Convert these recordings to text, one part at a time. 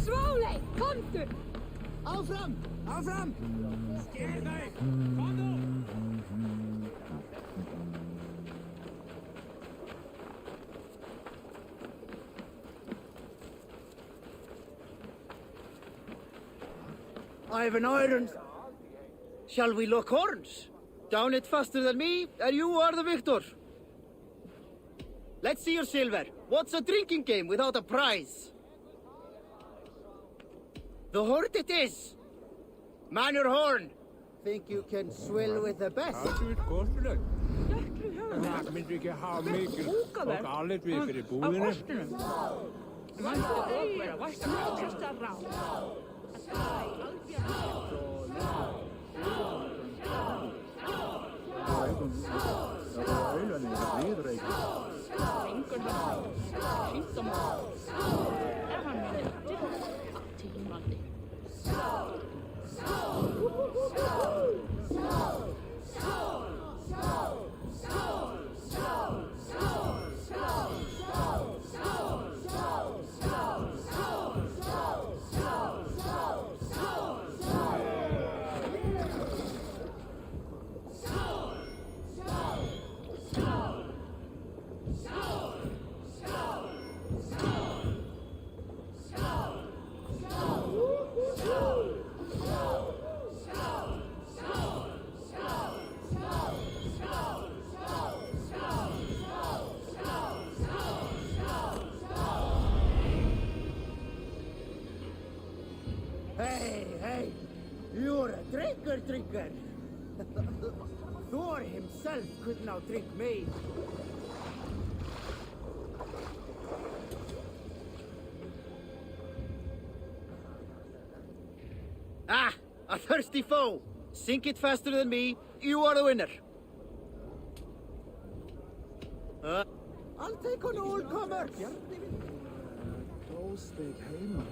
Svóley, komdu! Áfram! Áfram! Sker þau! Komdu! I have an iron. Shall we lock horns? Down it faster than me, and you are the victor. Let's see your silver. What's a drinking game without a prize? The horde it is. Man your horn. Think you can swill with the best? Það er kostulegt. Það myndir ekki hafa mikil og allir við fyrir búðinu. Mæstu óvera, varstu ákvæmsta ráð. Engur hann, sýndamál. Hann tímandi. Hey, you're a drinker. Thor himself could not drink me. Ah, a thirsty foe. Sink it faster than me. You are the winner. I'll take on all comers. Góðsteik heima.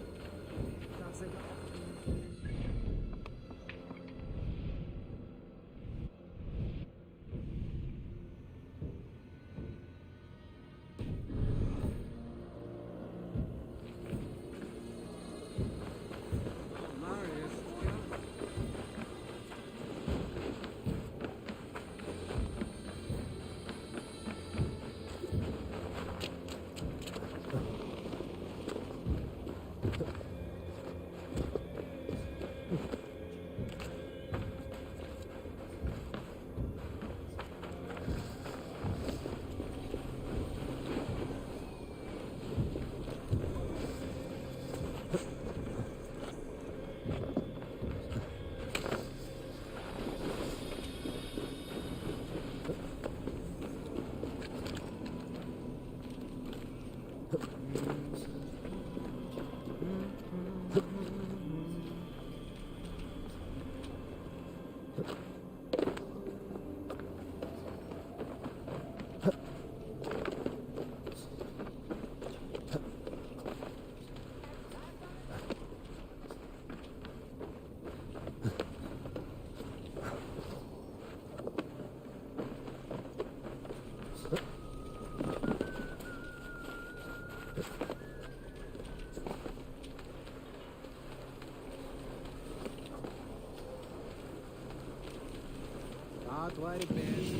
Það væri best.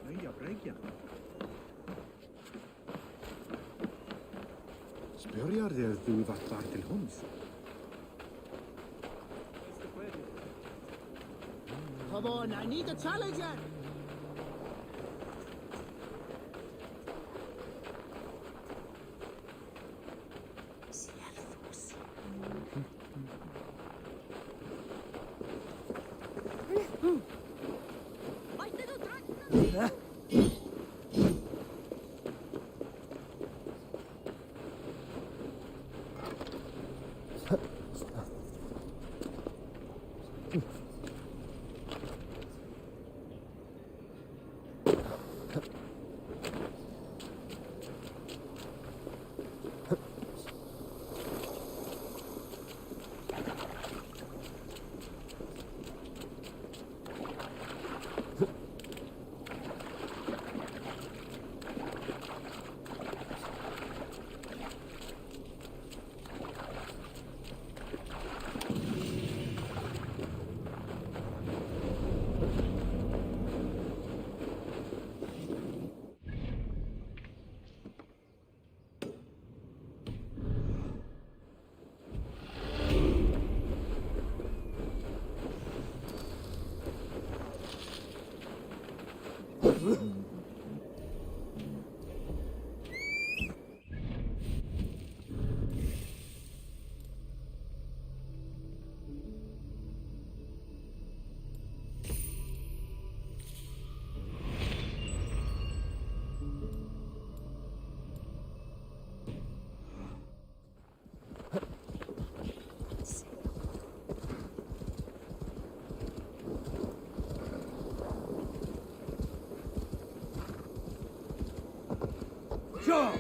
Jæja, Breykja. Spyrjar þér þú vart þar til hunds? Come on, I need a challenger! Sure!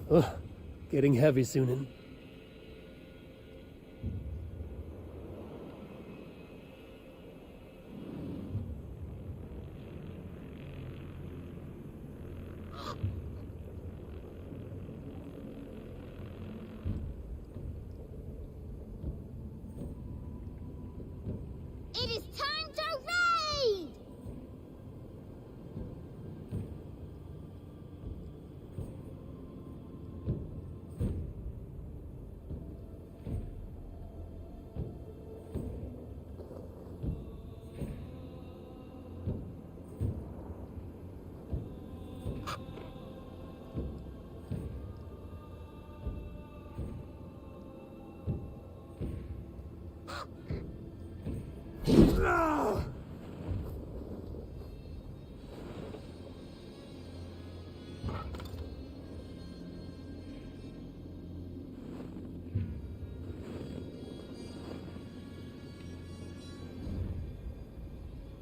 Ugh, getting heavy, Sunan. It is time to raid!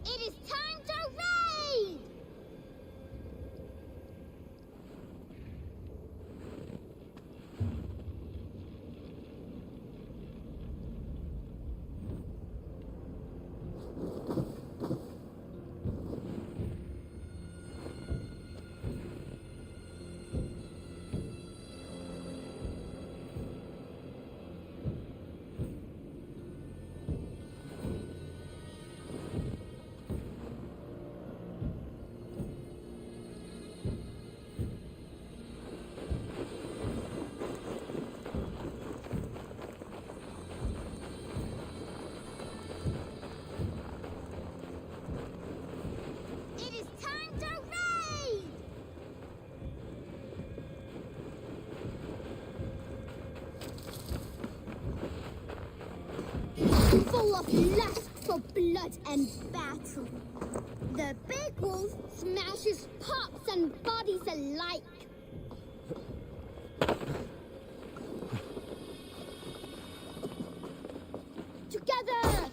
It is time to raid! It is time to raid! Full of lust for blood and battle. The big wolf smashes pops and bodies alike. Together,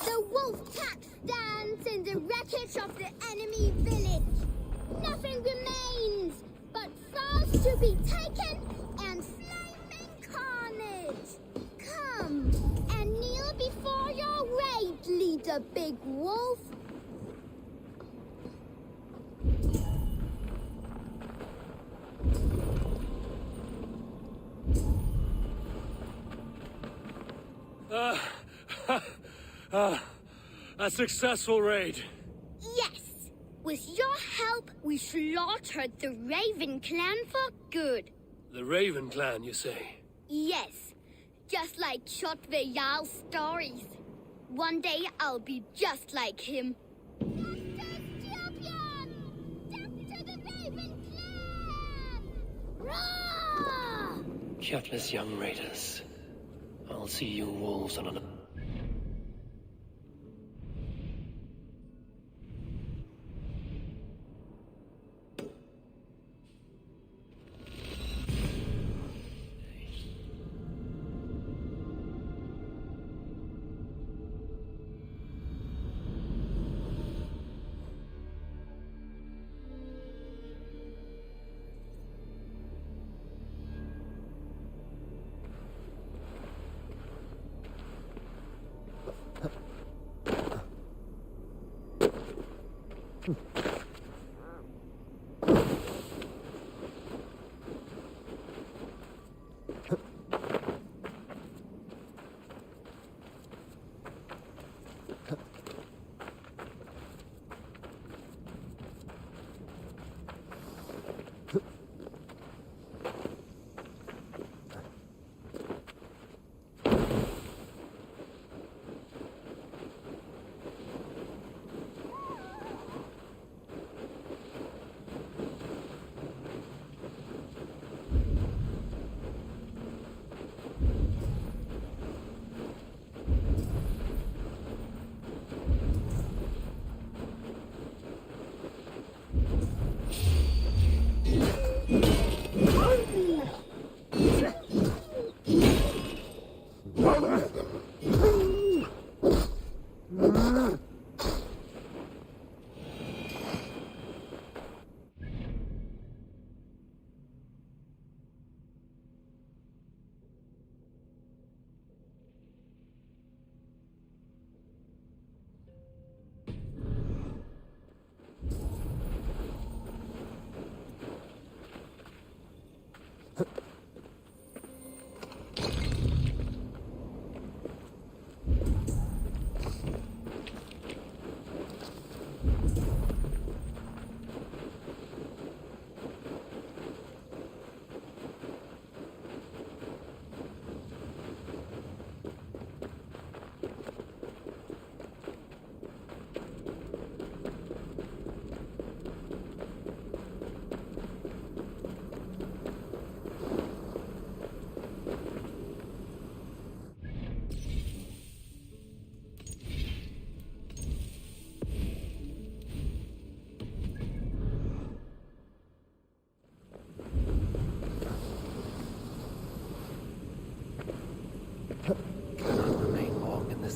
the wolf pack stands in the wreckage of the enemy village. Nothing remains but souls to be taken and flaming carnage. Come and kneel before your raid leader, Big Wolf. A successful raid. Yes! With your help, we slaughtered the Raven clan for good. The Raven clan, you say? Yes, just like Eivor Stories. One day I'll be just like him. Death to the Raven clan! Roar! Guiltless young raiders. I'll see you wolves on an...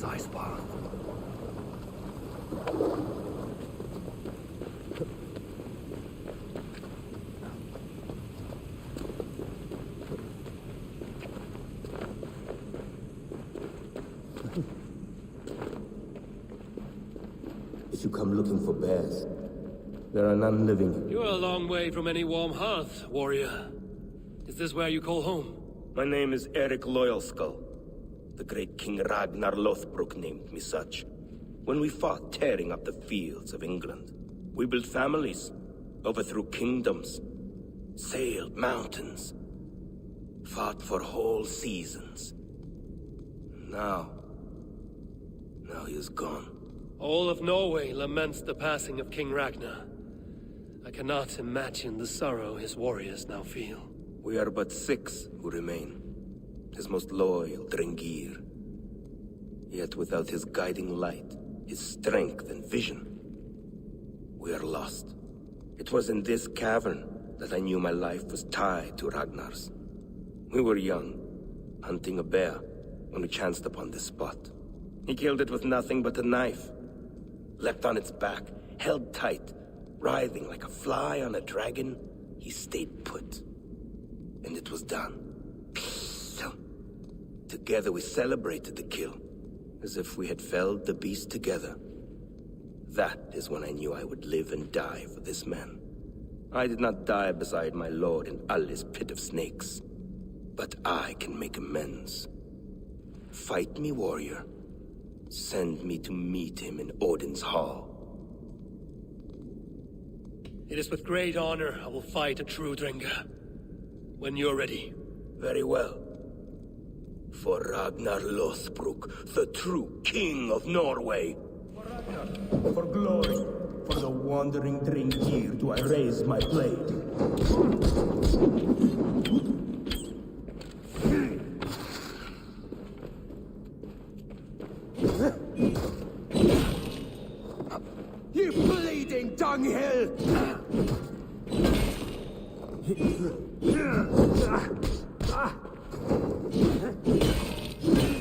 iceberg. If you come looking for bears, there are none living. You're a long way from any warm hearth, warrior. Is this where you call home? My name is Eric Loyalskull. The great King Ragnar Lothbrok named me such. When we fought tearing up the fields of England, we built families, overthrew kingdoms, sailed mountains, fought for whole seasons. Now he is gone. All of Norway laments the passing of King Ragnar. I cannot imagine the sorrow his warriors now feel. We are but 6 who remain. His most loyal Drengir. Yet without his guiding light, his strength and vision, we are lost. It was in this cavern that I knew my life was tied to Ragnar's. We were young, hunting a bear, when we chanced upon this spot. He killed it with nothing but a knife. Leapt on its back, held tight, writhing like a fly on a dragon. He stayed put. And it was done. Together we celebrated the kill, as if we had felled the beast together. That is when I knew I would live and die for this man. I did not die beside my lord in Ali's pit of snakes. But I can make amends. Fight me, warrior. Send me to meet him in Odin's hall. It is with great honor I will fight a true Drenga. When you're ready. Very well. For Ragnar Lothbrok, the true king of Norway. For glory, for the wandering Drengir do I raise my blade. You bleeding dunghill!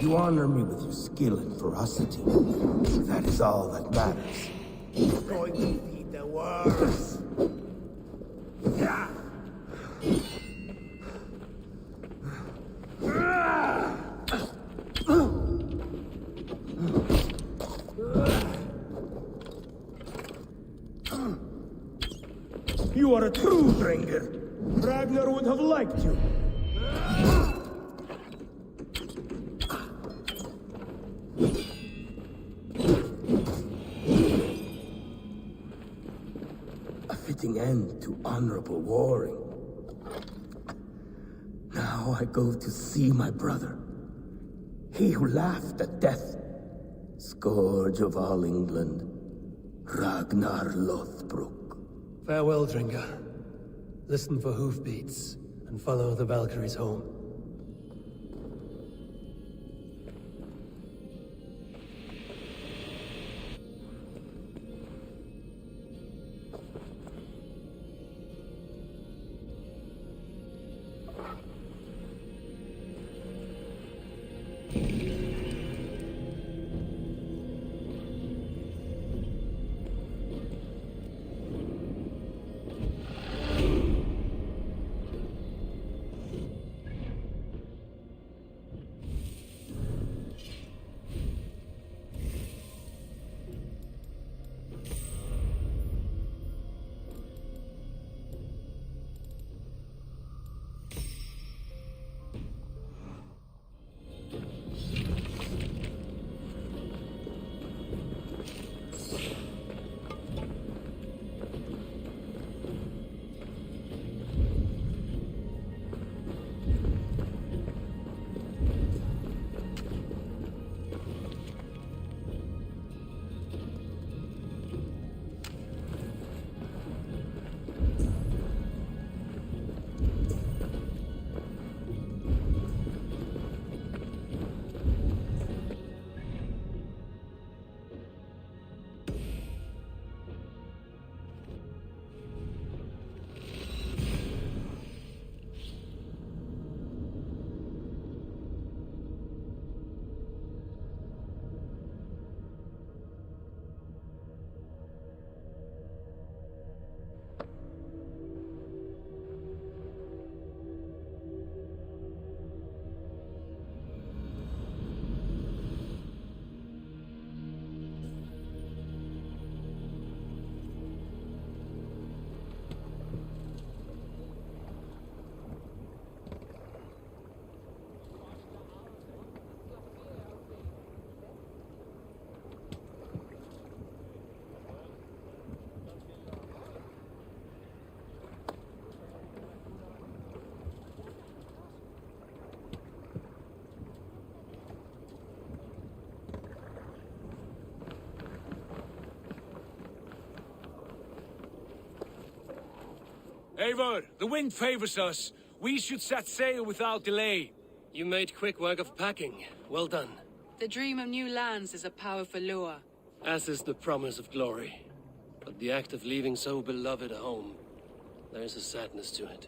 You honor me with your skill and ferocity. That is all that matters. He's going to be the worst. You are a true Drengr. Ragnar would have liked you. A fitting end to honorable warring. Now I go to see my brother. He who laughed at death. Scourge of all England. Ragnar Lothbrok. Farewell, Drenga. Listen for hoofbeats, and follow the Valkyries home. Eivor, the wind favors us. We should set sail without delay. You made quick work of packing. Well done. The dream of new lands is a powerful lure. As is the promise of glory. But the act of leaving so beloved a home, there's a sadness to it.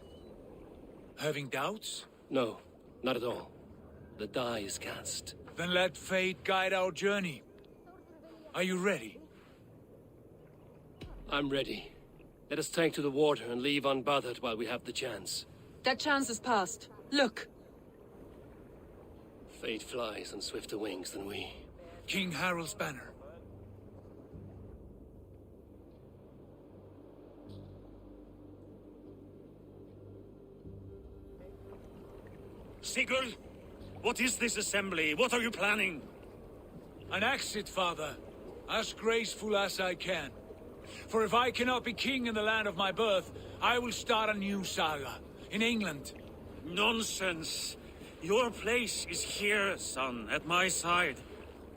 Having doubts? No, not at all. The die is cast. Then let fate guide our journey. Are you ready? I'm ready. Let us take to the water and leave unbothered while we have the chance. That chance is past. Look! Fate flies on swifter wings than we. King Harald's banner. Sigurd, what is this assembly? What are you planning? An exit, father. As graceful as I can. For if I cannot be king in the land of my birth, I will start a new saga. In England. Nonsense. Your place is here, son, at my side.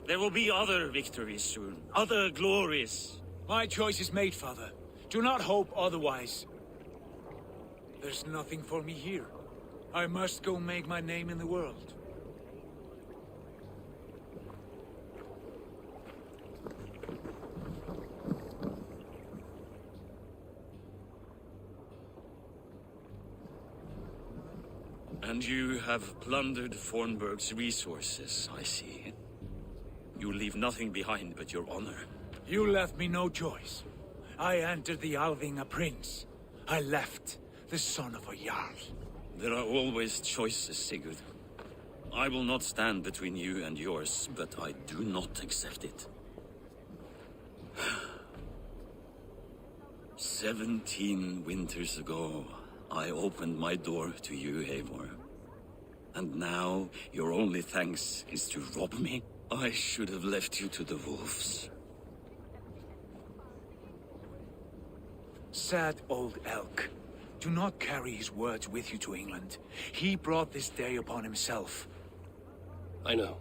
There will be other victories soon. Other glories. My choice is made, father. Do not hope otherwise. There's nothing for me here. I must go make my name in the world. And you have plundered Fornburg's resources, I see. You leave nothing behind but your honor. You left me no choice. I entered the Alving a prince. I left the son of a Jarl. There are always choices, Sigurd. I will not stand between you and yours, but I do not accept it. 17 winters ago, I opened my door to you, Eivor. And now, your only thanks is to rob me? I should have left you to the wolves. Sad old elk. Do not carry his words with you to England. He brought this day upon himself. I know.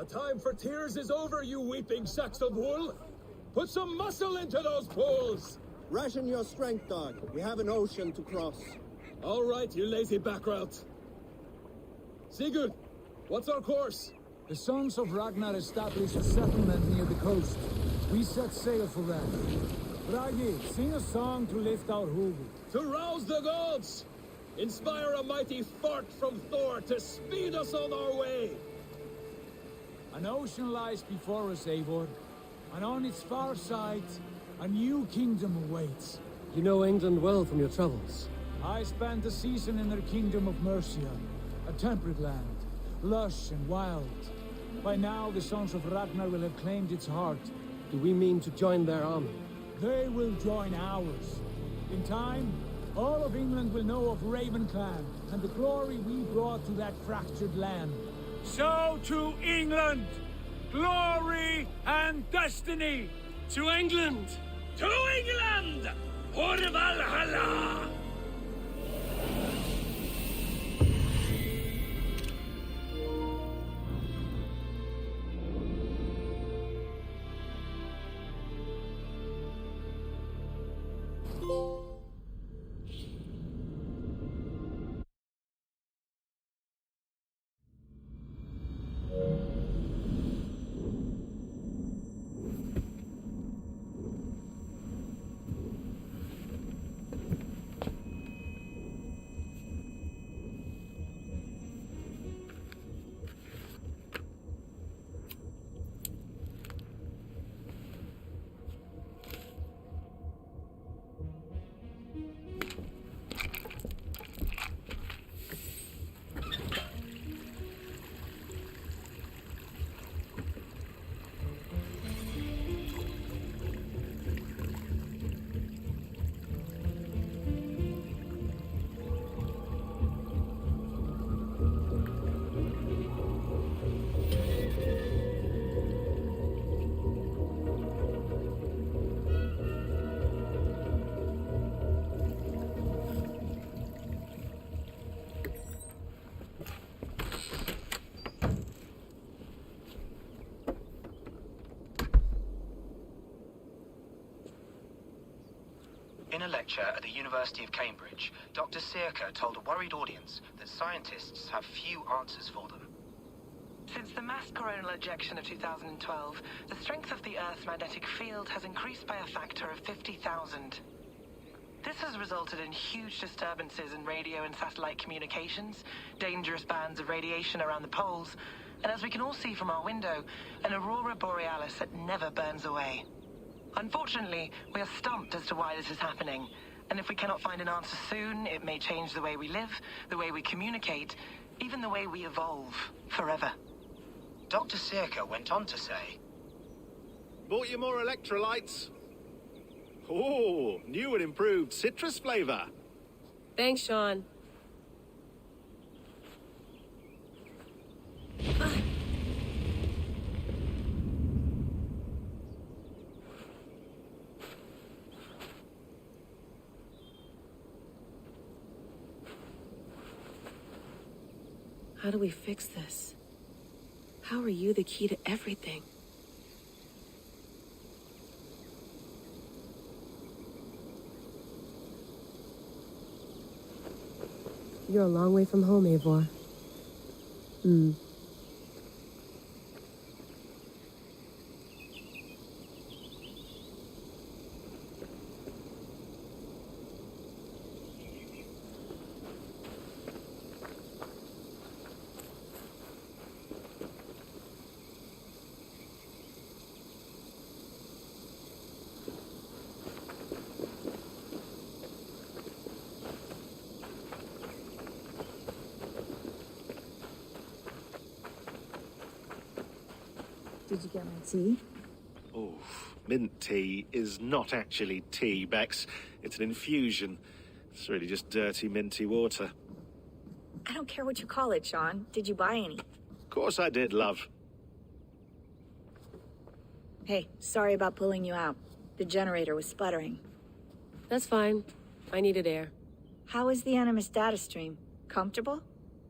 The time for tears is over, you weeping sacks of wool! Put some muscle into those pools! Ration your strength, dog. We have an ocean to cross. All right, you lazy backrout. Sigurd, what's our course? The sons of Ragnar established a settlement near the coast. We set sail for that. Bragi, sing a song to lift our hoof. To rouse the gods! Inspire a mighty fart from Thor to speed us on our way! An ocean lies before us, Eivor, and on its far side, a new kingdom awaits. You know England well from your travels. I spent a season in their kingdom of Mercia, a temperate land, lush and wild. By now, the sons of Ragnar will have claimed its heart. Do we mean to join their army? They will join ours. In time, all of England will know of Raven Clan and the glory we brought to that fractured land. So to England! Glory and destiny! To England! To England! For Valhalla! During a lecture at the University of Cambridge, Dr. Circa told a worried audience that scientists have few answers for them. Since the mass coronal ejection of 2012, the strength of the Earth's magnetic field has increased by a factor of 50,000. This has resulted in huge disturbances in radio and satellite communications, dangerous bands of radiation around the poles, and as we can all see from our window, an aurora borealis that never burns away. Unfortunately, we are stumped as to why this is happening, and if we cannot find an answer soon, it may change the way we live, the way we communicate, even the way we evolve forever. Dr. Circa went on to say, Bought you more electrolytes? Oh, new and improved citrus flavor. Thanks, Sean. How do we fix this? How are you the key to everything? You're a long way from home, Eivor. Did you get my tea? Oh, mint tea is not actually tea, Bex. It's an infusion. It's really just dirty, minty water. I don't care what you call it, Sean. Did you buy any? Of course I did, love. Hey, sorry about pulling you out. The generator was sputtering. That's fine. I needed air. How is the Animus data stream? Comfortable?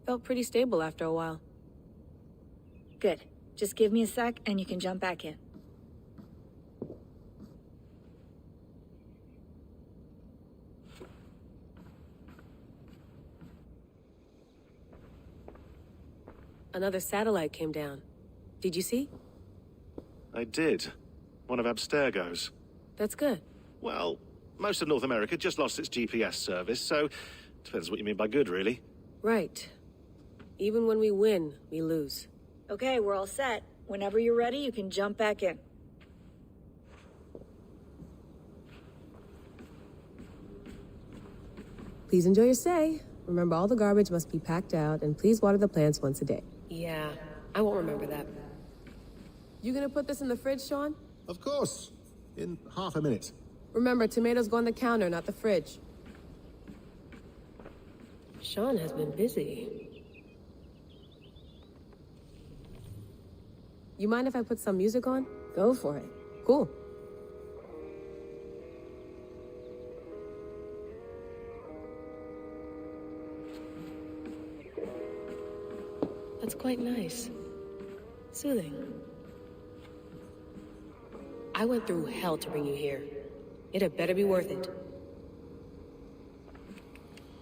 Felt pretty stable after a while. Good. Just give me a sec and you can jump back in. Another satellite came down. Did you see? I did. One of Abstergo's. That's good. Well, most of North America just lost its GPS service, so depends what you mean by good, really. Right. Even when we win, we lose. Okay, we're all set. Whenever you're ready, you can jump back in. Please enjoy your stay. Remember, all the garbage must be packed out, and please water the plants once a day. Yeah, I won't remember that. You gonna put this in the fridge, Sean? Of course. In half a minute. Remember, tomatoes go on the counter, not the fridge. Sean has been busy. You mind if I put some music on? Go for it. Cool. That's quite nice. Soothing. I went through hell to bring you here. It had better be worth it.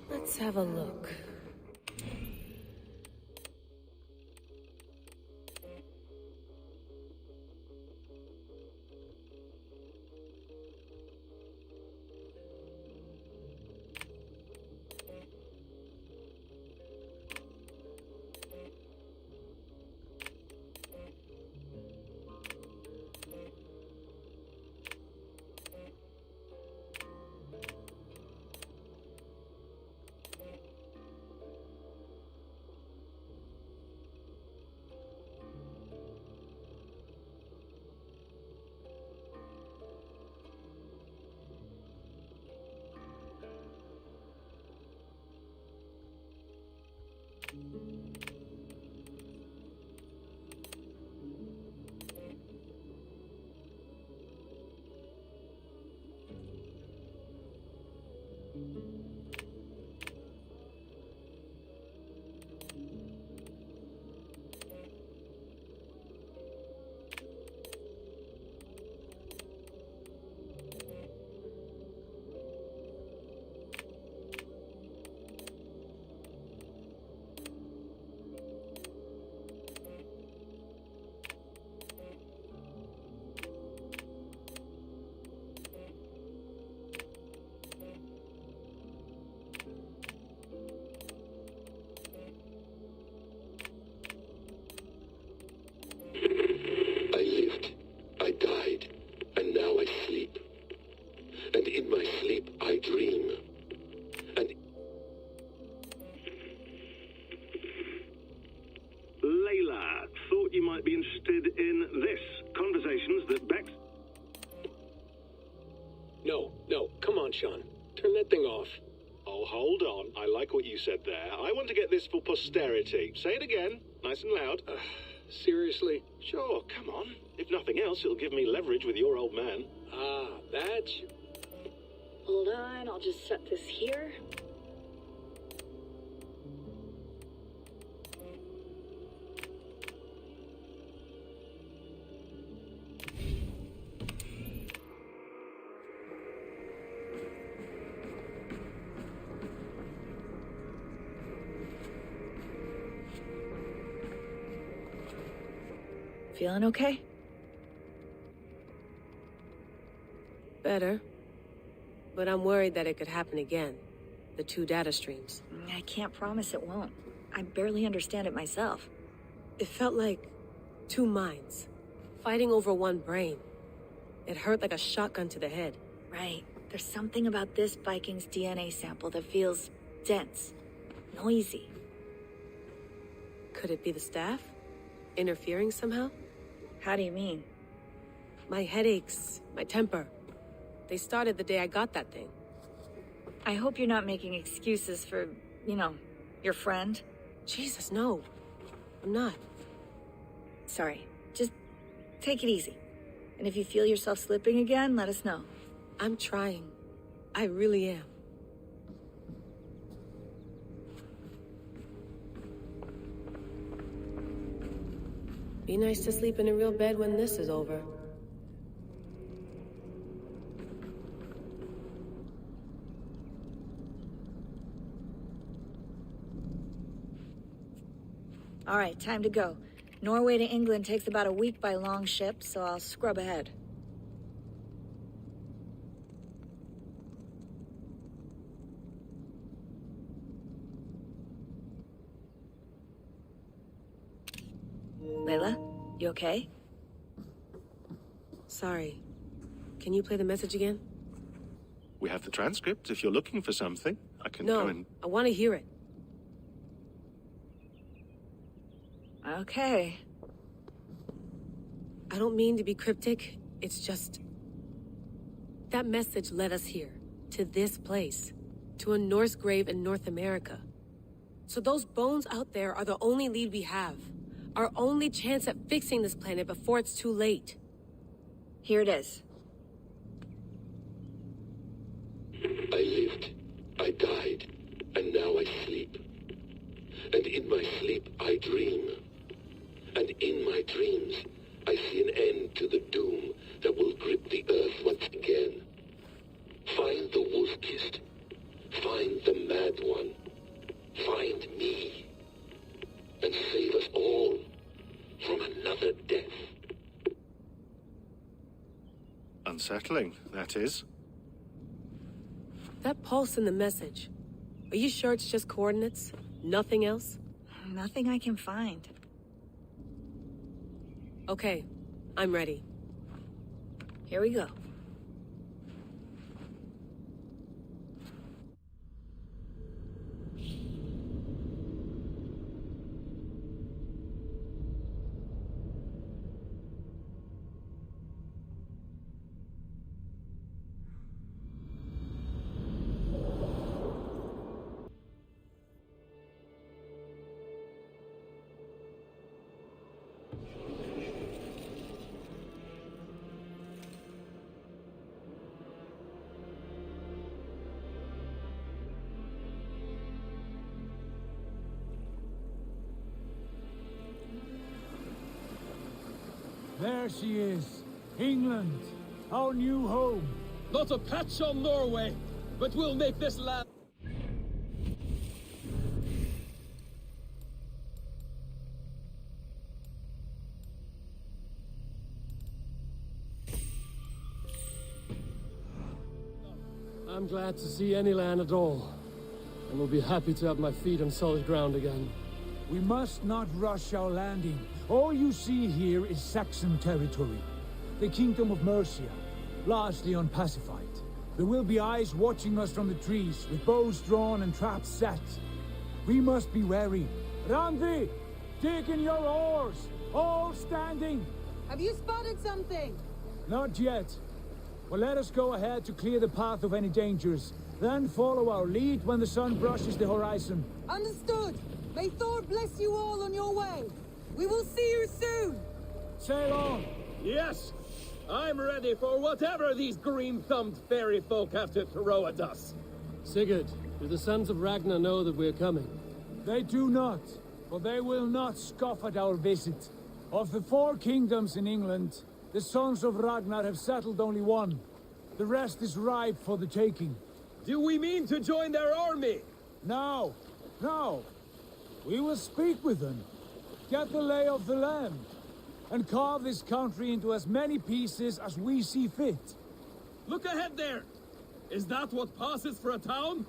Let's have a look. might be interested in this. Conversations that Bex... No, come on, Sean. Turn that thing off. Oh, hold on. I like what you said there. I want to get this for posterity. Say it again, nice and loud. Seriously? Sure, come on. If nothing else, it'll give me leverage with your old man. Ah, that's... Hold on, I'll just set this here. Feeling okay? Better. But I'm worried that it could happen again. The 2 data streams. I can't promise it won't. I barely understand it myself. It felt like 2 minds, fighting over 1 brain. It hurt like a shotgun to the head. Right. There's something about this Viking's DNA sample that feels dense, noisy. Could it be the staff? Interfering somehow? How do you mean? My headaches, my temper. They started the day I got that thing. I hope you're not making excuses for, your friend. Jesus, no. I'm not. Sorry. Just take it easy. And if you feel yourself slipping again, let us know. I'm trying. I really am. Be nice to sleep in a real bed when this is over. All right, time to go. Norway to England takes about a week by long ship, so I'll scrub ahead. Layla, you okay? Sorry. Can you play the message again? We have the transcript. If you're looking for something, I can go and... I want to hear it. Okay. I don't mean to be cryptic. It's just... That message led us here. To this place. To a Norse grave in North America. So those bones out there are the only lead we have. Our only chance at fixing this planet before it's too late. Here it is. I lived, I died, and now I sleep. And in my sleep I dream. And in my dreams I see an end to the doom that will grip the earth once again. Find the wolf-kissed. Find the mad one. Find me. And save us all from another death. Unsettling, that is. That pulse in the message. Are you sure it's just coordinates? Nothing else? Nothing I can find. Okay, I'm ready. Here we go. There she is. England. Our new home. Not a patch on Norway, but we'll make this land... I'm glad to see any land at all. And will be happy to have my feet on solid ground again. We must not rush our landing. All you see here is Saxon territory. The Kingdom of Mercia, largely unpacified. There will be eyes watching us from the trees, with bows drawn and traps set. We must be wary. Randi! Dig in your oars! All standing! Have you spotted something? Not yet. Well, let us go ahead to clear the path of any dangers. Then follow our lead when the sun brushes the horizon. Understood. May Thor bless you all on your way. We will see you soon. Sail on. Yes! I'm ready for whatever these green-thumbed fairy folk have to throw at us. Sigurd, do the sons of Ragnar know that we're coming? They do not, but they will not scoff at our visit. Of the 4 kingdoms in England, the sons of Ragnar have settled only one. The rest is ripe for the taking. Do we mean to join their army? No, no. We will speak with them, get the lay of the land, and carve this country into as many pieces as we see fit. Look ahead there! Is that what passes for a town?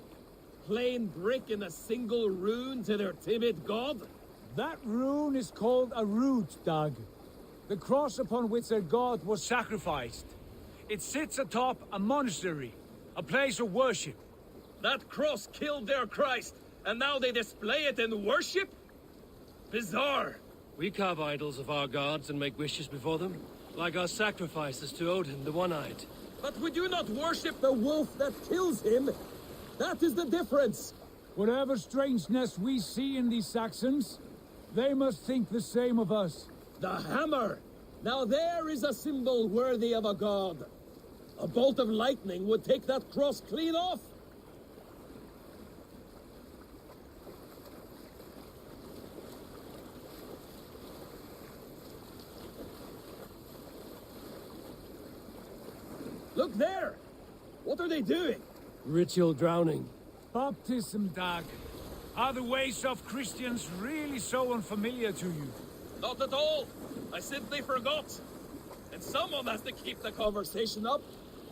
Plain brick in a single rune to their timid god? That rune is called a root, Dag. The cross upon which their god was sacrificed. It sits atop a monastery, a place of worship. That cross killed their Christ, and now they display it in worship? Bizarre. We carve idols of our gods and make wishes before them, like our sacrifices to Odin, the One-Eyed. But we do not worship the wolf that kills him. That is the difference. Whatever strangeness we see in these Saxons, they must think the same of us. The hammer! Now there is a symbol worthy of a god. A bolt of lightning would take that cross clean off. Look there! What are they doing? Ritual drowning. Baptism, Dag. Are the ways of Christians really so unfamiliar to you? Not at all. I simply forgot. And someone has to keep the conversation up.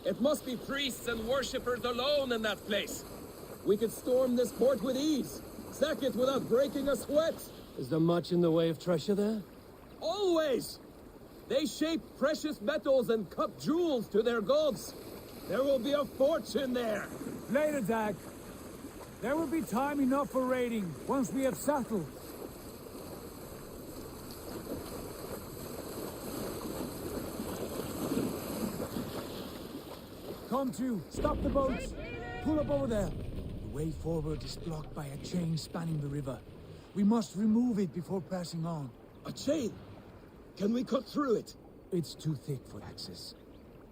It must be priests and worshippers alone in that place. We could storm this port with ease. Sack it without breaking a sweat. Is there much in the way of treasure there? Always! They shape precious metals and cut jewels to their gods. There will be a fortune there. Later, Dag. There will be time enough for raiding once we have settled. Come to, stop the boats. Pull up over there. The way forward is blocked by a chain spanning the river. We must remove it before passing on. A chain? Can we cut through it? It's too thick for access.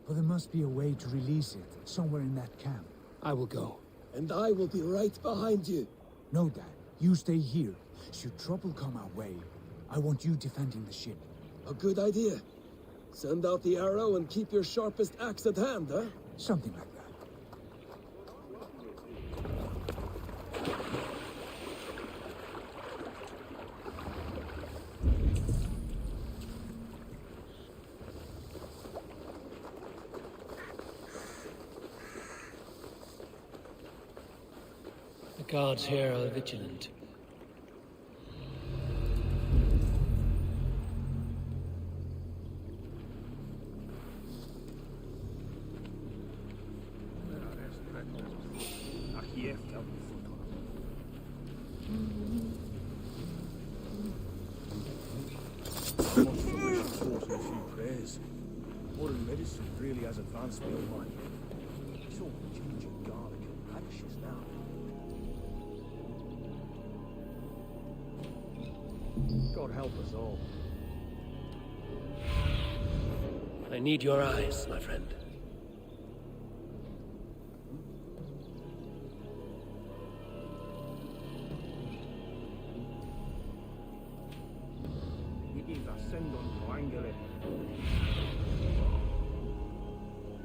But there must be a way to release it, somewhere in that camp. I will go. And I will be right behind you. No, Dad. You stay here. Should trouble come our way, I want you defending the ship. A good idea. Send out the arrow and keep your sharpest axe at hand, huh? Something like that. The guards here are vigilant. Modern medicine really has advanced beyond mine. It's all ginger, garlic, and radishes now. God help us all. I need your eyes, my friend.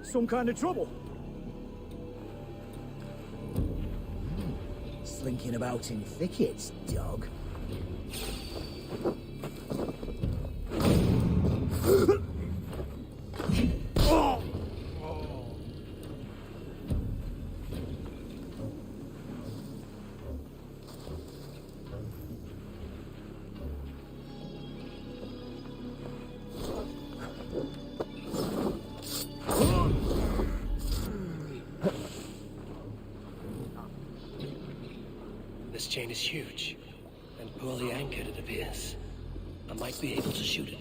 Some kind of trouble. Slinking about in thickets, dog. This chain is huge, and poorly anchored, it appears. I might be able to shoot it.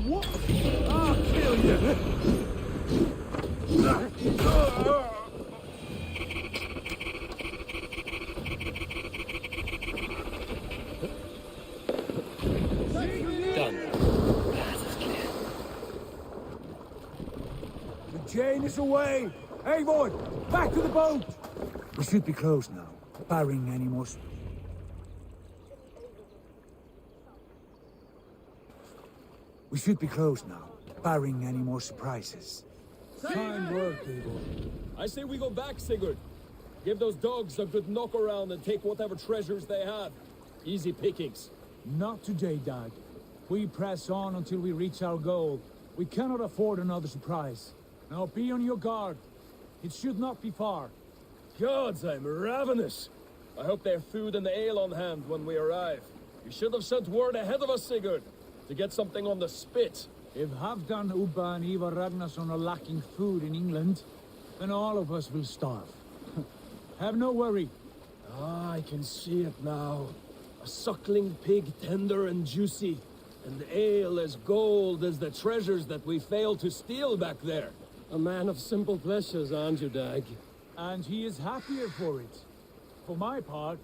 What? I'll kill you! Done. Path is clear. The chain is away! Eivor, back to the boat! We should be close now, barring any more... We should be close now, barring any more surprises. Fine work, Eivor. I say we go back, Sigurd. Give those dogs a good knock around and take whatever treasures they have. Easy pickings. Not today, Dag. We press on until we reach our goal. We cannot afford another surprise. Now be on your guard. It should not be far. Gods, I'm ravenous. I hope they have food and ale on hand when we arrive. You should have sent word ahead of us, Sigurd, to get something on the spit. If Halfdan, Ubba and Ivar Ragnarsson are lacking food in England, then all of us will starve. Have no worry. Ah, I can see it now. A suckling pig, tender and juicy, and ale as gold as the treasures that we failed to steal back there. A man of simple pleasures, aren't you, Dag? And he is happier for it. For my part,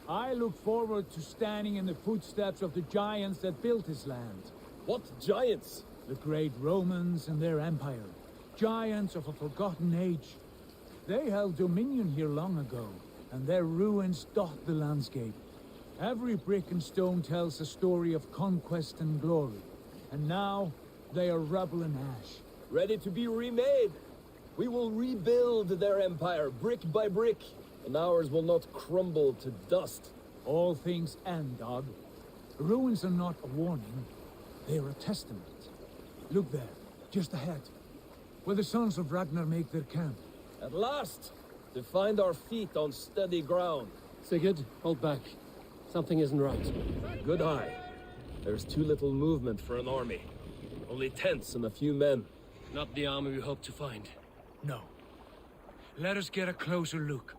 I look forward to standing in the footsteps of the giants that built this land. What giants? The great Romans and their empire. Giants of a forgotten age. They held dominion here long ago, and their ruins dot the landscape. Every brick and stone tells a story of conquest and glory. And now, they are rubble and ash. Ready to be remade. We will rebuild their empire, brick by brick, and ours will not crumble to dust. All things end, Dog. Ruins are not a warning. They are a testament. Look there, just ahead, where the sons of Ragnar make their camp. At last, to find our feet on steady ground. Sigurd, hold back. Something isn't right. Good eye. There's too little movement for an army. Only tents and a few men. Not the army we hope to find. No. Let us get a closer look.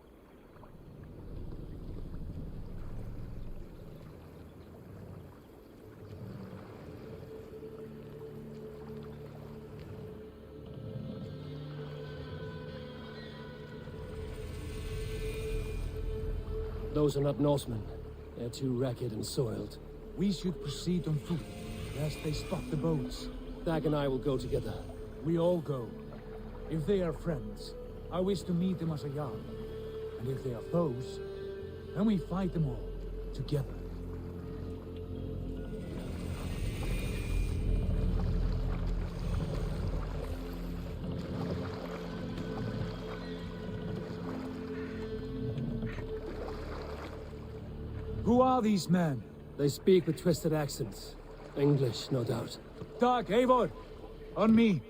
Those are not Norsemen. They're too ragged and soiled. We should proceed on foot, lest they spot the boats. Dag and I will go together. We all go. If they are friends, I wish to meet them as a Jarl. And if they are foes, then we fight them all, together. Who are these men? They speak with twisted accents. English, no doubt. Dag, Eivor! On me!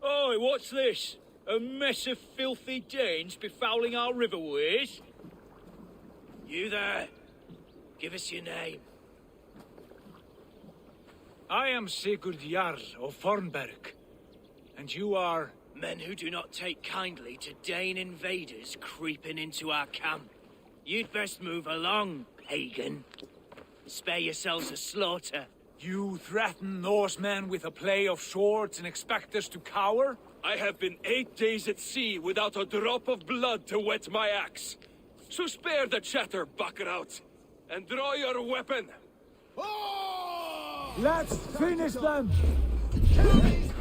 Oi, what's this? A mess of filthy Danes befouling our riverways? You there. Give us your name. I am Sigurd Jarl of Fornberg. And you are... Men who do not take kindly to Dane invaders creeping into our camp. You'd best move along, pagan. Spare yourselves a slaughter. You threaten Norsemen with a play of swords and expect us to cower? I have been 8 days at sea without a drop of blood to wet my axe. So spare the chatter, Buckerout, and draw your weapon. Let's finish them!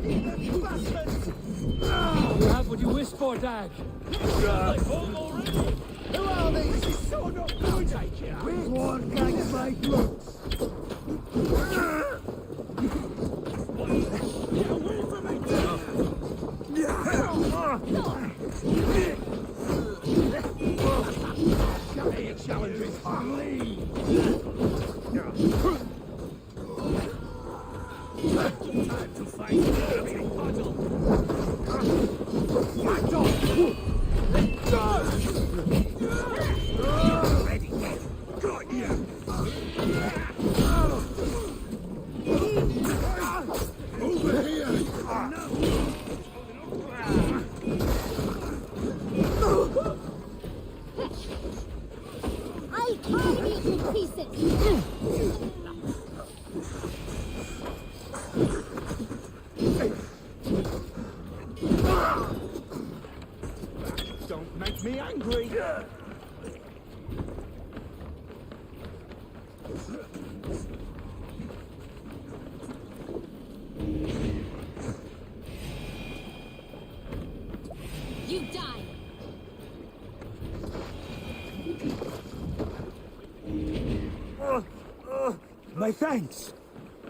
You have what you wish for, Dag. Who are these? This is so not good. One gang's my looks. Get away from me! Challenging family. Time to fight the puddle. Fight on! Ready, got you! Over here! I'll carve you to pieces! Don't make me angry! You die! My thanks.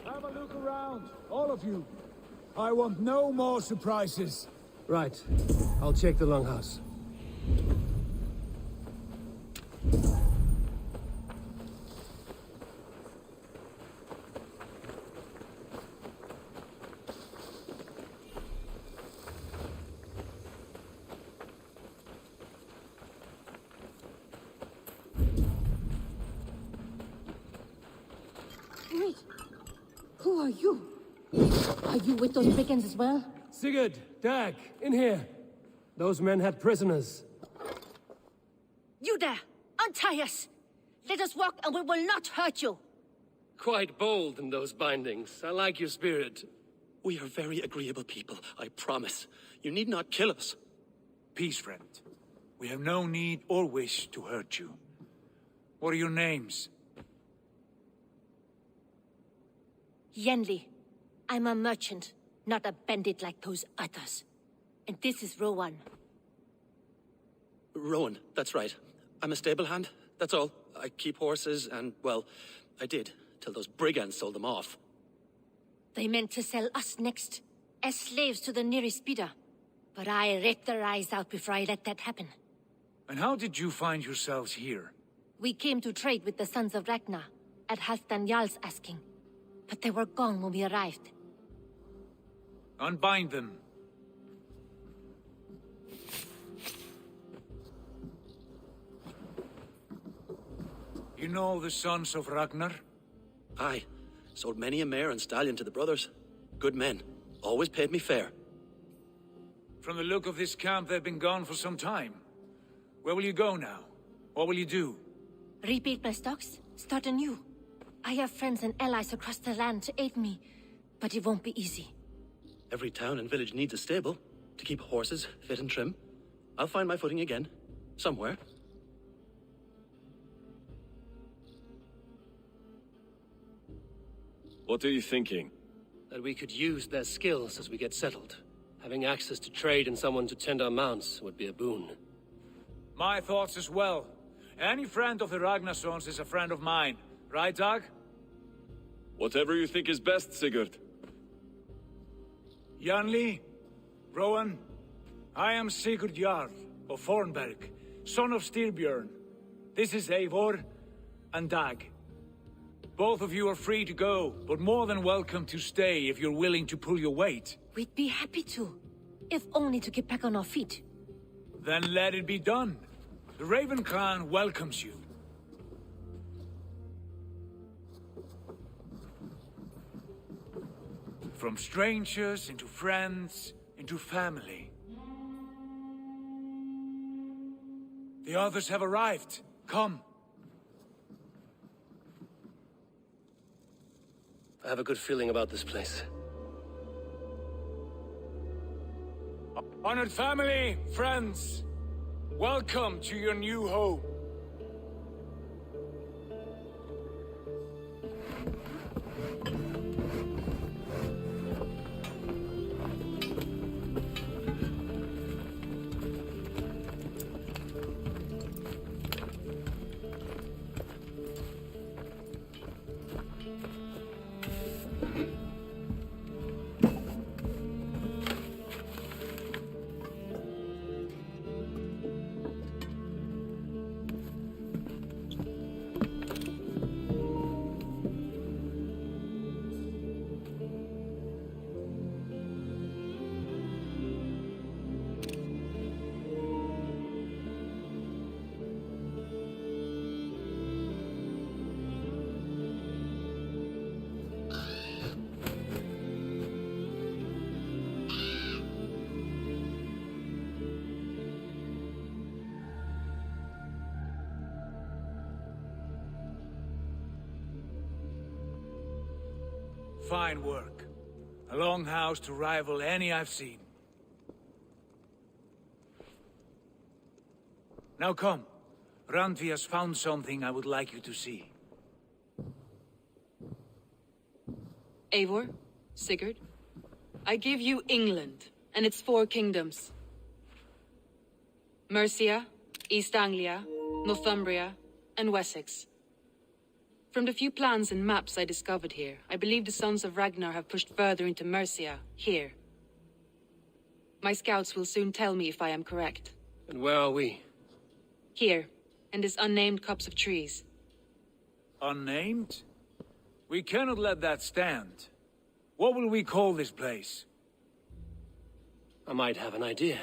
Have a look around, all of you. I want no more surprises. Right. I'll check the longhouse. Wait. Who are you? Are you with those brigands as well? Sigurd, Dag, in here. Those men had prisoners. You there! Untie us! Let us walk and we will not hurt you! Quite bold in those bindings. I like your spirit. We are very agreeable people, I promise. You need not kill us. Peace, friend. We have no need or wish to hurt you. What are your names? Yenli. I'm a merchant, not a bandit like those others. And this is Rowan. Rowan, that's right. I'm a stable hand, that's all. I keep horses and, well, I did, till those brigands sold them off. They meant to sell us next, as slaves to the nearest bidder. But I ripped their eyes out before I let that happen. And how did you find yourselves here? We came to trade with the Sons of Ragnar, at Halfdan Jarl's asking. But they were gone when we arrived. Unbind them. You know the Sons of Ragnar? Aye. Sold many a mare and stallion to the brothers. Good men. Always paid me fair. From the look of this camp, they've been gone for some time. Where will you go now? What will you do? Rebuild my stocks, start anew. I have friends and allies across the land to aid me, but it won't be easy. Every town and village needs a stable to keep horses fit and trim. I'll find my footing again. Somewhere. What are you thinking? That we could use their skills as we get settled. Having access to trade and someone to tend our mounts would be a boon. My thoughts as well. Any friend of the Ragnarsons is a friend of mine. Right, Dag? Whatever you think is best, Sigurd. Janli, Rowan, I am Sigurd Jarl of Fornberg, son of Styrbjörn. This is Eivor and Dag. Both of you are free to go, but more than welcome to stay if you're willing to pull your weight. We'd be happy to, if only to get back on our feet. Then let it be done. The Raven Clan welcomes you. From strangers into friends, into family. The others have arrived. Come. I have a good feeling about this place. Honored family, friends, welcome to your new home. Fine work. A longhouse to rival any I've seen. Now come. Randvi has found something I would like you to see. Eivor, Sigurd, I give you England and its 4 kingdoms. Mercia, East Anglia, Northumbria, and Wessex. From the few plans and maps I discovered here, I believe the Sons of Ragnar have pushed further into Mercia, here. My scouts will soon tell me if I am correct. And where are we? Here, in this unnamed copse of trees. Unnamed? We cannot let that stand. What will we call this place? I might have an idea.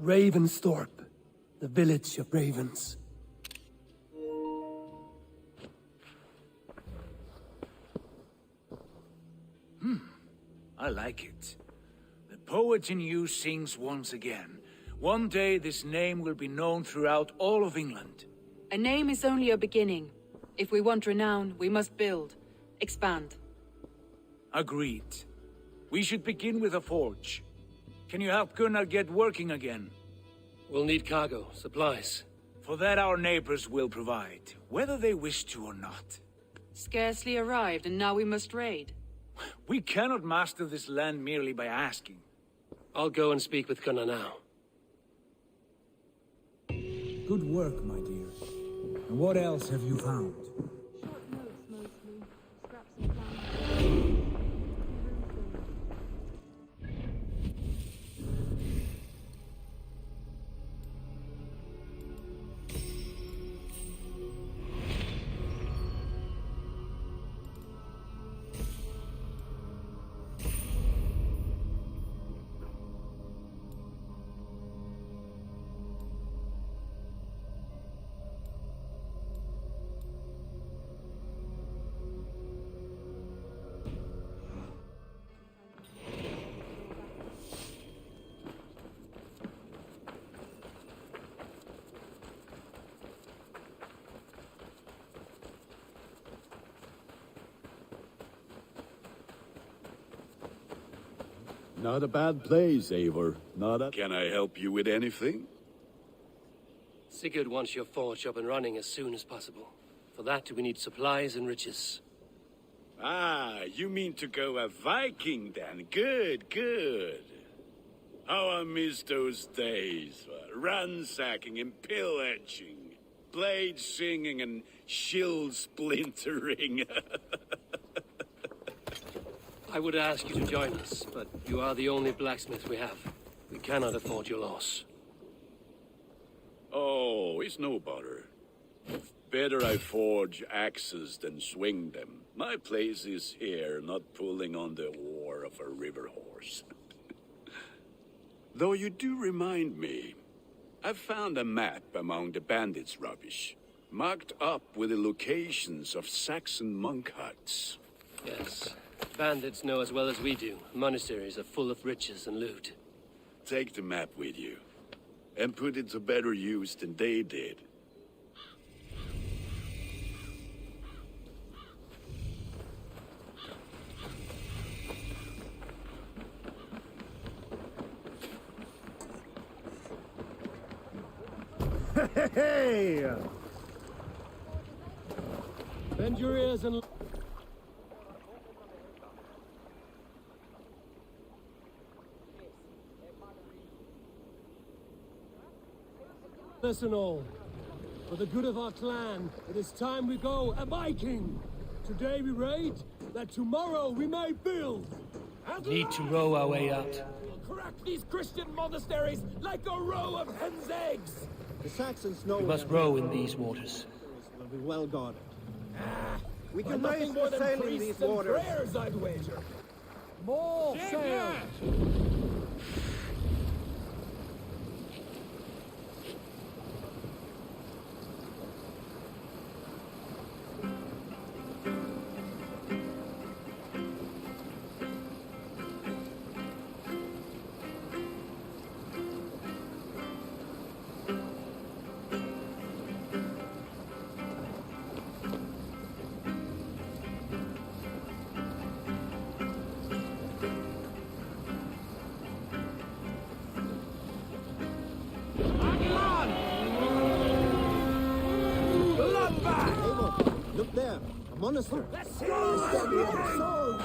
Ravensthorpe, the village of ravens. I like it. The poet in you sings once again. One day this name will be known throughout all of England. A name is only a beginning. If we want renown, we must build, expand. Agreed. We should begin with a forge. Can you help Gunnar get working again? We'll need cargo, supplies. For that our neighbors will provide, whether they wish to or not. Scarcely arrived, and now we must raid. We cannot master this land merely by asking. I'll go and speak with Gunnar now. Good work, my dear. And what else have you found? Not a bad place, Eivor. Not a... Can I help you with anything? Sigurd wants your forge up and running as soon as possible. For that, we need supplies and riches. Ah, you mean to go a Viking then? Good, good. How I miss those days. Ransacking and pillaging. Blade singing and shield splintering. I would ask you to join us, but you are the only blacksmith we have. We cannot afford your loss. Oh, it's no bother. Better I forge axes than swing them. My place is here, not pulling on the oar of a river horse. Though you do remind me, I've found a map among the bandits' rubbish, marked up with the locations of Saxon monk huts. Yes. Bandits know as well as we do. Monasteries are full of riches and loot. Take the map with you. and put it to better use than they did. Hey! Bend your ears and... Listen all. For the good of our clan, it is time we go a Viking. Today we raid, that tomorrow we may build. Need to row our way out. We'll crack these Christian monasteries like a row of hen's eggs. The Saxons know We must row in these waters. will be well guarded. We Well, can nothing raise more the than sail in priests these and waters. prayers, I'd wager. More sail! Eivor, look there, a monastery. Let's go!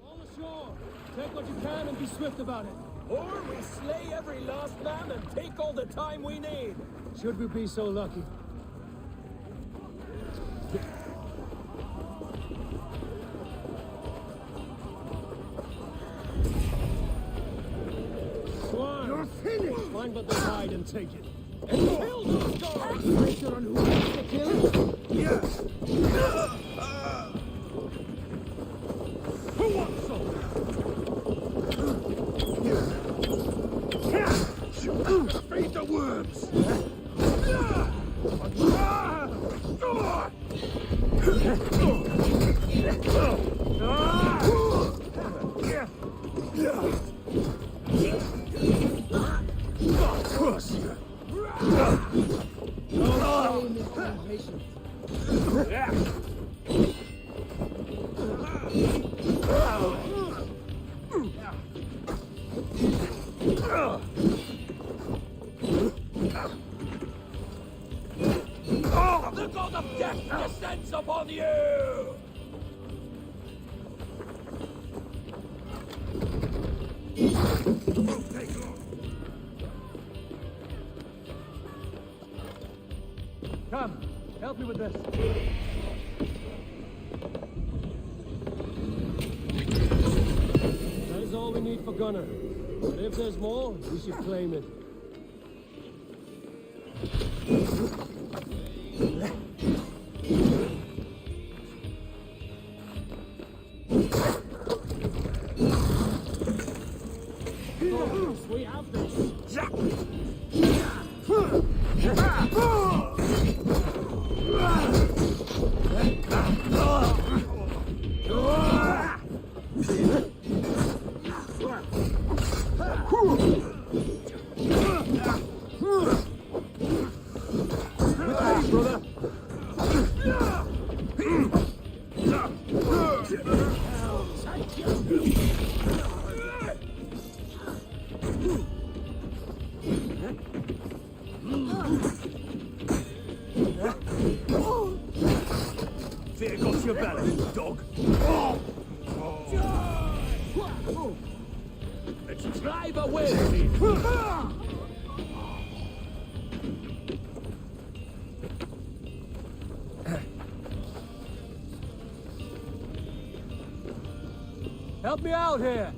All ashore! Take what you can and be swift about it. Or we slay every last man and take all the time we need. Should we be so lucky? Swine! You're finished! Find what they hide and take it. And kill those dogs! Pressure on who wants to kill? Yes! Who wants some? Feed the worms! The god of death descends upon you! Come, help me with this. That is all we need for Gunner. But if there's more, we should claim it. We have this. Brother! Fear got your belly, dog. Let's drive away with it! Help me out here!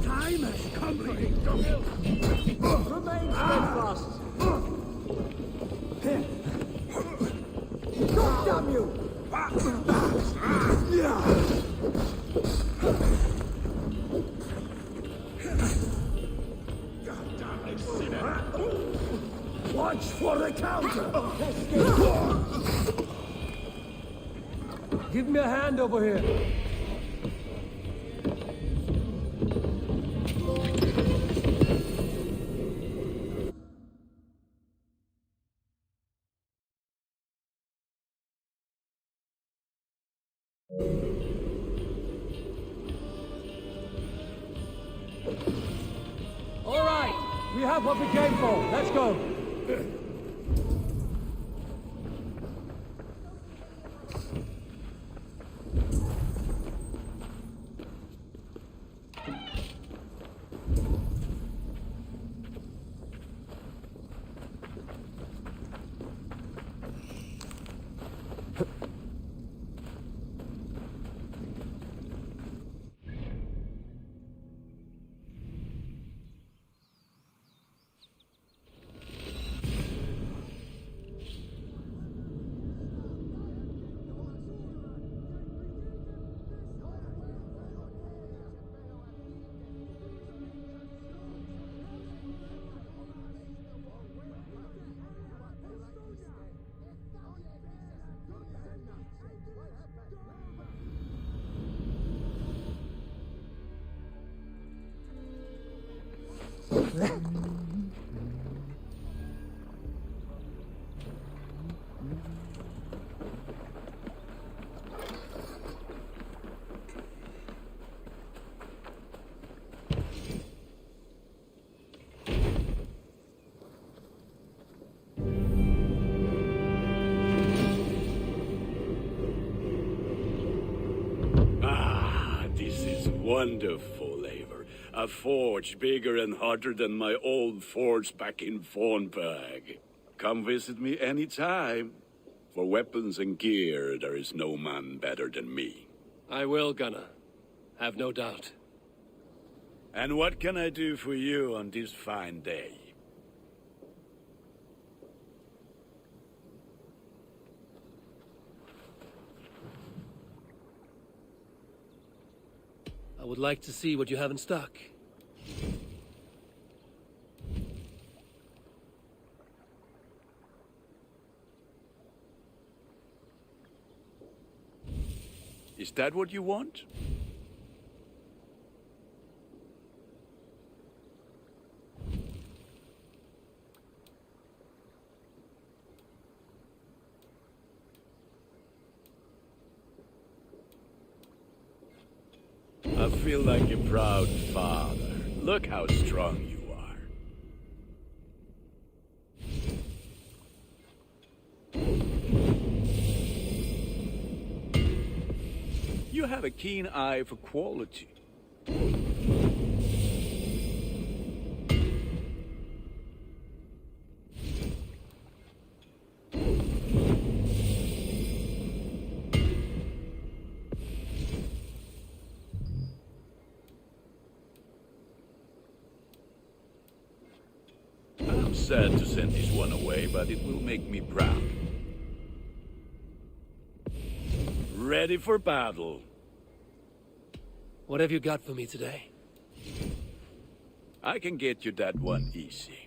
Time has come for you, dog. Remain steadfast. God damn you! Watch for the counter! Give me a hand over here. All right, we have what we came for. Let's go. This is wonderful, Eivor. A forge bigger and hotter than my old forge back in Fornburg. Come visit me anytime. For weapons and gear, there is no man better than me. I will, Gunnar. Have no doubt. And what can I do for you on this fine day? I would like to see what you have in stock. Is that what you want? I feel like a proud father. Look how strong you are. You have a keen eye for quality. I'm sad to send this one away, but it will make me proud. Ready for battle. What have you got for me today? I can get you that one easy.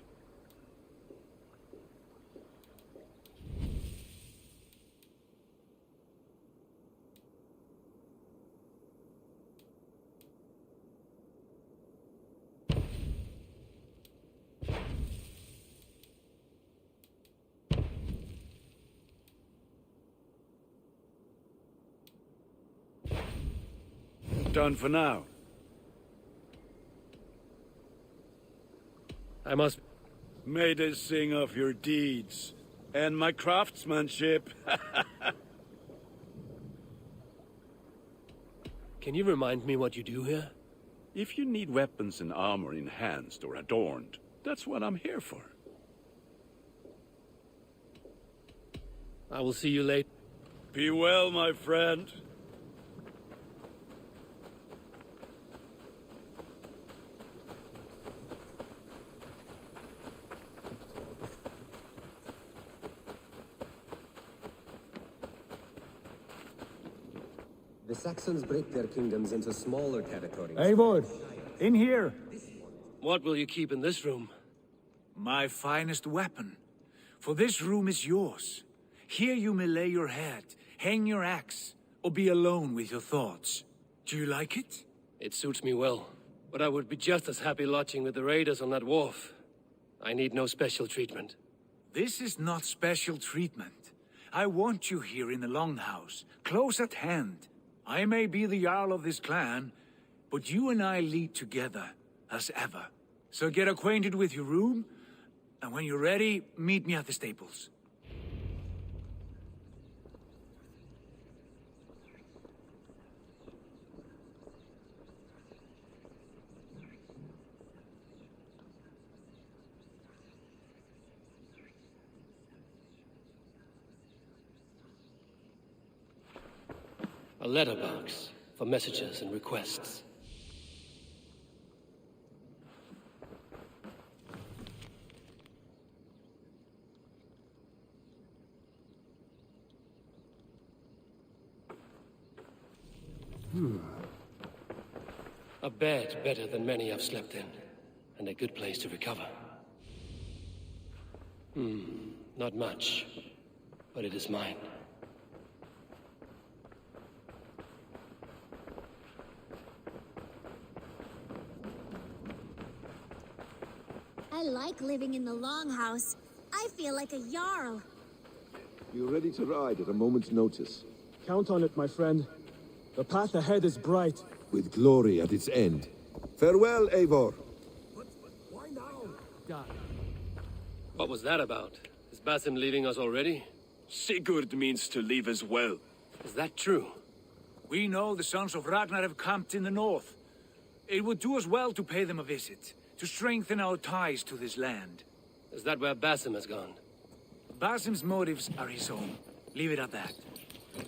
Done for now. I must... May they sing of your deeds and my craftsmanship. Can you remind me what you do here? If you need weapons and armor enhanced or adorned, that's what I'm here for. I will see you later. Be well, my friend. The Saxons break their kingdoms into smaller territories. Eivor, in here! What will you keep in this room? My finest weapon. For this room is yours. Here you may lay your head, hang your axe, or be alone with your thoughts. Do you like it? It suits me well, but I would be just as happy lodging with the raiders on that wharf. I need no special treatment. This is not special treatment. I want you here in the Longhouse, close at hand. I may be the Jarl of this clan, but you and I lead together, as ever. So get acquainted with your room, and when you're ready, meet me at the stables. A letterbox for messages and requests. A bed better than many I've slept in, and a good place to recover. Not much, but it is mine. I like living in the Longhouse. I feel like a Jarl. You're ready to ride at a moment's notice. Count on it, my friend. The path ahead is bright. With glory at its end. Farewell, Eivor. Why now? What was that about? Is Basim leaving us already? Sigurd means to leave as well. Is that true? We know the sons of Ragnar have camped in the north. It would do us well to pay them a visit, to strengthen our ties to this land. Is that where Basim has gone? Basim's motives are his own. Leave it at that.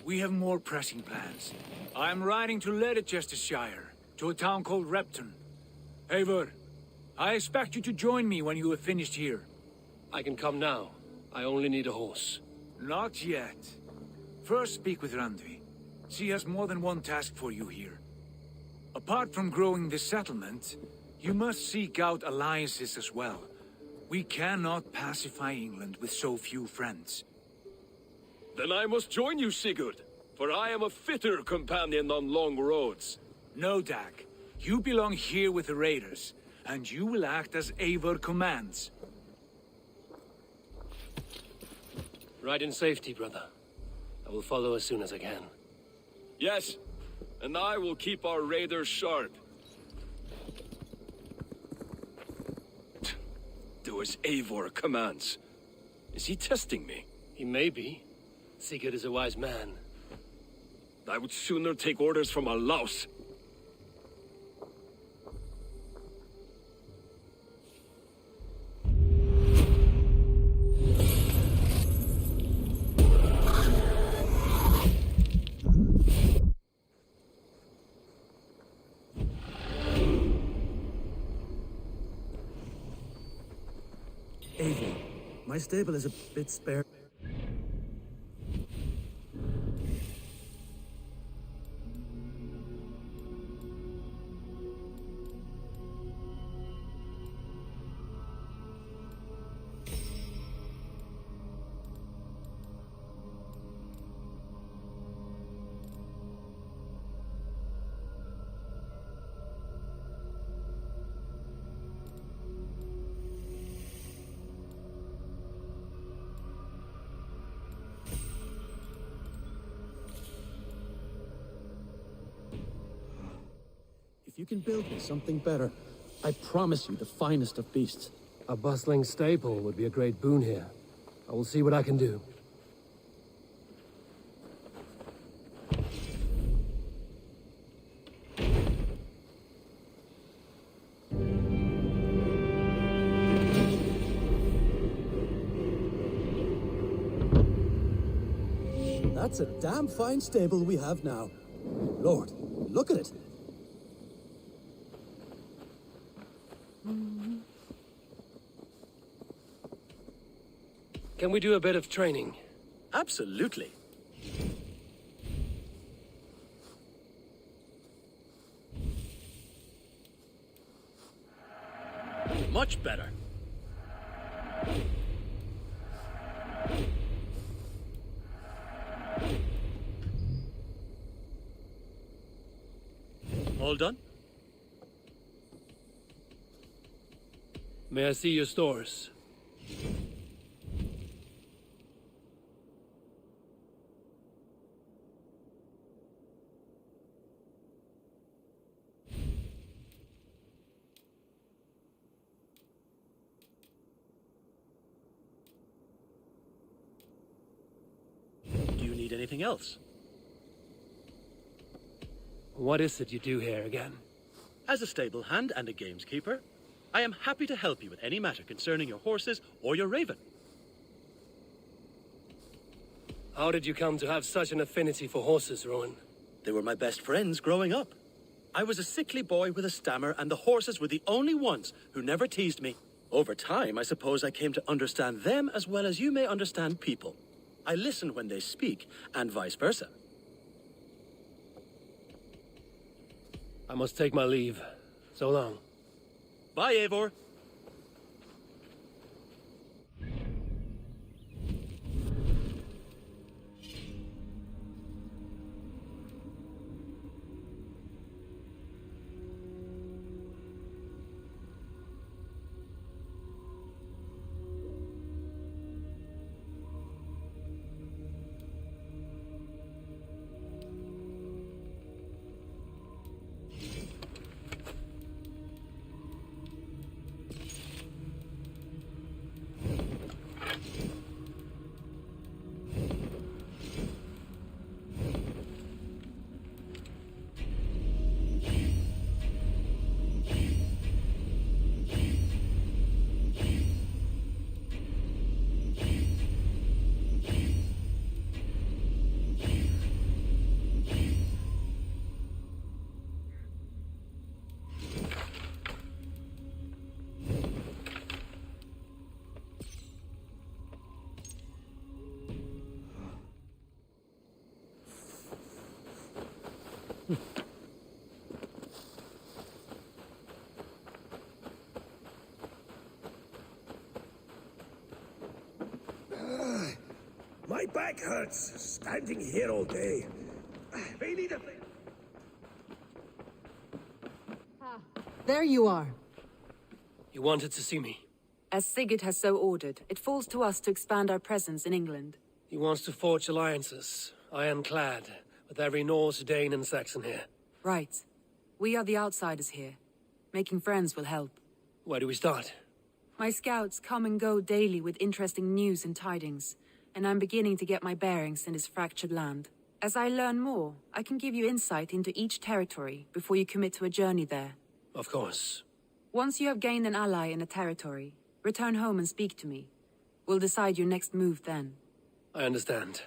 We have more pressing plans. I am riding to Leicestershire, to a town called Repton. Eivor, I expect you to join me when you have finished here. I can come now. I only need a horse. Not yet. First speak with Randvi. She has more than one task for you here. Apart from growing this settlement, you must seek out alliances as well. We cannot pacify England with so few friends. Then I must join you, Sigurd, for I am a fitter companion on long roads. No, Dag. You belong here with the raiders, and you will act as Eivor commands. Ride in safety, brother. I will follow as soon as I can. Yes, and I will keep our raiders sharp. Do as Eivor commands. Is he testing me? He may be. Sigurd is a wise man. I would sooner take orders from a louse. Eivor, my stable is a bit spare. If you can build me something better, I promise you the finest of beasts. A bustling stable would be a great boon here. I will see what I can do. That's a damn fine stable we have now. Lord, look at it. Can we do a bit of training? Absolutely. Much better. All done? May I see your stores? Do you need anything else? What is it you do here again? As a stable hand and a gameskeeper, I am happy to help you with any matter concerning your horses or your raven. How did you come to have such an affinity for horses, Rowan? They were my best friends growing up. I was a sickly boy with a stammer, and the horses were the only ones who never teased me. Over time, I suppose I came to understand them as well as you may understand people. I listen when they speak, and vice versa. I must take my leave. So long. Bye, Eivor. My back hurts, standing here all day. They need a thing. There you are. You wanted to see me? As Sigurd has so ordered, it falls to us to expand our presence in England. He wants to forge alliances. I am glad, with every Norse, Dane, and Saxon here. Right. We are the outsiders here. Making friends will help. Where do we start? My scouts come and go daily with interesting news and tidings, and I'm beginning to get my bearings in this fractured land. As I learn more, I can give you insight into each territory before you commit to a journey there. Of course. Once you have gained an ally in a territory, return home and speak to me. We'll decide your next move then. I understand.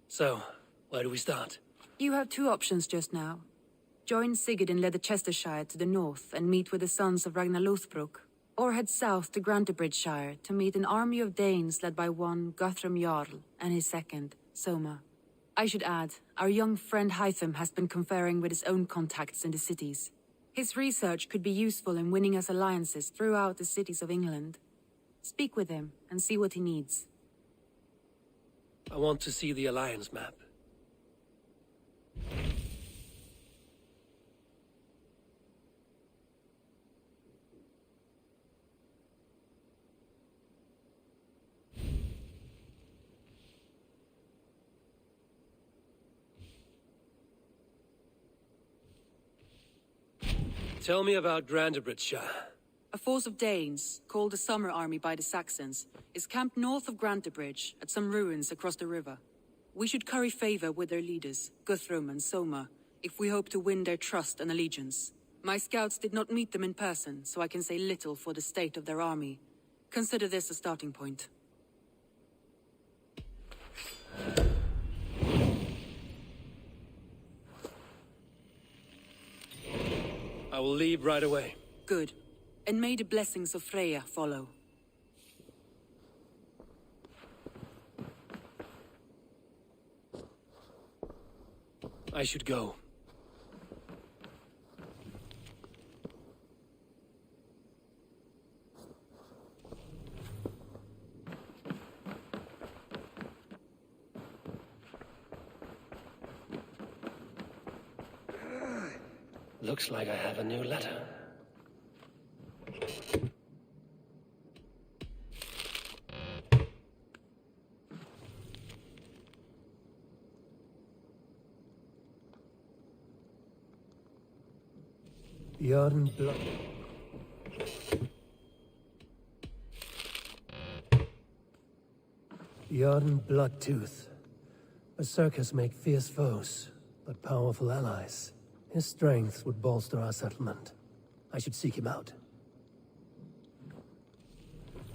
So, where do we start? You have two options just now. Join Sigurd in Leicestershire to the north and meet with the sons of Ragnar Lothbrok, or head south to Grantebridgeshire to meet an army of Danes led by one Guthrum Jarl and his second, Soma. I should add, our young friend Hytham has been conferring with his own contacts in the cities. His research could be useful in winning us alliances throughout the cities of England. Speak with him and see what he needs. I want to see the alliance map. Tell me about Grantebridgeshire. A force of Danes, called the Summer Army by the Saxons, is camped north of Grantebridge at some ruins across the river. We should curry favor with their leaders, Guthrum and Soma, if we hope to win their trust and allegiance. My scouts did not meet them in person, so I can say little for the state of their army. Consider this a starting point. I will leave right away. Good. And may the blessings of Freya follow. I should go. Looks like I have a new letter. Yarn blood. Yarn Bloodtooth. Berserkers make fierce foes, but powerful allies. His strength would bolster our settlement. I should seek him out.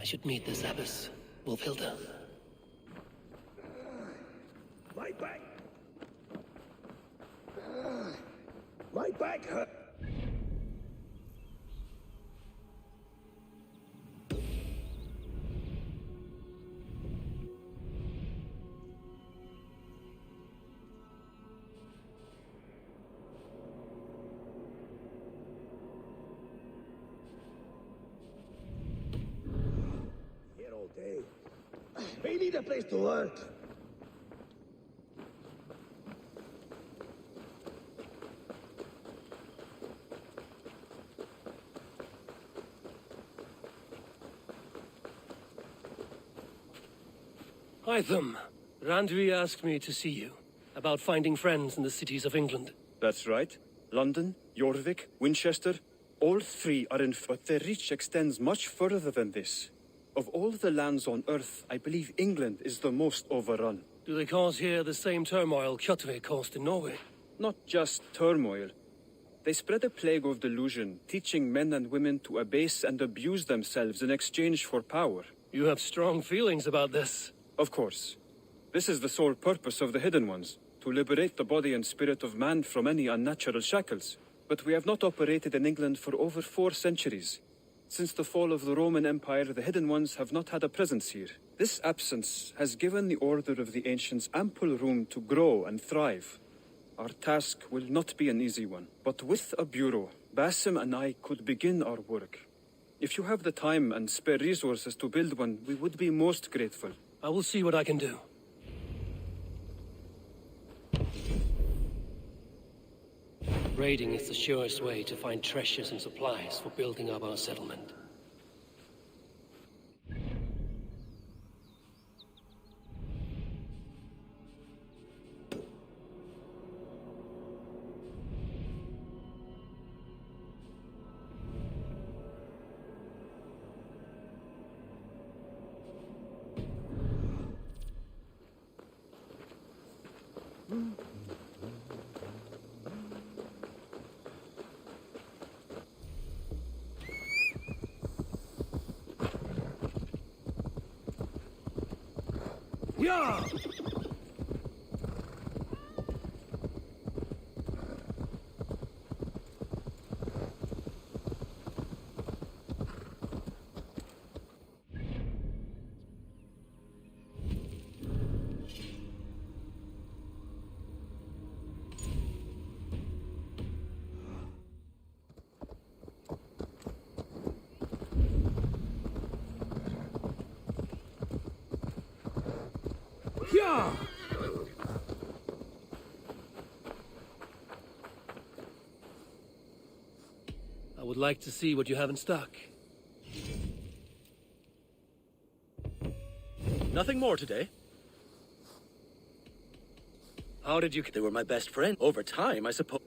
I should meet this abbess, Wolfhilda. My back! My back hurt! Here all day. We need a place to work. Hytham, Randvi asked me to see you about finding friends in the cities of England. That's right. London, Jorvik, Winchester, all three are in, but their reach extends much further than this. Of all the lands on Earth, I believe England is the most overrun. Do they cause here the same turmoil Kjotve caused in Norway? Not just turmoil. They spread a plague of delusion, teaching men and women to abase and abuse themselves in exchange for power. You have strong feelings about this. Of course. This is the sole purpose of the Hidden Ones, to liberate the body and spirit of man from any unnatural shackles. But we have not operated in England for over 4 centuries. Since the fall of the Roman Empire, the Hidden Ones have not had a presence here. This absence has given the Order of the Ancients ample room to grow and thrive. Our task will not be an easy one, but with a bureau, Basim and I could begin our work. If you have the time and spare resources to build one, we would be most grateful. I will see what I can do. Raiding is the surest way to find treasures and supplies for building up our settlement. Yeah! Yeah! I would like to see what you have in stock. Nothing more today. How did you... They were my best friend. Over time, I suppose...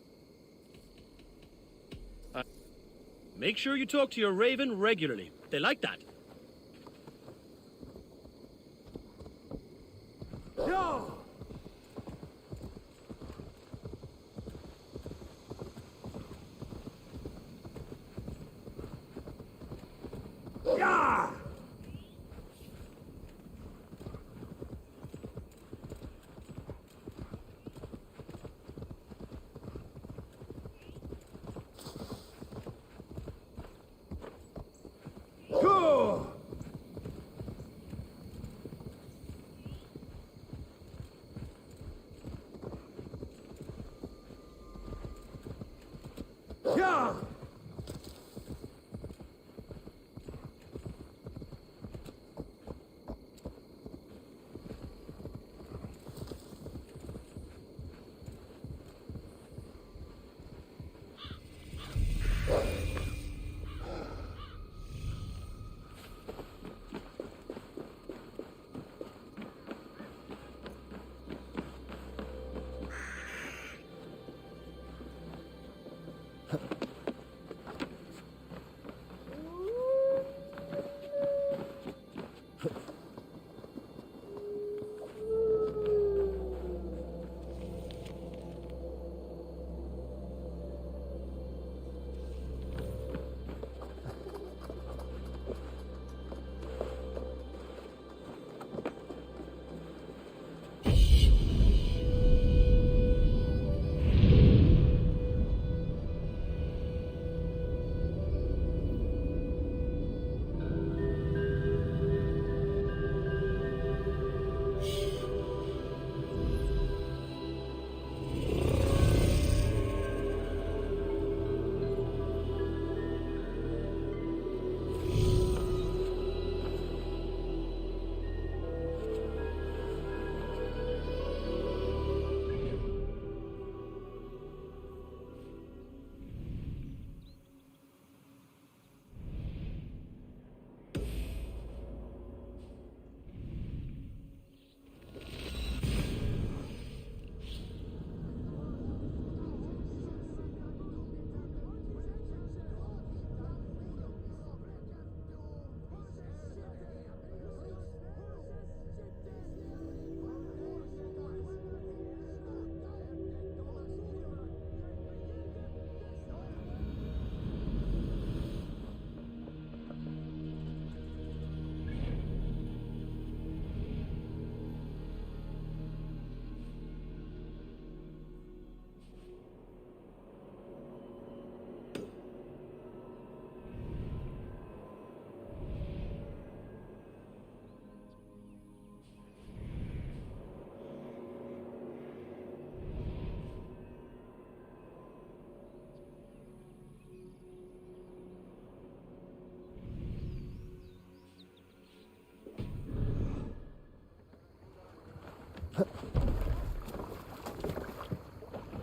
Make sure you talk to your raven regularly. They like that. Yeah! Yeah! Good!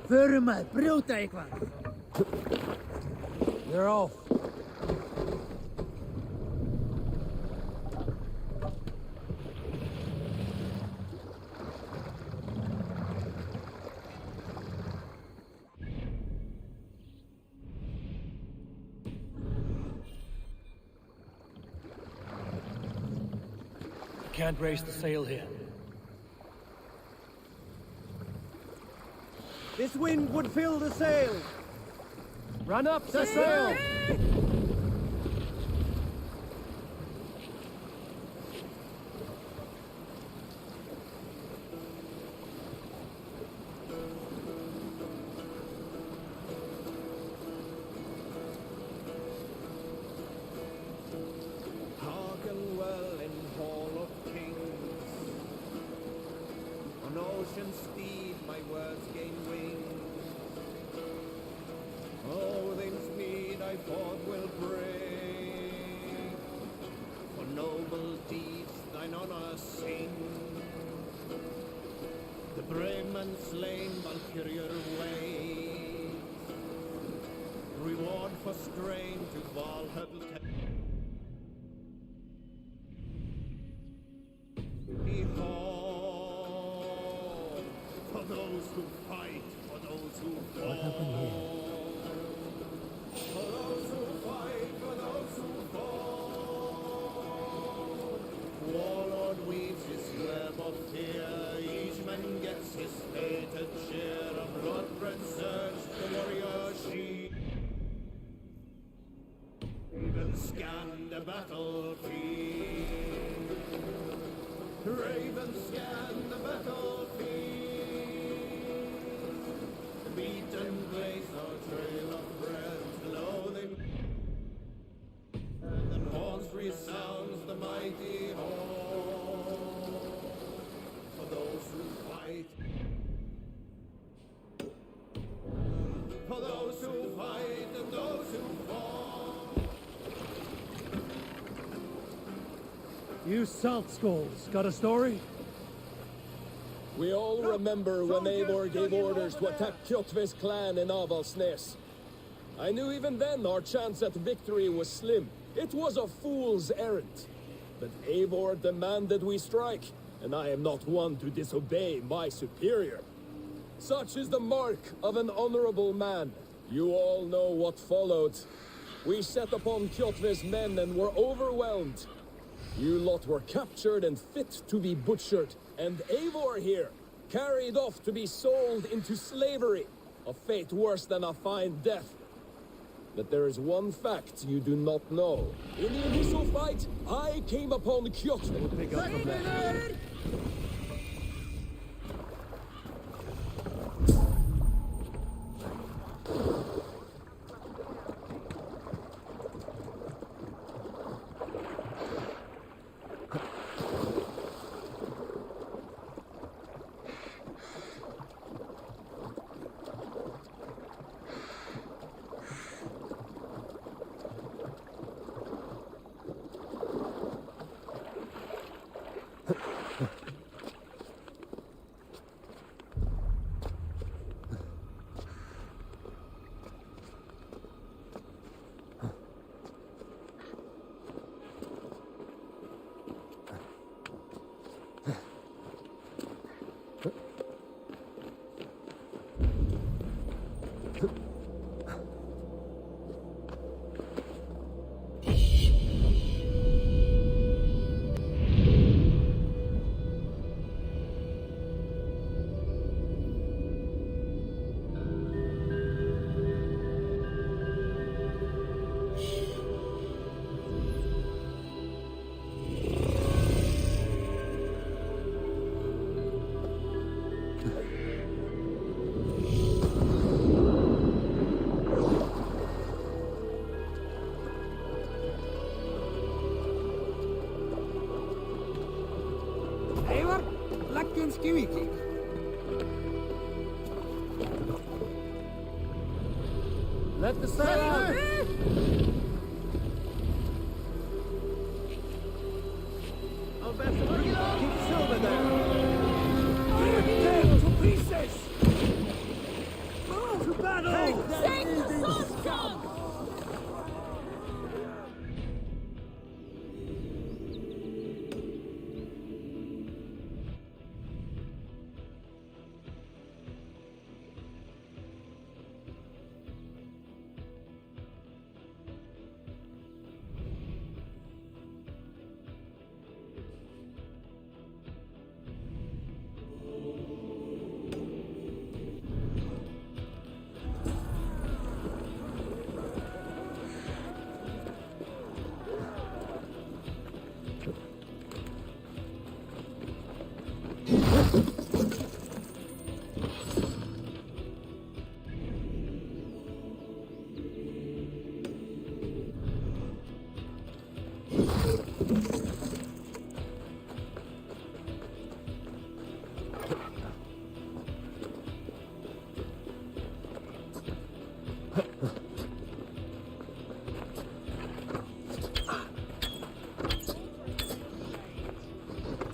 Firma, bruta ikvan. They're off. Can't raise the sail here. This wind would fill the sail. Run up the sail! Hearken well in Hall of Kings. On ocean steed my words gain wings. Odin's mead I fought will bring. For noble deeds thine honor sing. The brave man slain Valkyrier ways. Reward for strain to Valhalla. Behold, for those who fight, for those who fall. What happened here? For those who fight, for those who fall. Warlord weaves his web of fear. Each man gets his fated share of blood-red surge, the warrior sheep. Even scan the battlefield. Ravens scan the battlefield. The beaten blaze or trail of red clothing. And the horns resounds the mighty horn. For those who fight. For those who fight and those who fall. You salt skulls, got a story? We all remember when Eivor gave orders to attack Kjotve's clan in Avaldsnes. I knew even then our chance at victory was slim. It was a fool's errand. But Eivor demanded we strike, and I am not one to disobey my superior. Such is the mark of an honorable man. You all know what followed. We set upon Kjotve's men and were overwhelmed. You lot were captured and fit to be butchered, and Eivor here, carried off to be sold into slavery, a fate worse than a fine death. But there is one fact you do not know. In the initial fight, I came upon Kjotve. Pick up from there. Let the sail out! Our vessel, keep silver there! Tear them to pieces!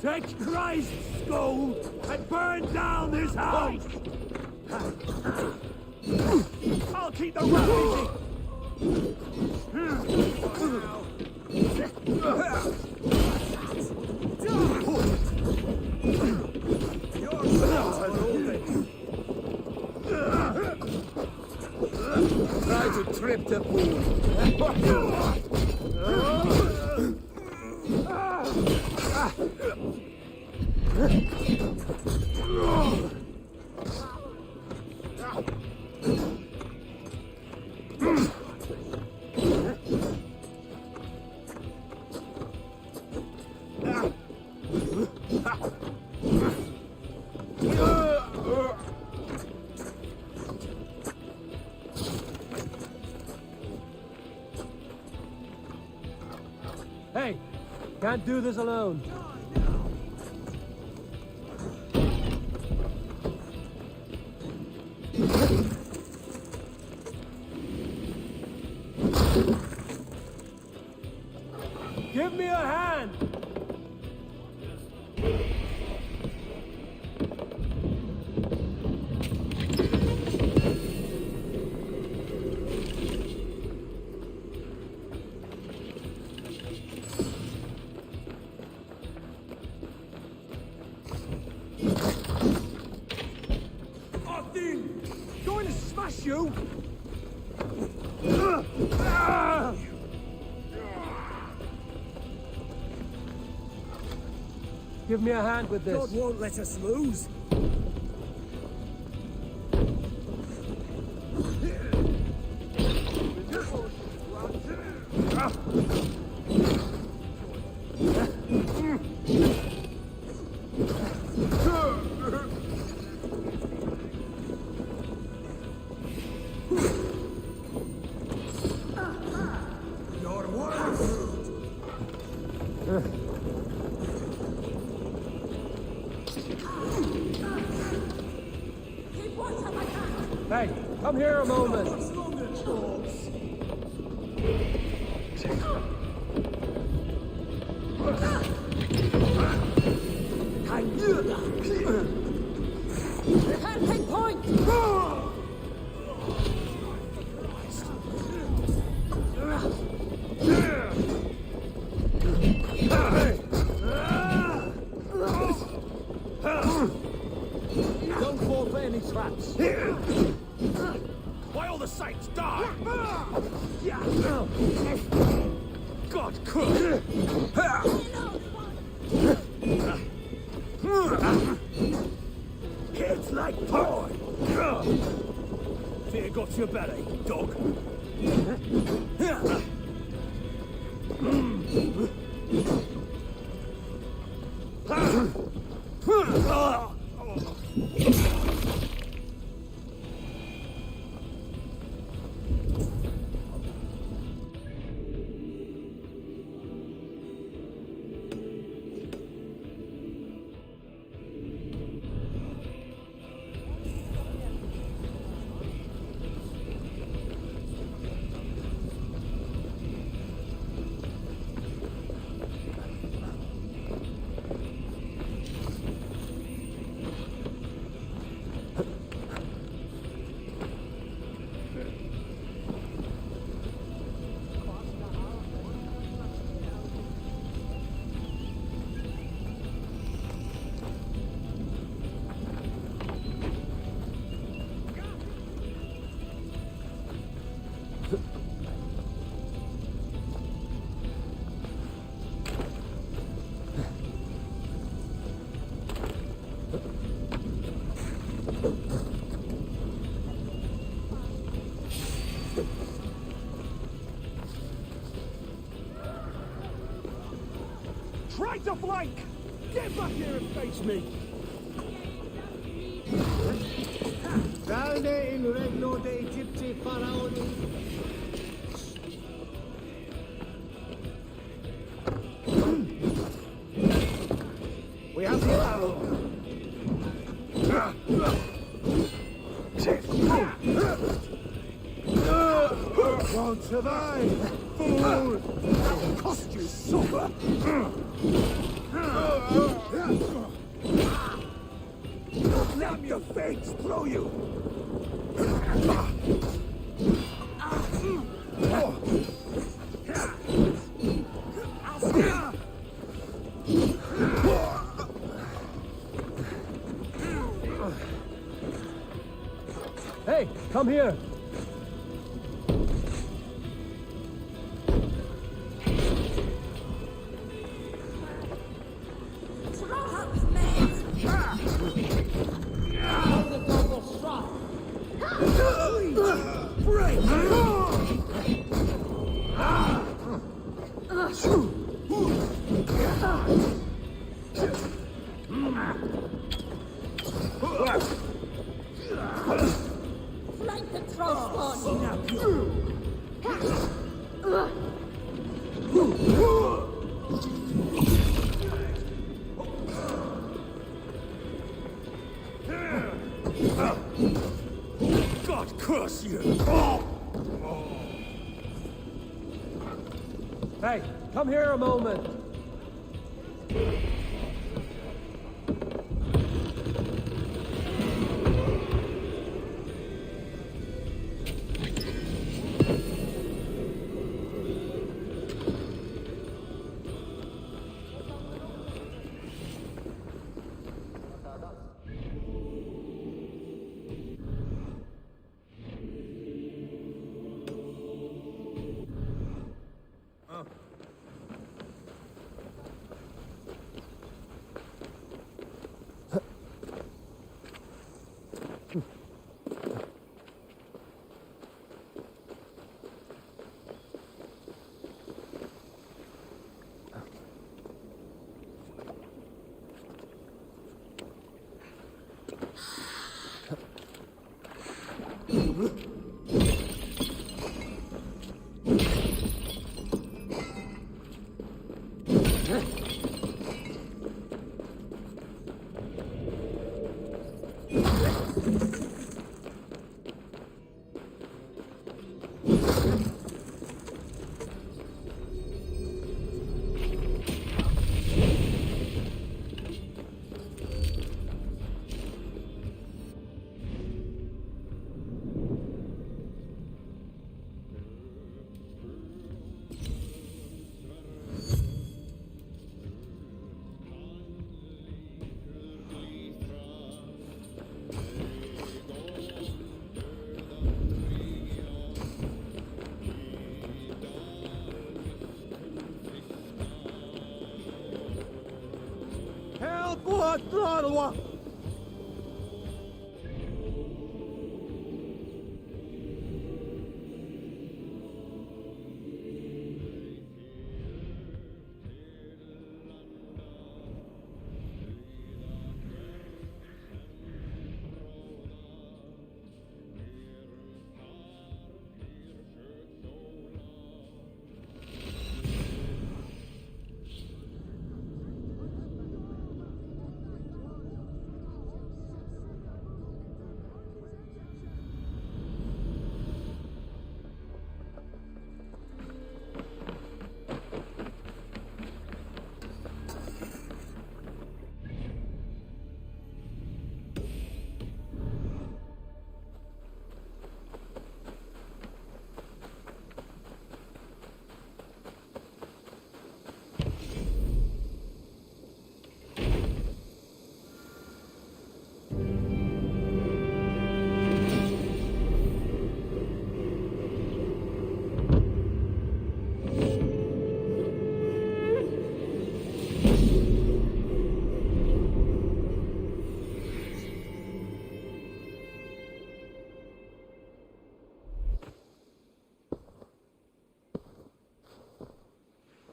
Take Christ's skull and burn down this house! I'll keep the rat Try to trip the fool. Hey, can't do this alone. Give me a hand! Going to smash you! Give me a hand with this. God won't let us lose. Hey, come here a moment. I knew that! They can't take point! Don't fall for any traps. Why all the sights die? God, cook! It's like toy. Fear got your belly, dog. Try to flank! Get back here and face me! Salve in regno dei Gypsy faraoni. We have the arrow. Won't survive. Fool! It'll cost you supper. Don't let your fates throw you. Hey, come here. Flank the crossbow. God curse you! Hey, come here a moment.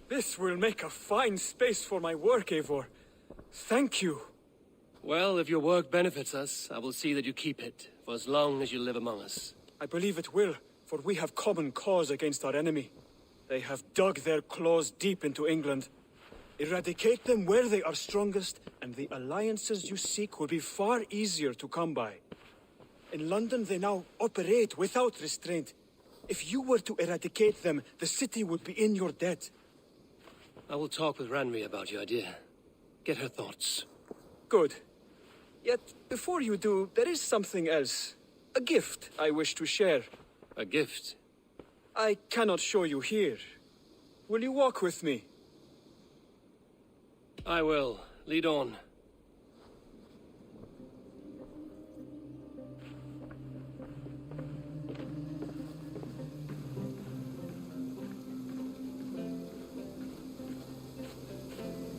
This will make a fine space for my work, Eivor. Thank you. Well, if your work benefits us, I will see that you keep it, for as long as you live among us. I believe it will, for we have common cause against our enemy. They have dug their claws deep into England. Eradicate them where they are strongest, and the alliances you seek will be far easier to come by. In London, they now operate without restraint. If you were to eradicate them, the city would be in your debt. I will talk with Ranmi about your idea. Get her thoughts. Good. Yet, before you do, there is something else. A gift I wish to share. A gift? I cannot show you here. Will you walk with me? I will. Lead on.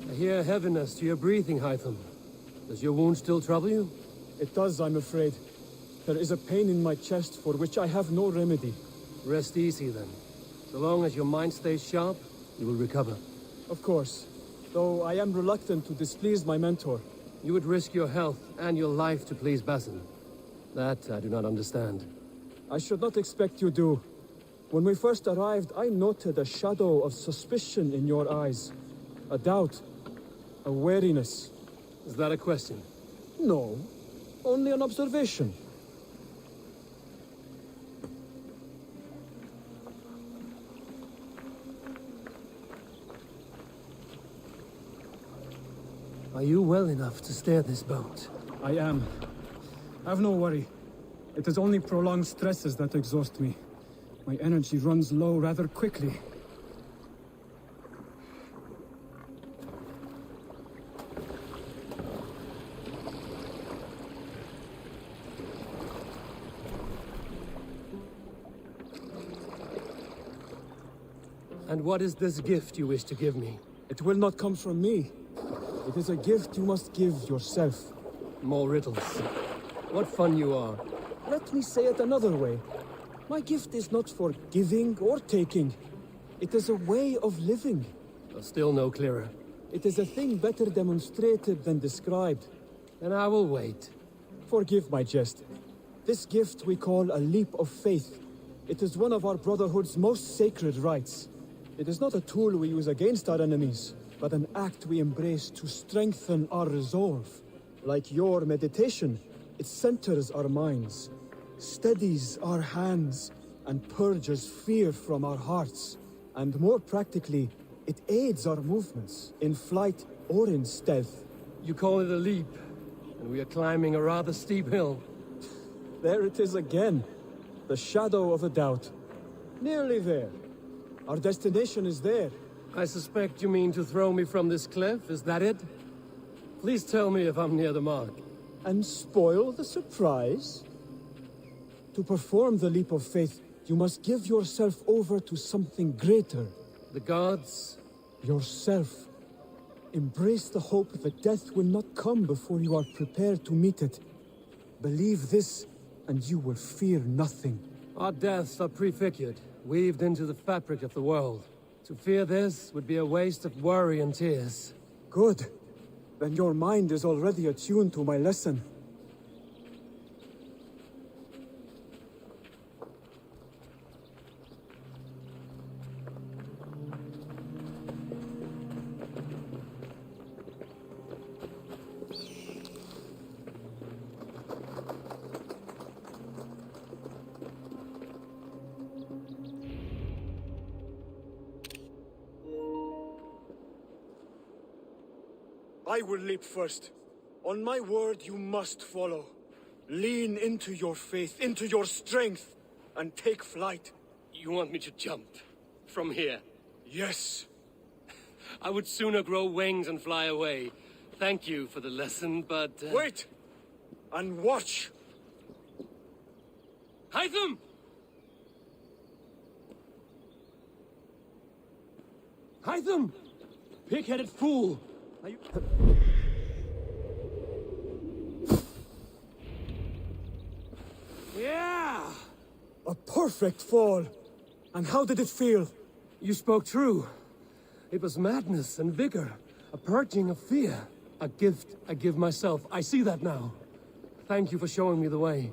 I hear heaviness to your breathing, Hytham. Does your wound still trouble you? It does, I'm afraid. There is a pain in my chest for which I have no remedy. Rest easy, then. So long as your mind stays sharp, you will recover. Of course. Though I am reluctant to displease my mentor. You would risk your health and your life to please Basin. That I do not understand. I should not expect you do. When we first arrived, I noted a shadow of suspicion in your eyes. A doubt. A wariness. Is that a question? No. Only an observation. Are you well enough to steer this boat? I am. Have no worry. It is only prolonged stresses that exhaust me. My energy runs low rather quickly. And what is this gift you wish to give me? It will not come from me. It is a gift you must give yourself. More riddles. What fun you are. Let me say it another way. My gift is not for giving or taking. It is a way of living. Still no clearer. It is a thing better demonstrated than described. Then I will wait. Forgive my jest. This gift we call a leap of faith. It is one of our Brotherhood's most sacred rites. It is not a tool we use against our enemies, but an act we embrace to strengthen our resolve. Like your meditation, it centers our minds, steadies our hands, and purges fear from our hearts. And more practically, it aids our movements, in flight or in stealth. You call it a leap, and we are climbing a rather steep hill. There it is again, the shadow of a doubt. Nearly there. Our destination is there. I suspect you mean to throw me from this cliff, is that it? Please tell me if I'm near the mark. And spoil the surprise? To perform the leap of faith, you must give yourself over to something greater. The gods? Yourself. Embrace the hope that death will not come before you are prepared to meet it. Believe this, and you will fear nothing. Our deaths are prefigured, weaved into the fabric of the world. To fear this would be a waste of worry and tears. Good. Then your mind is already attuned to my lesson. I will leap first. On my word, you must follow. Lean into your faith, into your strength, and take flight. You want me to jump? From here? Yes. I would sooner grow wings and fly away. Thank you for the lesson, but... Wait! And watch! Hytham! Hytham! Pig-headed fool! Are you... Yeah! A perfect fall! And how did it feel? You spoke true. It was madness and vigor, a purging of fear. A gift I give myself. I see that now. Thank you for showing me the way.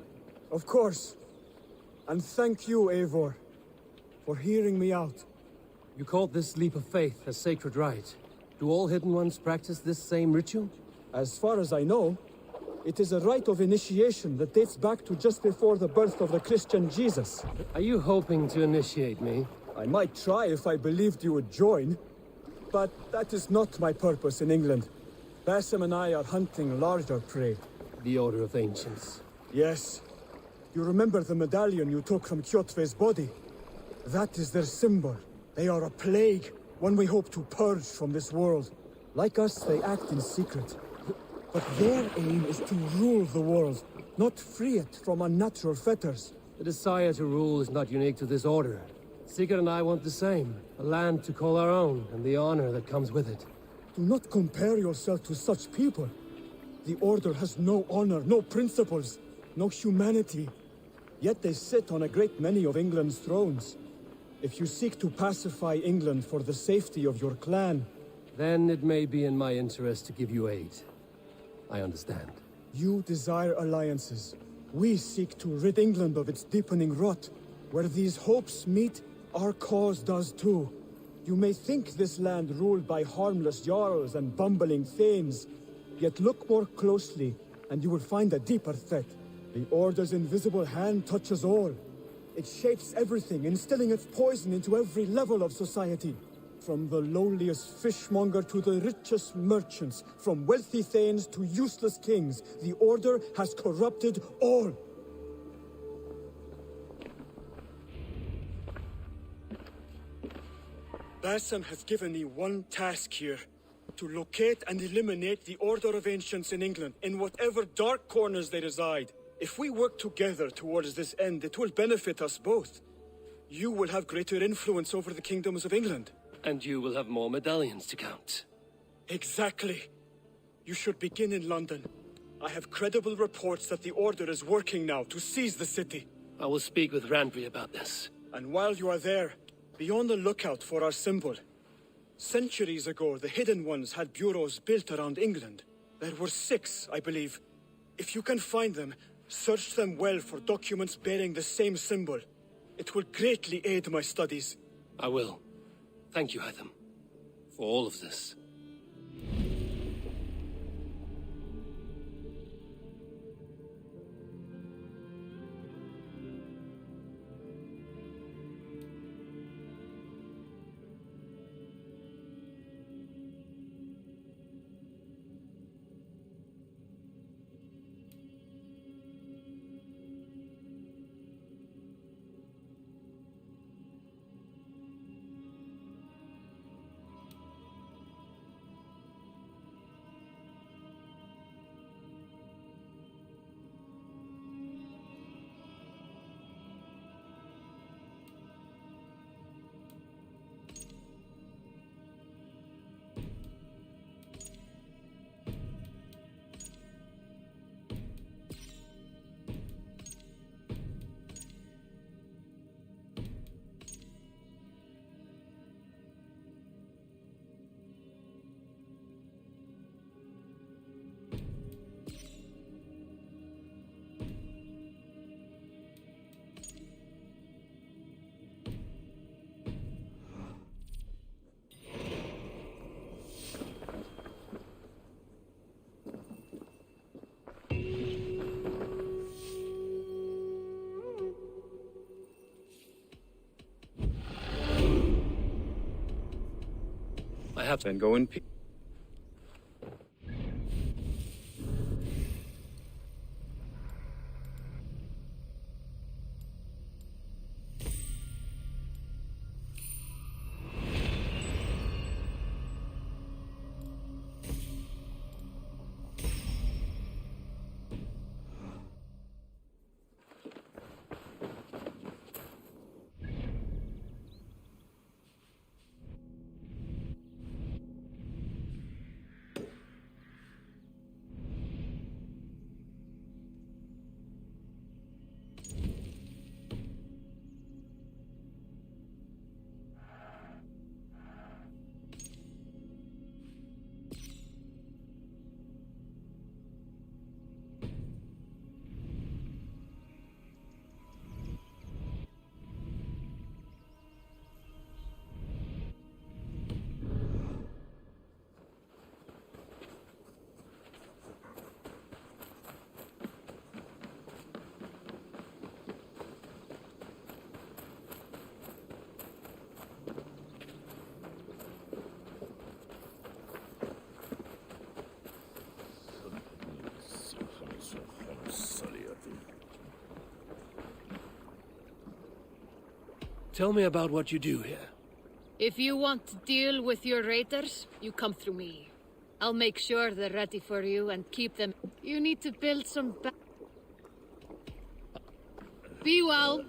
Of course. And thank you, Eivor, for hearing me out. You called this leap of faith a sacred rite. Do all Hidden Ones practice this same ritual? As far as I know, it is a rite of initiation that dates back to just before the birth of the Christian Jesus. Are you hoping to initiate me? I might try if I believed you would join, but that is not my purpose in England. Basim and I are hunting larger prey. The Order of Ancients. Yes. You remember the medallion you took from Kjotve's body? That is their symbol. They are a plague, one we hope to purge from this world. Like us, they act in secret. But their aim is to rule the world, not free it from unnatural fetters. The desire to rule is not unique to this order. Sigurd and I want the same. A land to call our own, and the honor that comes with it. Do not compare yourself to such people. The Order has no honor, no principles, no humanity. Yet they sit on a great many of England's thrones. If you seek to pacify England for the safety of your clan... Then it may be in my interest to give you aid. I understand. You desire alliances. We seek to rid England of its deepening rot. Where these hopes meet, our cause does too. You may think this land ruled by harmless jarls and bumbling thanes. Yet look more closely, and you will find a deeper threat. The Order's invisible hand touches all. It shapes everything, instilling its poison into every level of society. From the lowliest fishmonger to the richest merchants, from wealthy thanes to useless kings, the Order has corrupted all. Basim has given me one task here. To locate and eliminate the Order of Ancients in England, in whatever dark corners they reside. If we work together towards this end, it will benefit us both. You will have greater influence over the kingdoms of England. And you will have more medallions to count. Exactly. You should begin in London. I have credible reports that the Order is working now to seize the city. I will speak with Randvi about this. And while you are there, be on the lookout for our symbol. Centuries ago, the Hidden Ones had bureaus built around England. There were 6, I believe. If you can find them, search them well for documents bearing the same symbol. It will greatly aid my studies. I will. Thank you, Hytham, for all of this. I have to go in peace. Tell me about what you do here. If you want to deal with your raiders, you come through me. I'll make sure they're ready for you and keep them. You need to build some Be well.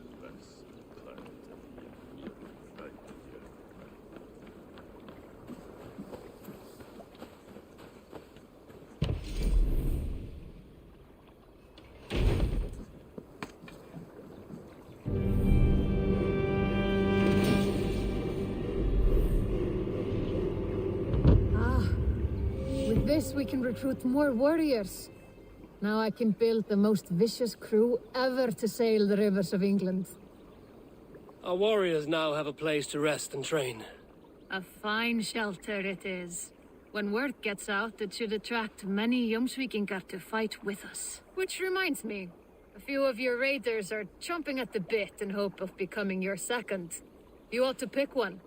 With this, we can recruit more warriors. Now I can build the most vicious crew ever to sail the rivers of England. Our warriors now have a place to rest and train. A fine shelter it is. When word gets out, it should attract many Jomsvikingar to fight with us. Which reminds me, a few of your raiders are chomping at the bit in hope of becoming your second. You ought to pick one.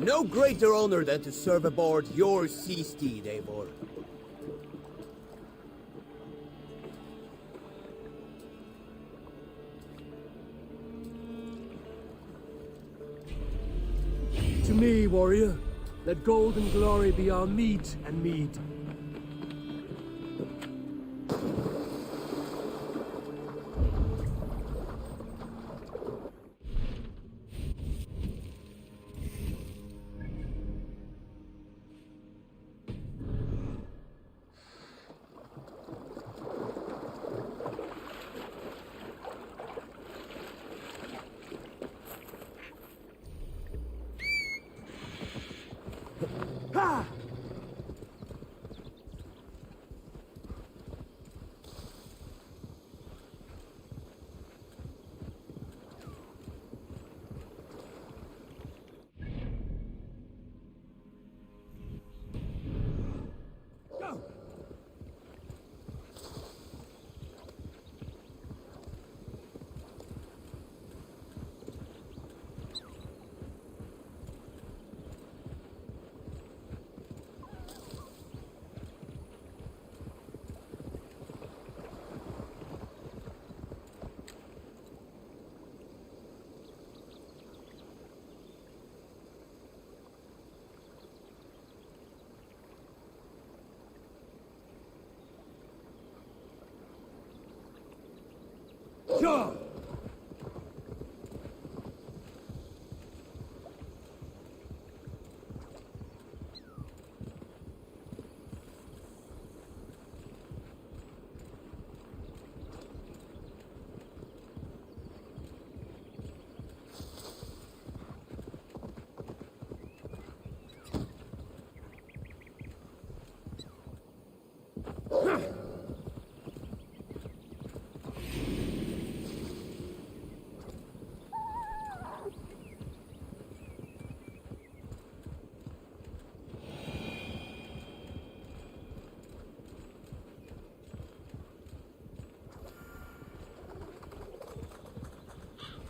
No greater honor than to serve aboard your sea steed, Eivor. To me, warrior, let gold and glory be our meat and mead.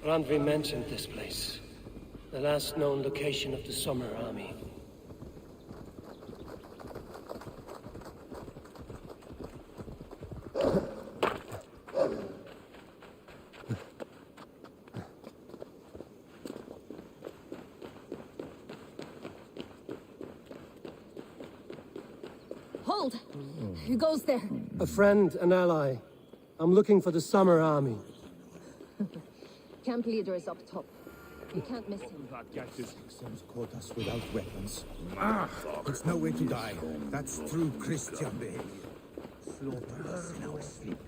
Randvi mentioned this place. The last known location of the Summer Army. Hold! Who goes there? A friend, an ally. I'm looking for the Summer Army. Camp leader is up top. You can't miss him. Saxons caught us without weapons. It's no way to die. That's true Christian behavior. Slaughter us in our sleep.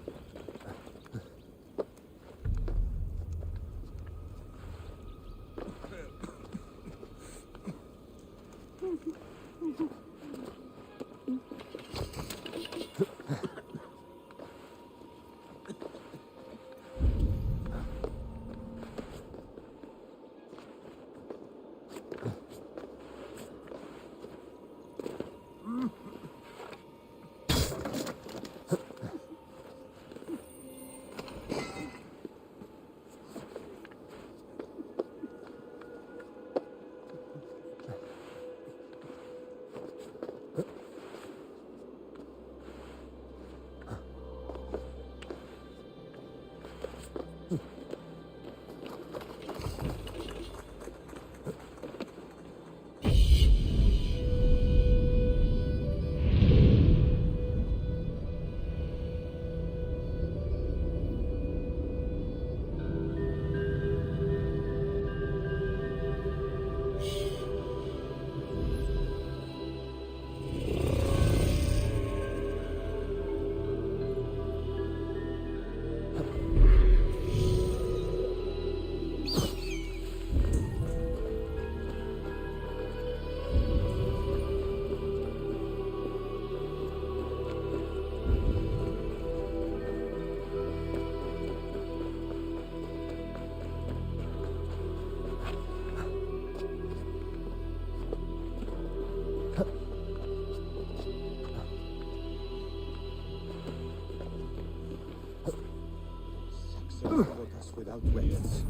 Caught us without weapons.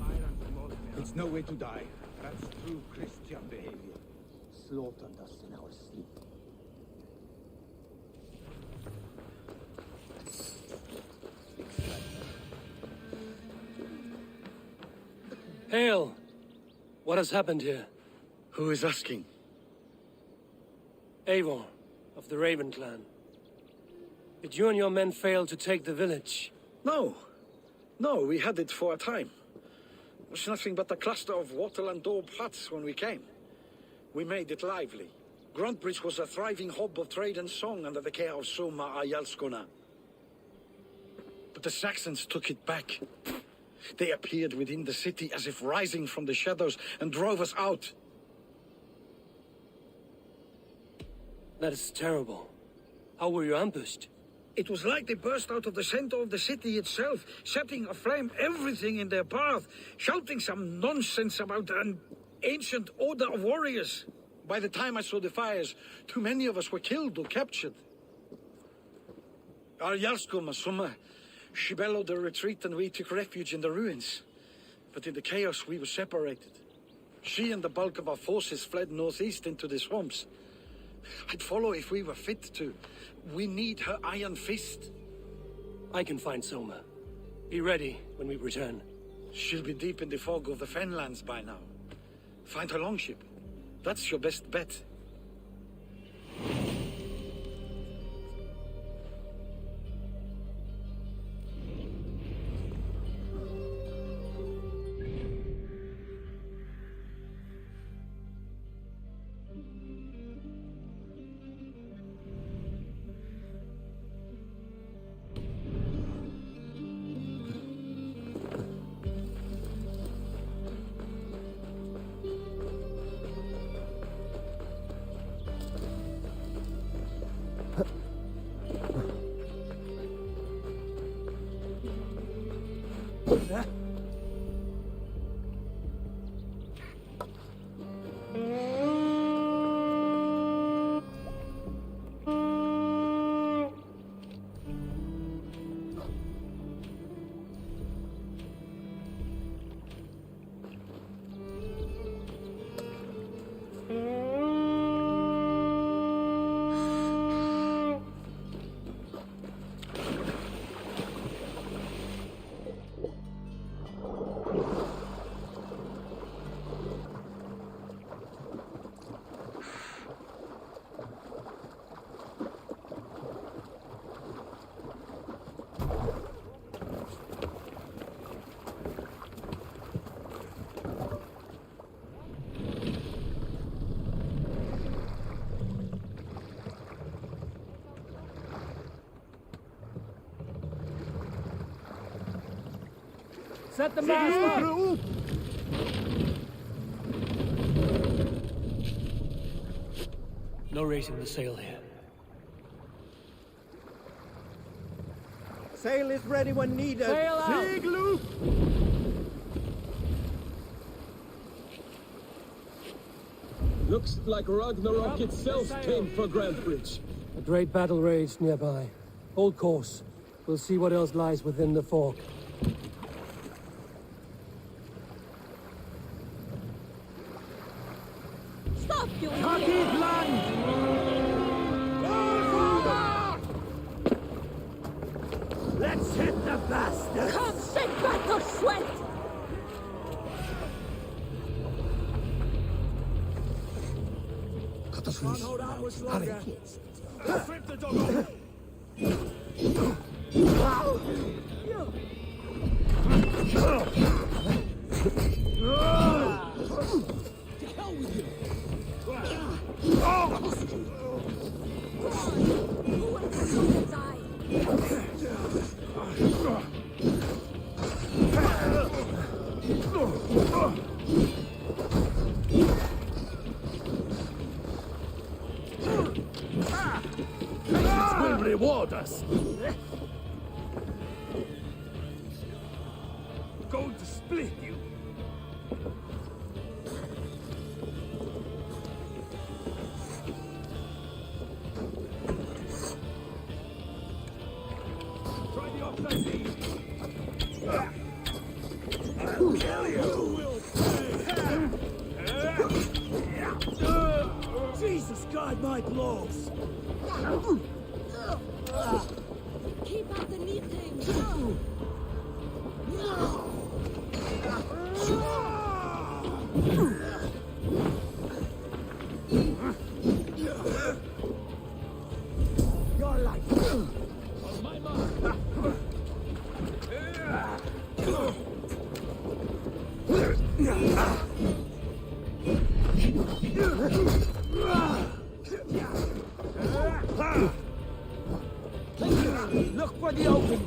It's no way to die. That's true Christian behavior. Slaughtered us in our sleep. Hail! What has happened here? Who is asking? Eivor, of the Raven clan. Did you and your men fail to take the village? No. No, we had it for a time. It was nothing but a cluster of wattle and daub huts when we came. We made it lively. Gruntbridge was a thriving hub of trade and song under the care of Soma Ayalskona. But the Saxons took it back. They appeared within the city as if rising from the shadows and drove us out. That is terrible. How were you ambushed? It was like they burst out of the center of the city itself, setting aflame everything in their path, shouting some nonsense about an ancient order of warriors. By the time I saw the fires, too many of us were killed or captured. Arjalsko Masuma, she bellowed a retreat and we took refuge in the ruins. But in the chaos we were separated. She and the bulk of our forces fled northeast into the swamps. I'd follow if we were fit to. We need her iron fist. I can find Soma. Be ready when we return. She'll be deep in the fog of the Fenlands by now. Find her longship. That's your best bet. Set the mast up! No raising the sail here. Sail is ready when needed. Sail out! Sigluf! Looks like Ragnarok itself came for Grantbridge. A great battle raged nearby. Hold course. We'll see what else lies within the fog. Stop, you idiot! Let's hit the bastard! Come, shake back the sweat! Cut us loose. Hold out much Hurry. longer. Flip the dog off. To hell with you! Patience will reward us. Going to split you. Try the offensive. I'll kill you. Jesus, guide my blows. Keep up the knitting! Your life. On my mark. Look for the opening.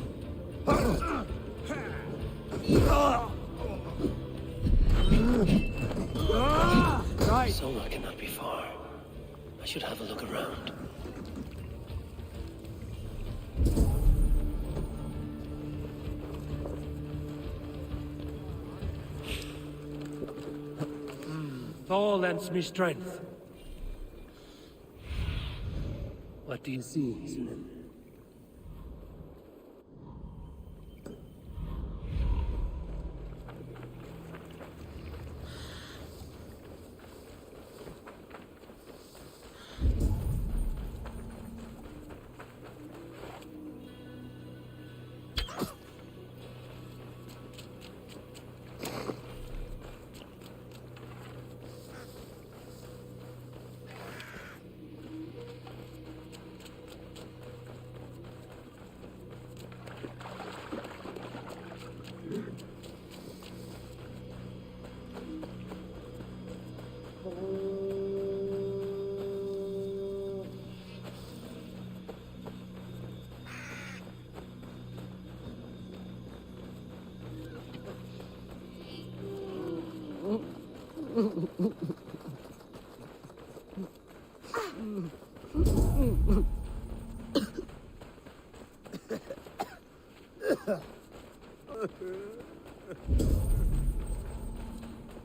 Right. Solar cannot be far. I should have a look around. Thor lends me strength. What do you see, Sven?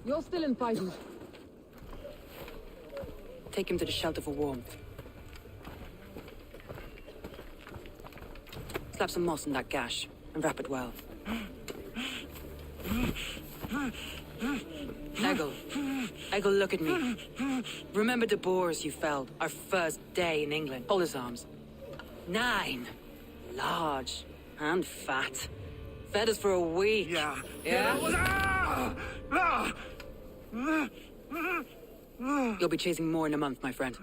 You're still in fighting. Take him to the shelter for warmth. Slap some moss in that gash and wrap it well. Eggle, look at me. Remember the boars you felled our first day in England? Hold his arms. 9. Large and fat. Fed us for a week. Yeah? You'll be chasing more in a month, my friend.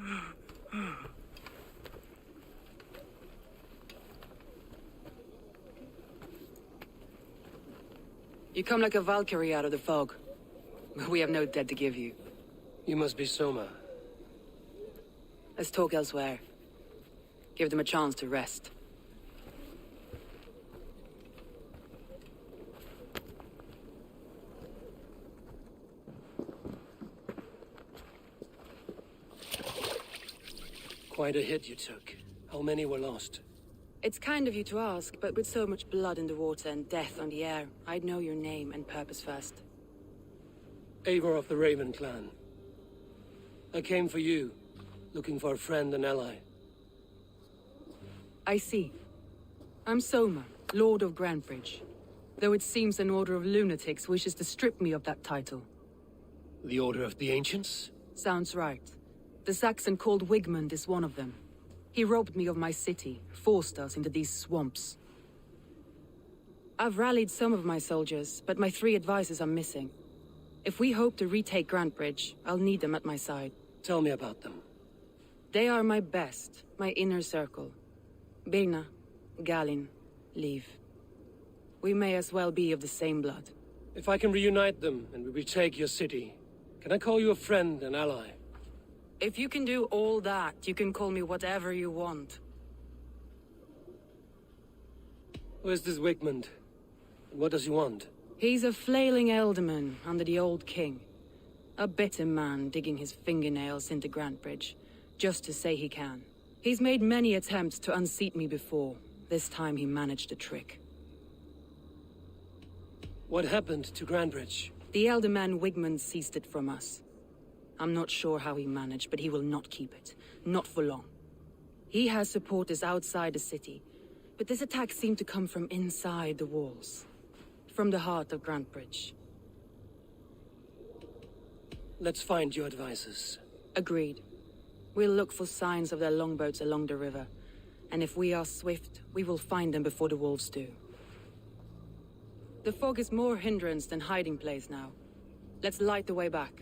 You come like a Valkyrie out of the fog. We have no dead to give you. You must be Soma. Let's talk elsewhere. Give them a chance to rest. Quite a hit you took. How many were lost? It's kind of you to ask, but with so much blood in the water and death on the air, I'd know your name and purpose first. Eivor of the Raven clan. I came for you, looking for a friend and ally. I see. I'm Soma, Lord of Grantebridge. Though it seems an order of lunatics wishes to strip me of that title. The Order of the Ancients? Sounds right. The Saxon called Wigmund is one of them. He robbed me of my city, forced us into these swamps. I've rallied some of my soldiers, but my 3 advisors are missing. If we hope to retake Grantebridge, I'll need them at my side. Tell me about them. They are my best, my inner circle. Birna, Galin, Liv. We may as well be of the same blood. If I can reunite them and we retake your city, can I call you a friend and ally? If you can do all that, you can call me whatever you want. Where's this Wigmund? And what does he want? He's a flailing elderman under the old king. A bitter man digging his fingernails into Grantebridge, just to say he can. He's made many attempts to unseat me before. This time he managed a trick. What happened to Grantebridge? The elderman Wigmund seized it from us. I'm not sure how he managed, but he will not keep it. Not for long. He has supporters outside the city, but this attack seemed to come from inside the walls. From the heart of Grantebridge. Let's find your advisors. Agreed. We'll look for signs of their longboats along the river. And if we are swift, we will find them before the wolves do. The fog is more hindrance than hiding place now. Let's light the way back.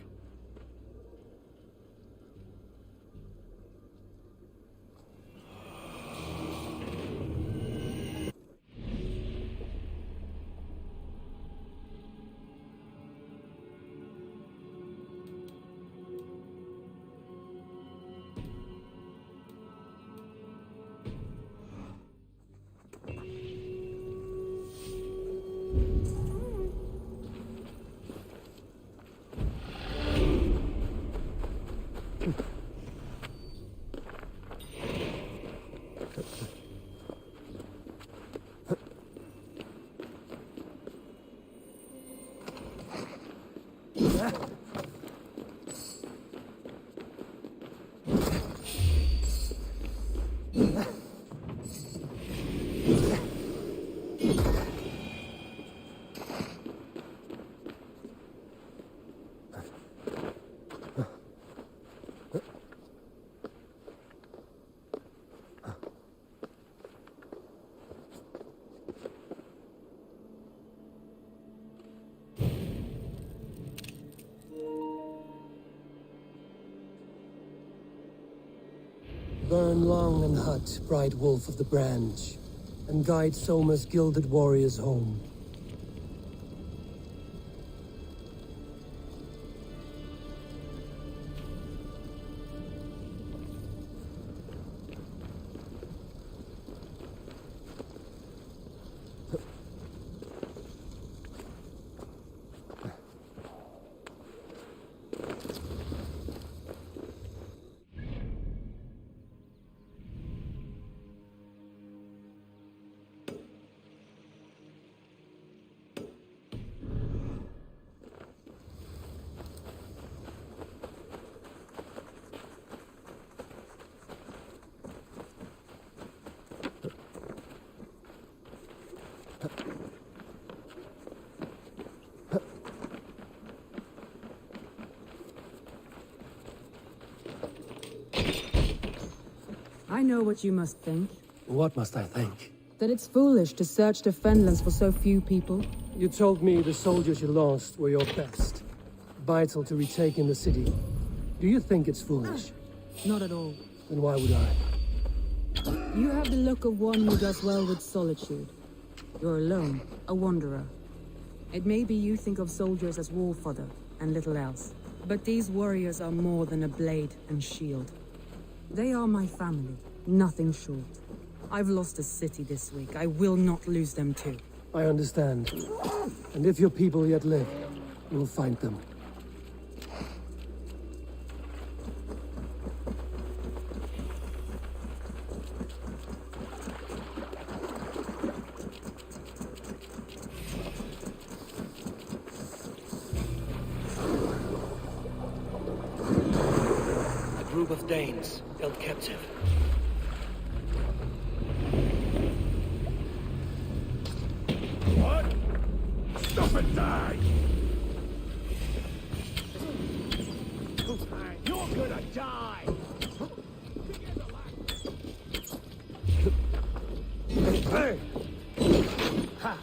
Burn long and hot, bright wolf of the branch, and guide Soma's gilded warriors home. I know what you must think. What must I think? That it's foolish to search the Fenlands for so few people. You told me the soldiers you lost were your best. Vital to retaking the city. Do you think it's foolish? Not at all. Then why would I? You have the look of one who does well with solitude. You're alone, a wanderer. It may be you think of soldiers as war fodder and little else. But these warriors are more than a blade and shield. They are my family, nothing short. I've lost a city this week. I will not lose them too. I understand. And if your people yet live, you'll find them. group of Danes held captive. What? Stop and die! You're gonna die! Hey! Ha!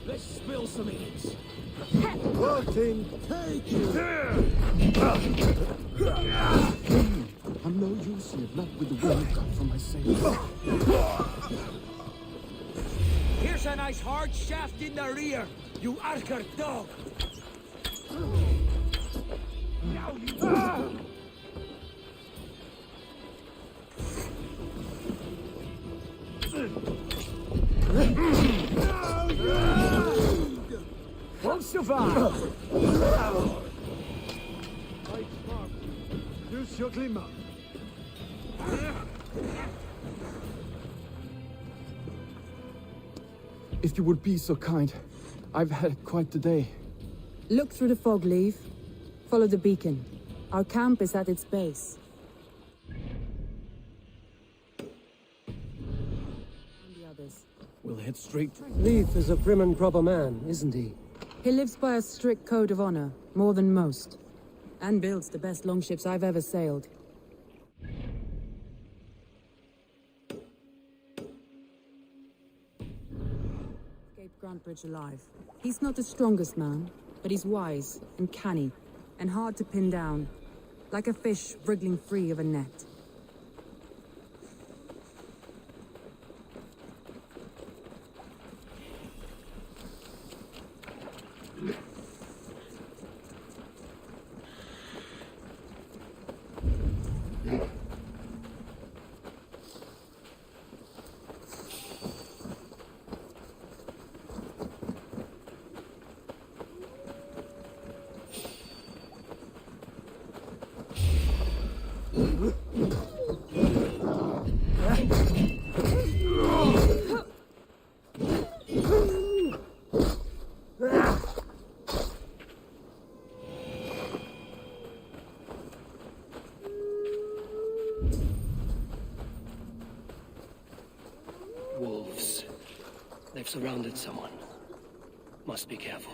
Let's spill some ink. Martin, take you! I'm no use here, not with the one you got from my sailor. Here's a nice hard shaft in the rear, you Archer dog! Now you... Won't survive! Fight smart. Use your glimmer. If you would be so kind, I've had quite the day. Look through the fog, Leaf. Follow the beacon. Our camp is at its base. And the others. We'll head straight. Leif is a prim and proper man, isn't he? He lives by a strict code of honor, more than most. And builds the best longships I've ever sailed. Escaped Grantbridge alive. He's not the strongest man, but he's wise and canny, and hard to pin down. Like a fish wriggling free of a net. Wolves. They've surrounded someone. Must be careful.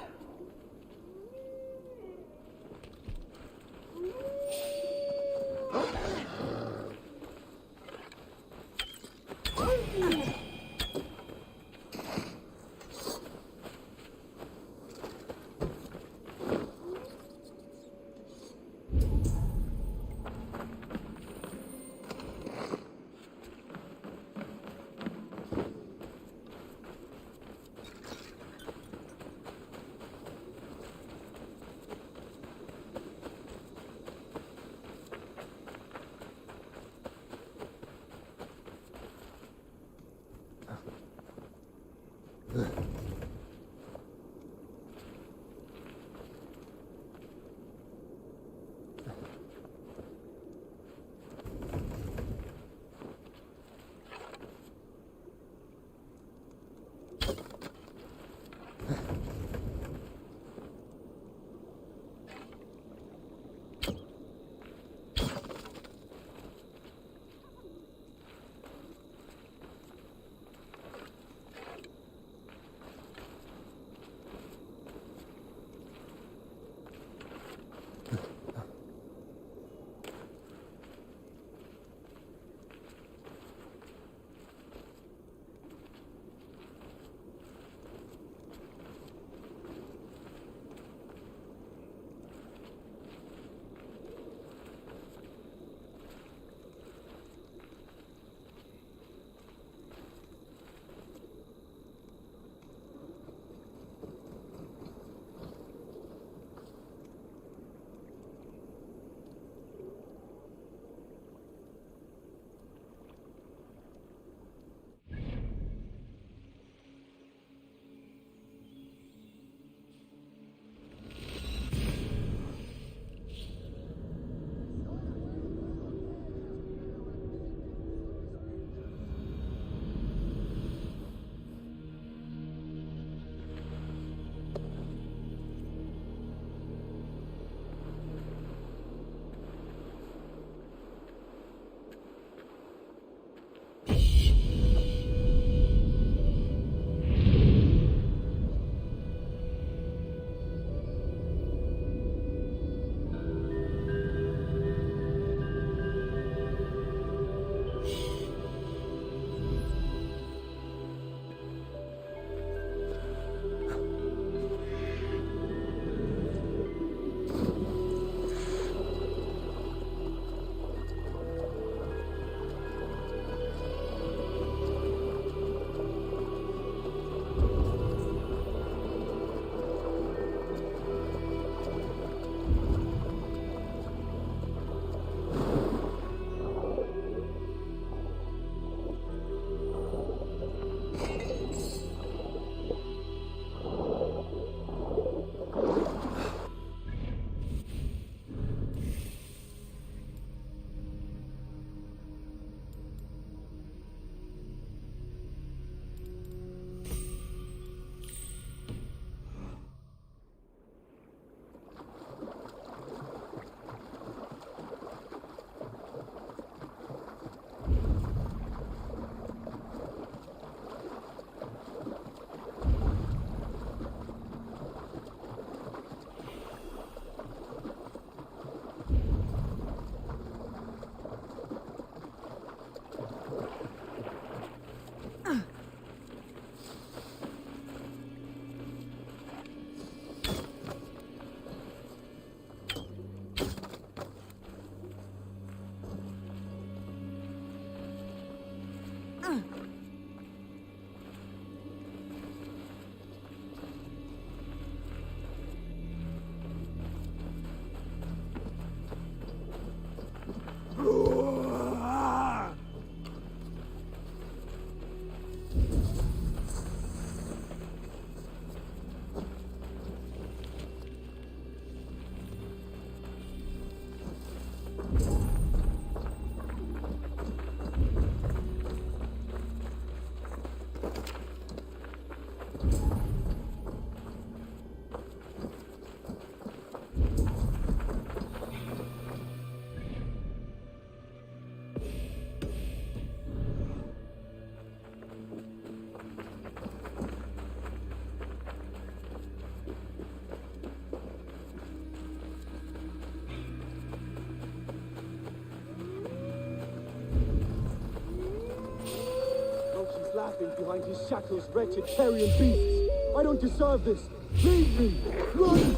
He's laughing behind his shackles, wretched carrion beasts. I don't deserve this. Leave me. Run!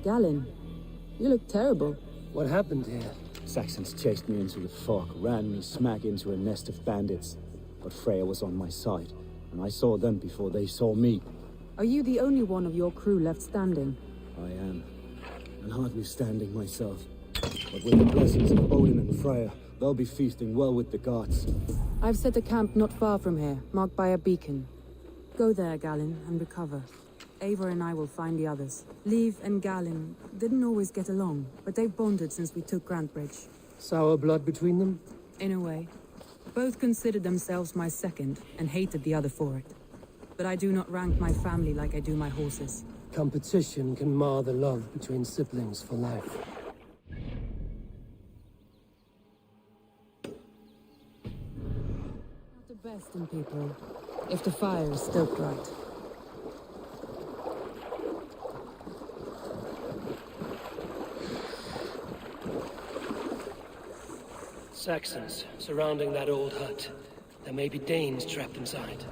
Galen, you look terrible. What happened here? Saxons chased me into the fog, ran me smack into a nest of bandits. But Freya was on my side, and I saw them before they saw me. Are you the only one of your crew left standing? I am, and hardly standing myself. But with the blessings of Odin and Freya, they'll be feasting well with the gods. I've set a camp not far from here, marked by a beacon. Go there, Galen, and recover. Eivor and I will find the others. Leave and Galen didn't always get along, but they've bonded since we took Grantbridge. Sour blood between them? In a way. Both considered themselves my second, and hated the other for it. But I do not rank my family like I do my horses. Competition can mar the love between siblings for life. Not the best in people, if the fire is stoked right. Saxons surrounding that old hut. There may be Danes trapped inside.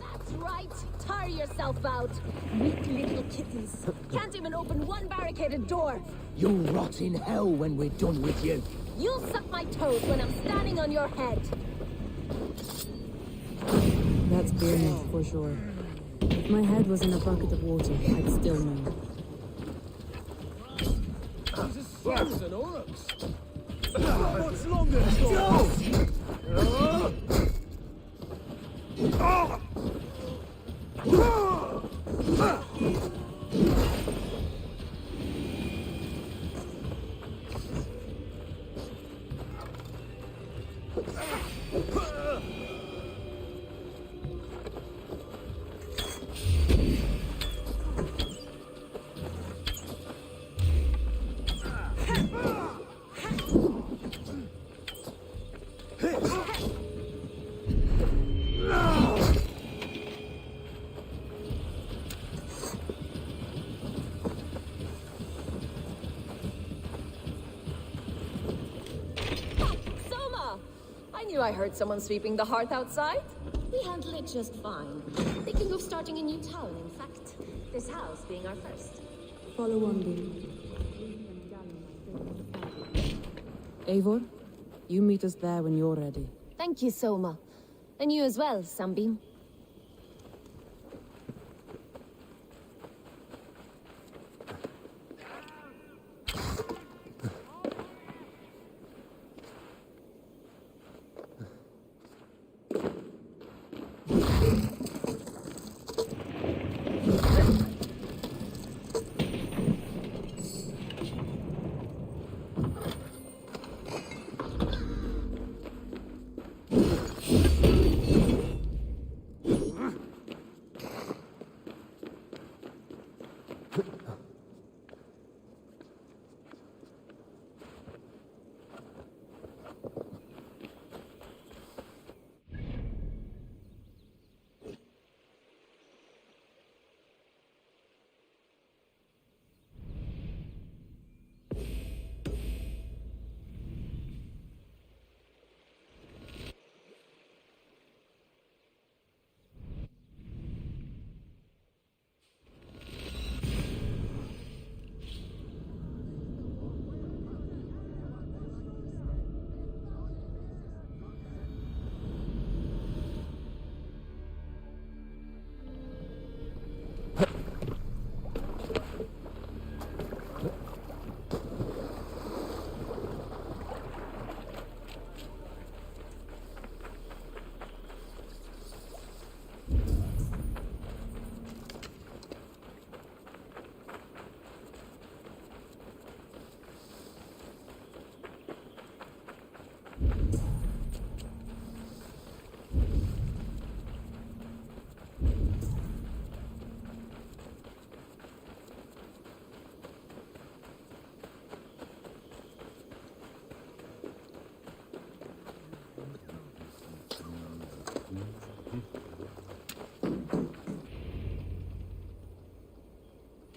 That's right. Tire yourself out. Weak little kittens. Can't even open one barricaded door. You'll rot in hell when we're done with you. You'll suck my toes when I'm standing on your head. That's beer for sure. If my head was in a bucket of water, I'd still know. Slugs and orcs. What's longer? I heard someone sweeping the hearth outside. We handle it just fine. Thinking of starting a new town, in fact. This house being our first. Follow on, Dean. Eivor, you meet us there when you're ready. Thank you, Soma. And you as well, Sunbeam.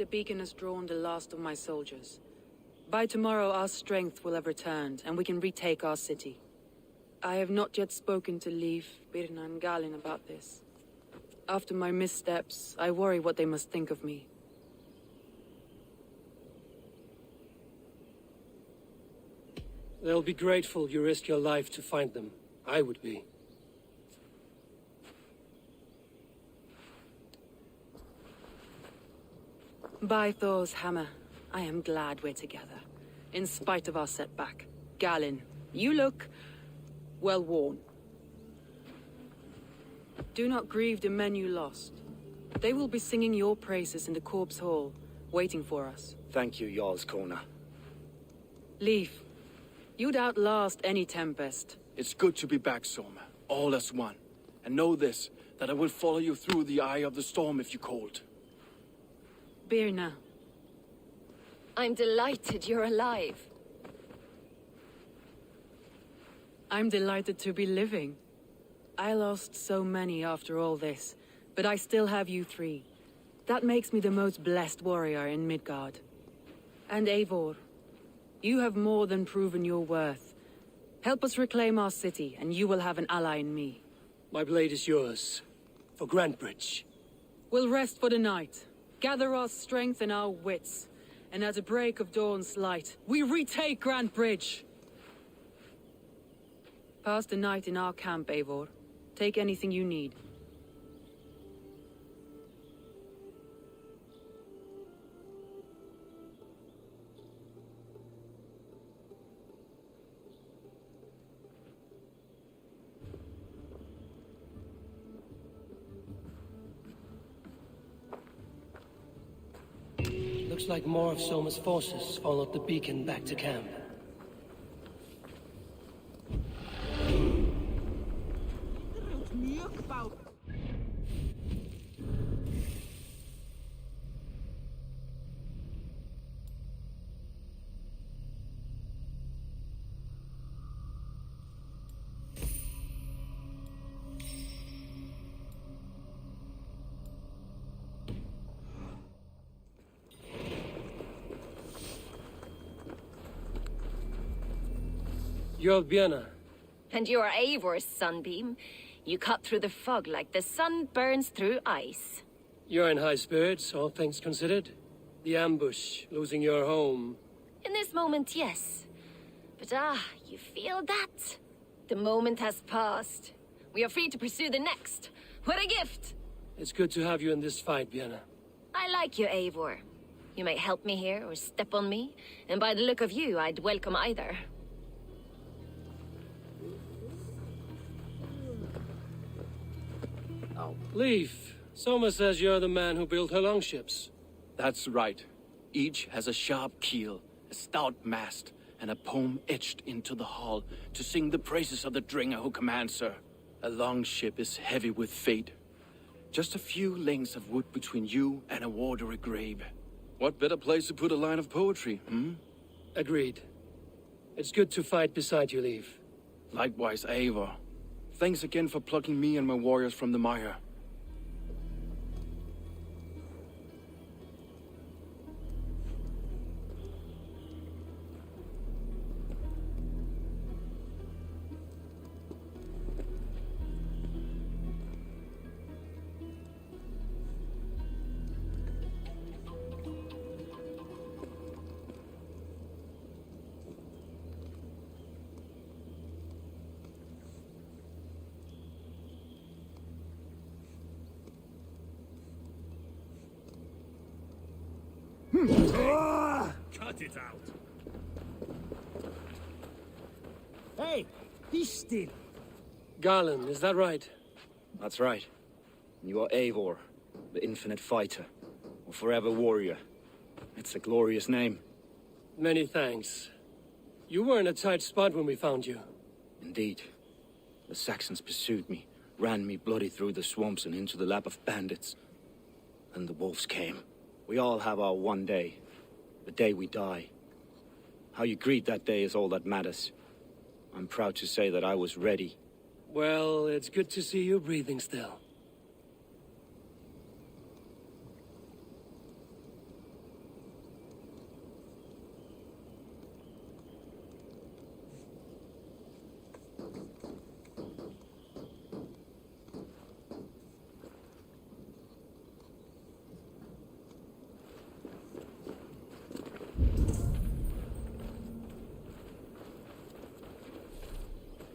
the beacon has drawn the last of my soldiers. By tomorrow, our strength will have returned, and we can retake our city. I have not yet spoken to Liv, Birna, and Galin about this. After my missteps, I worry what they must think of me. They'll be grateful you risked your life to find them. I would be. By Thor's hammer, I am glad we're together. In spite of our setback. Galin, you look well worn. Do not grieve the men you lost. They will be singing your praises in the Corpse Hall, waiting for us. Thank you, Jarl's Kona. Leif, you'd outlast any tempest. It's good to be back, Soma. All as one. And know this, that I will follow you through the eye of the storm if you called. Birna. I'm delighted you're alive. I'm delighted to be living. I lost so many after all this, but I still have you three. That makes me the most blessed warrior in Midgard. And Eivor, you have more than proven your worth. Help us reclaim our city, and you will have an ally in me. My blade is yours. For Grantbridge. We'll rest for the night, gather our strength and our wits, and at the break of dawn's light, we retake Grantbridge! Pass the night in our camp, Eivor. Take anything you need. Looks like more of Soma's forces followed the beacon back to camp. You're Birna. And you're Eivor's sunbeam. You cut through the fog like the sun burns through ice. You're in high spirits, all things considered. The ambush, losing your home. In this moment, yes. But you feel that? The moment has passed. We are free to pursue the next. What a gift! It's good to have you in this fight, Birna. I like you, Eivor. You may help me here or step on me, and by the look of you, I'd welcome either. Leif, Soma says you're the man who built her longships. That's right. Each has a sharp keel, a stout mast, and a poem etched into the hull to sing the praises of the Dringer who commands her. A longship is heavy with fate. Just a few lengths of wood between you and a watery grave. What better place to put a line of poetry, hmm? Agreed. It's good to fight beside you, Leif. Likewise, Eivor. Thanks again for plucking me and my warriors from the mire. Cut it out. Hey, be still. Garland, is that right? That's right. You are Eivor, the infinite fighter, or forever warrior. It's a glorious name. Many thanks. You were in a tight spot when we found you. Indeed. The Saxons pursued me, ran me bloody through the swamps and into the lap of bandits. And the wolves came. We all have our one day. The day we die. How you greet that day is all that matters. I'm proud to say that I was ready. Well, it's good to see you breathing still.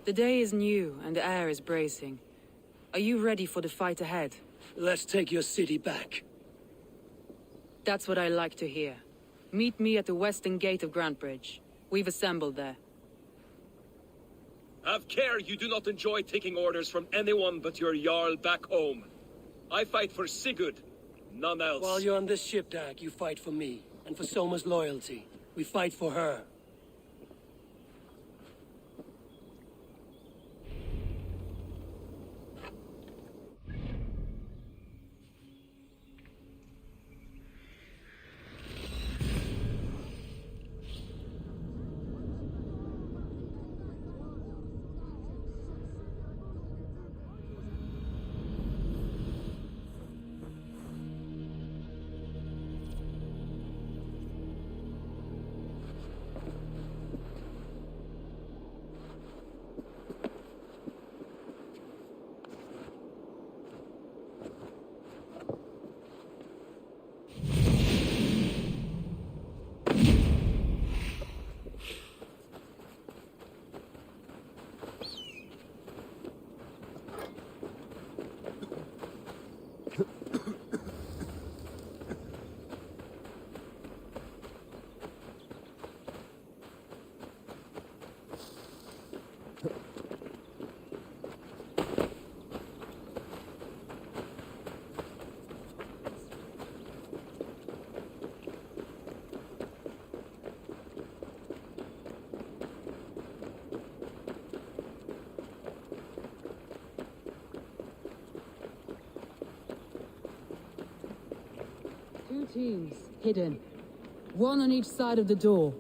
The day is new, and the air is bracing. Are you ready for the fight ahead? Let's take your city back. That's what I like to hear. Meet me at the western gate of Grantbridge. We've assembled there. Have care you do not enjoy taking orders from anyone but your Jarl back home. I fight for Sigurd, none else. While you're on this ship, Dag, you fight for me, and for Soma's loyalty. We fight for her. Two teams, hidden. One on each side of the door.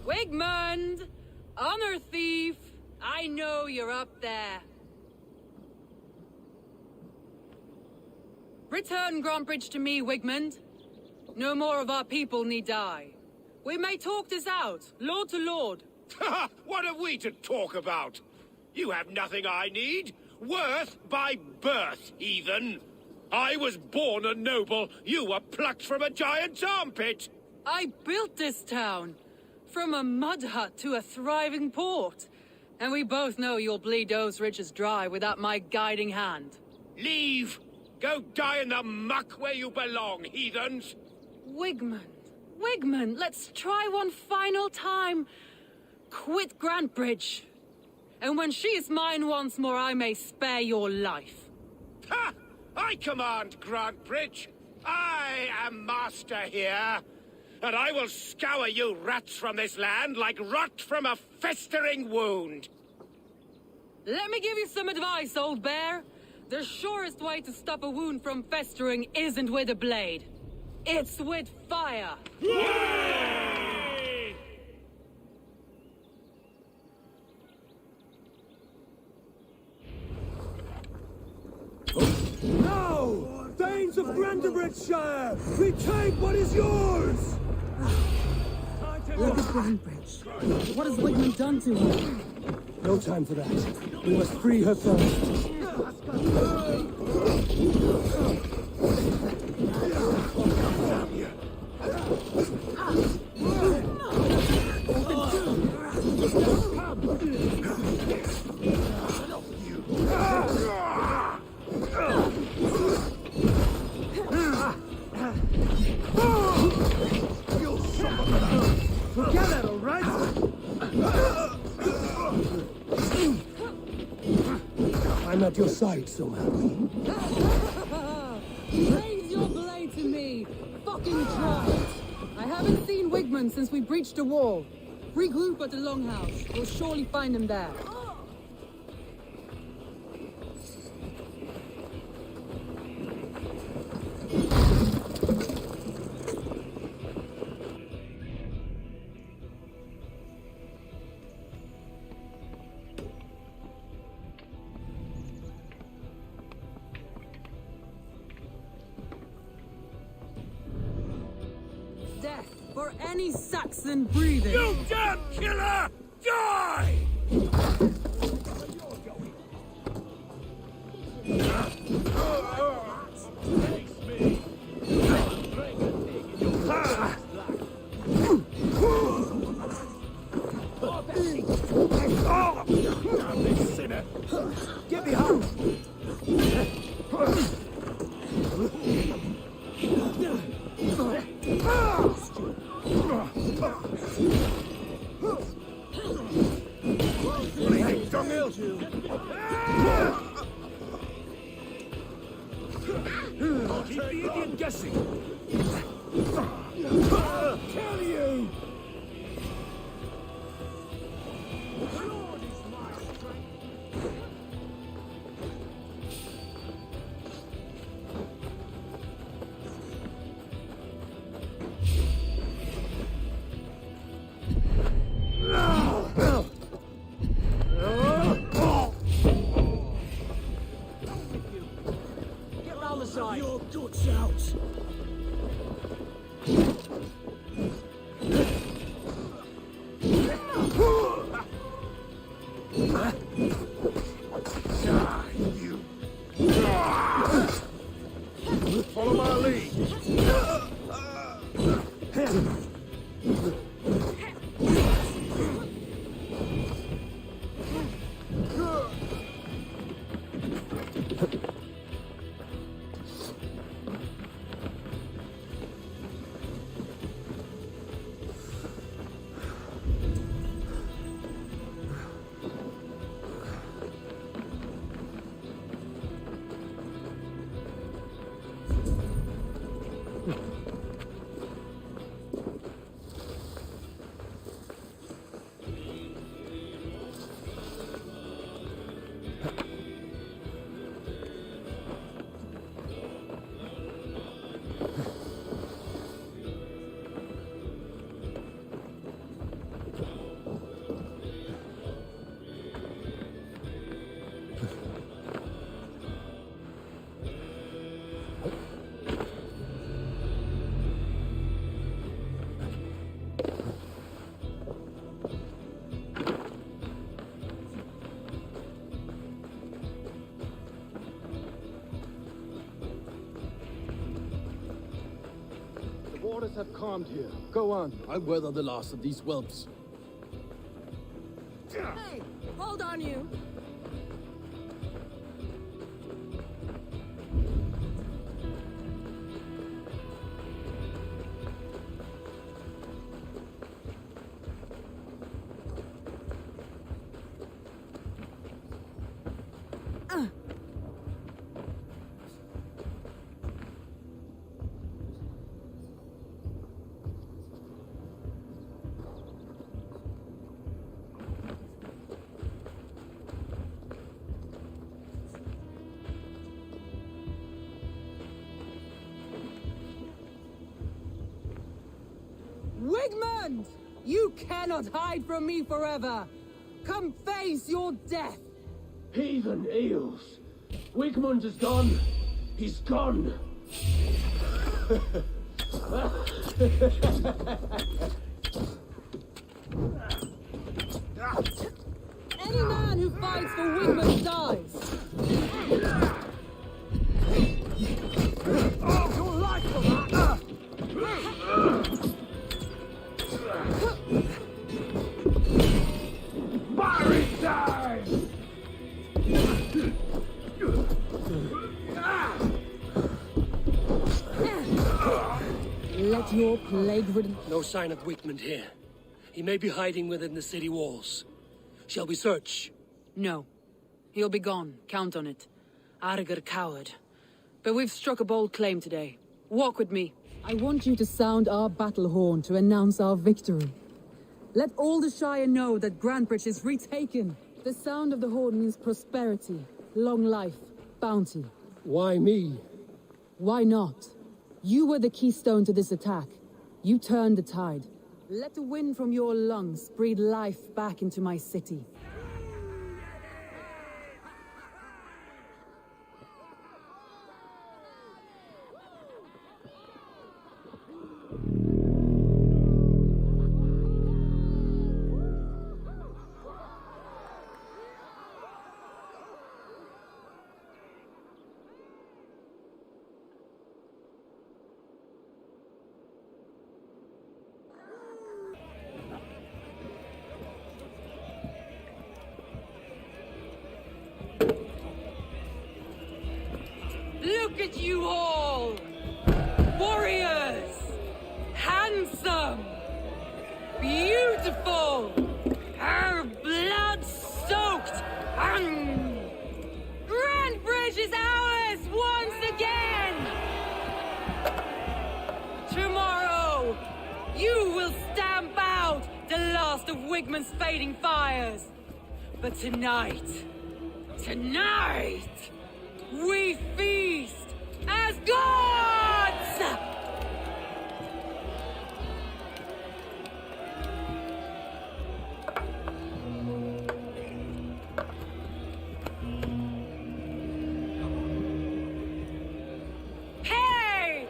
Wigmund! Honor thief! I know you're up there. Return Grantbridge to me, Wigmund. No more of our people need die. We may talk this out, lord to lord. What have we to talk about? You have nothing I need. Worth by birth, heathen. I was born a noble. You were plucked from a giant's armpit. I built this town. From a mud hut to a thriving port. And we both know you'll bleed those riches dry without my guiding hand. Leave! Go die in the muck where you belong, heathens! Wigmund, let's try one final time. Quit Grantbridge. And when she is mine once more, I may spare your life. Ha! I command Grantbridge. I am master here. And I will scour you rats from this land like rot from a festering wound. Let me give you some advice, old bear. The surest way to stop a wound from festering isn't with a blade. It's with fire. Yay! Now! Thanes of Grantebridgeshire! Retake what is yours! Look at Grantbridge. What has Wigmund done to her? No time for that. We must free her first. Forget it, all right? I'm at your side, Soma. Raise your blade to me! Fucking try it! I haven't seen Wigmund since we breached the wall. Regroup at the Longhouse. We'll surely find him there. Death for any Saxon breathing. You damn killer! Die! Damn this sinner! Get behind! Keep the idiot guessing! Kill you! Get round the side! Your guts out! Follow my lead! Waters have calmed here. Go on. I'll weather the last of these whelps. Hey, hold on you. Wigmund! You cannot hide from me forever! Come face your death! Heathen eels. Wigmund is gone. He's gone. Any man who fights for Wigmund dies! Your life for that! Fiery time! Let your plague-ridden... No sign of Wigmund here. He may be hiding within the city walls. Shall we search? No. He'll be gone. Count on it. Arger coward. But we've struck a bold claim today. Walk with me. I want you to sound our battle horn to announce our victory. Let all the Shire know that Grantbridge is retaken. The sound of the horn means prosperity, long life, bounty. Why me? Why not? You were the keystone to this attack. You turned the tide. Let the wind from your lungs breathe life back into my city. at you all! Warriors! Handsome! Beautiful! Her blood-soaked! Grandbridge is ours once again! Tomorrow, you will stamp out the last of Wigman's fading fires. But tonight, we feast as gods! Hey!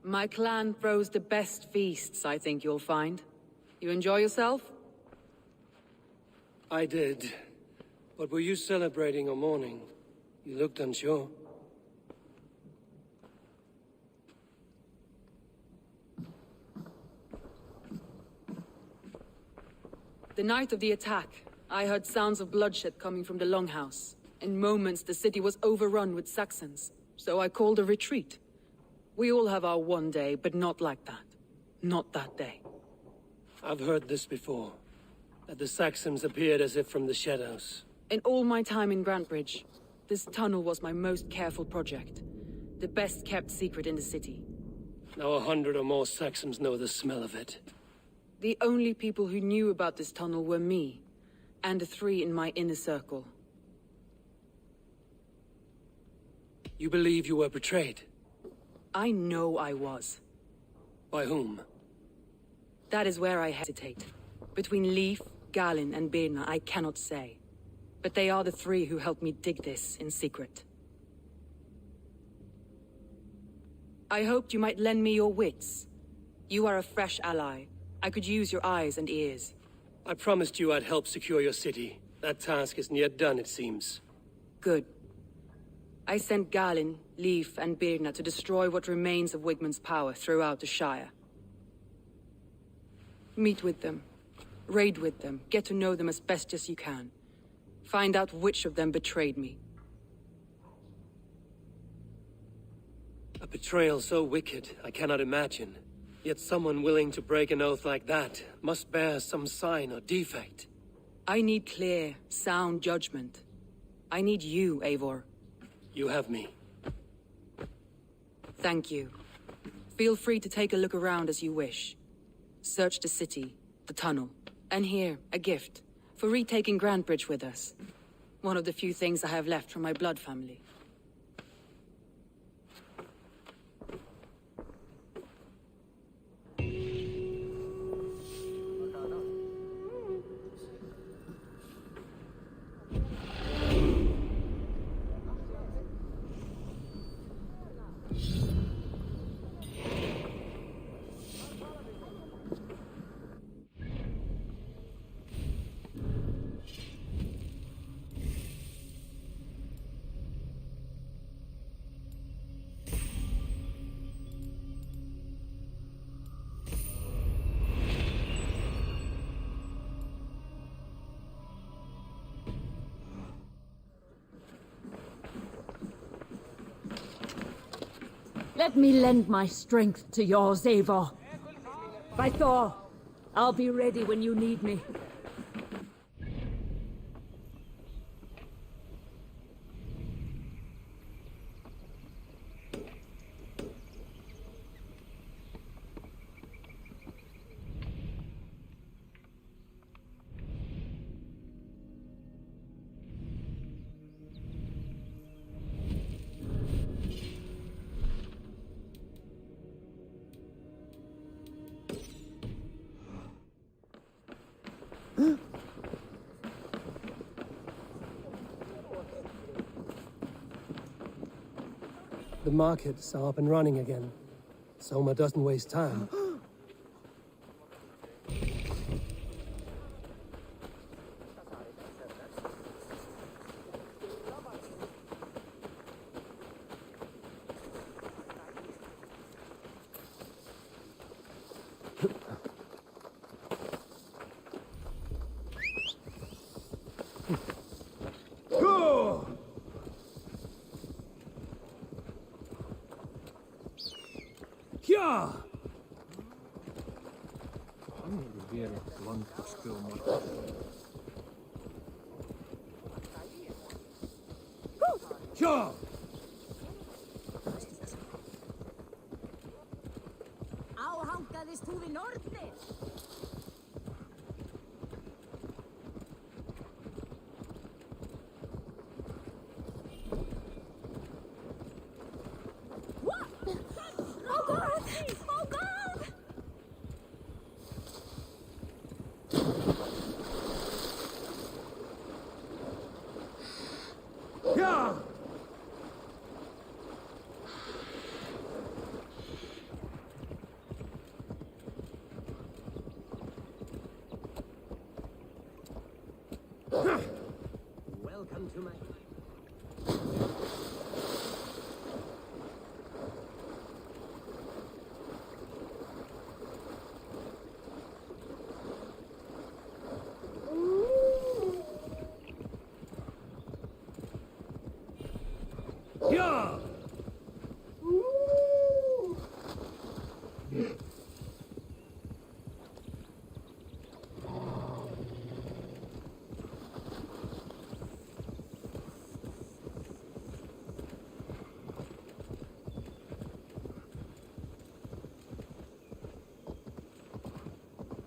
My clan throws the best feasts, I think you'll find. You enjoy yourself? I did. But were you celebrating or mourning? You looked unsure. The night of the attack, I heard sounds of bloodshed coming from the Longhouse. In moments, the city was overrun with Saxons, so I called a retreat. We all have our one day, but not like that. Not that day. I've heard this before. That the Saxons appeared as if from the shadows. In all my time in Grantbridge, this tunnel was my most careful project. The best kept secret in the city. Now 100 or more Saxons know the smell of it. The only people who knew about this tunnel were me, and the 3 in my inner circle. You believe you were betrayed? I know I was. By whom? That is where I hesitate. Between Leif, Galin, and Birna, I cannot say. But they are the 3 who helped me dig this in secret. I hoped you might lend me your wits. You are a fresh ally. I could use your eyes and ears. I promised you I'd help secure your city. That task isn't yet done, it seems. Good. I sent Galin, Leif, and Birna to destroy what remains of Wigman's power throughout the Shire. Meet with them. Raid with them. Get to know them as best as you can. Find out which of them betrayed me. A betrayal so wicked, I cannot imagine. Yet someone willing to break an oath like that must bear some sign or defect. I need clear, sound judgment. I need you, Eivor. You have me. Thank you. Feel free to take a look around as you wish. Search the city, the tunnel, and here, a gift, for retaking Grantbridge with us. One of the few things I have left from my blood family. Let me lend my strength to yours, Eivor. By Thor, I'll be ready when you need me. The markets are up and running again. Soma doesn't waste time. Ja! Ja! Áhangaðist þú við norðni? Oh God! Oh God! Ja! Welcome to my... Ja!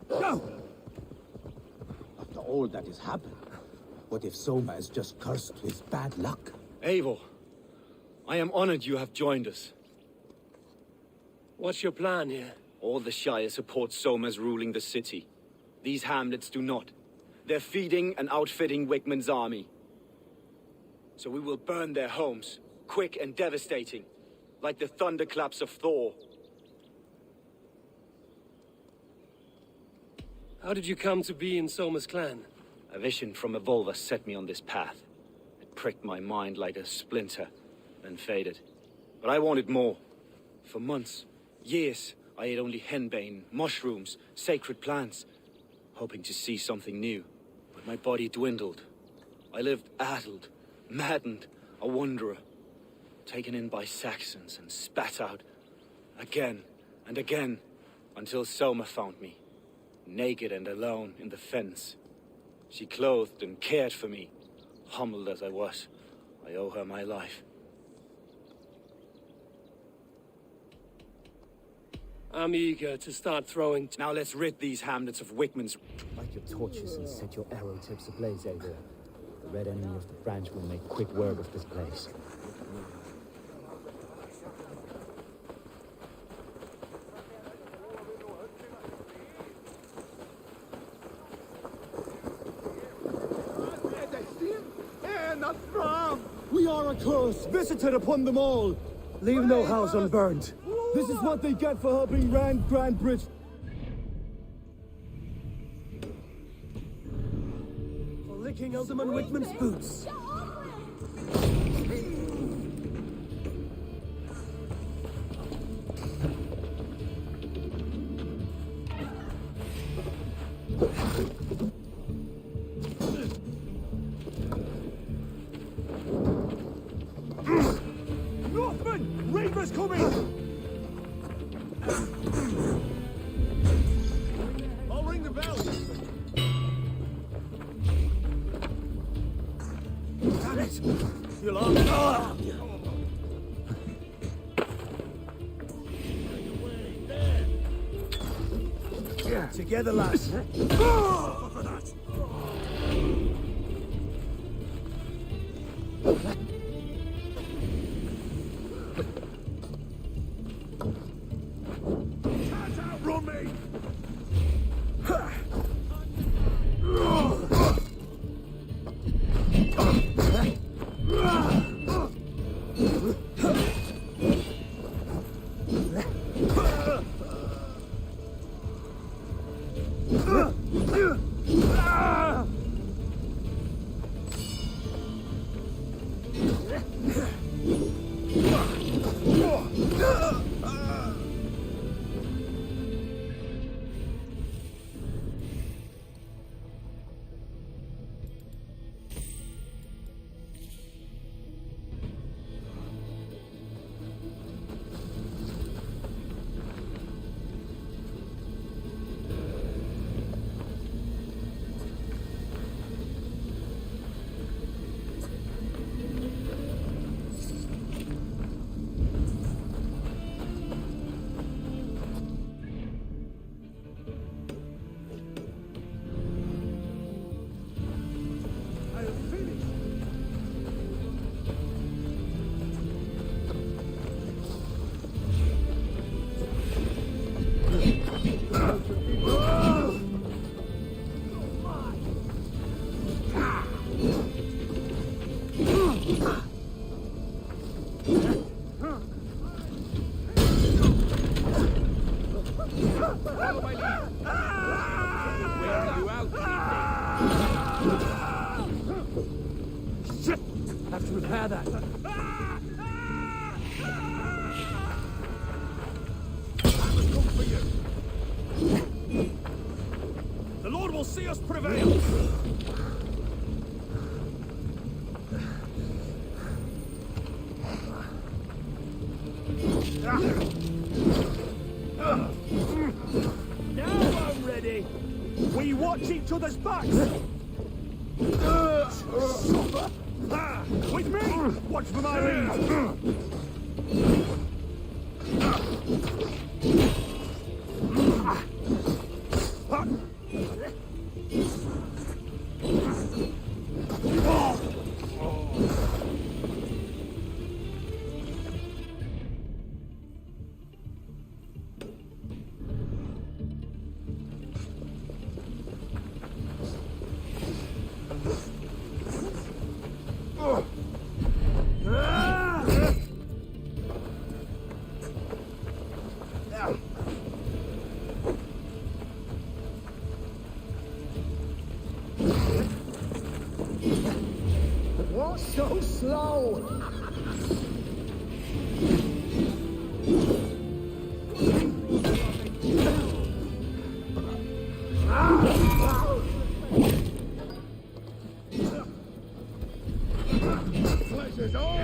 Go! After all that has happened, what if Soma is just cursed with bad luck? Eivor, I am honored you have joined us. What's your plan here? All the Shire support Soma's ruling the city. These hamlets do not. They're feeding and outfitting Wickman's army. So we will burn their homes, quick and devastating, like the thunderclaps of Thor. How did you come to be in Soma's clan? A vision from Evolva set me on this path. It pricked my mind like a splinter, then faded. But I wanted more. For months, years, I ate only henbane, mushrooms, sacred plants, hoping to see something new. But my body dwindled. I lived addled, maddened, a wanderer, taken in by Saxons and spat out again and again, until Soma found me, naked and alone in the fens. She clothed and cared for me, humbled as I was. I owe her my life. I'm eager to start throwing... Now let's rid these hamlets of Wickman's... Light your torches and set your arrow tips ablaze, Eivor. The red enemy of the branch will make quick work of this place. We are a curse, visited upon them all. Leave no house unburned. This is what they get for helping Rand Grandbridge. For licking Alderman Wickman's boots. Northman! Reaver's coming! I'll ring the bell. Damn it! You lost. Together, lads. For that. Outrun me! us prevail! Now I'm ready! We watch each other's backs! With me! Watch for my lead! What's so slow? Pleasure's all!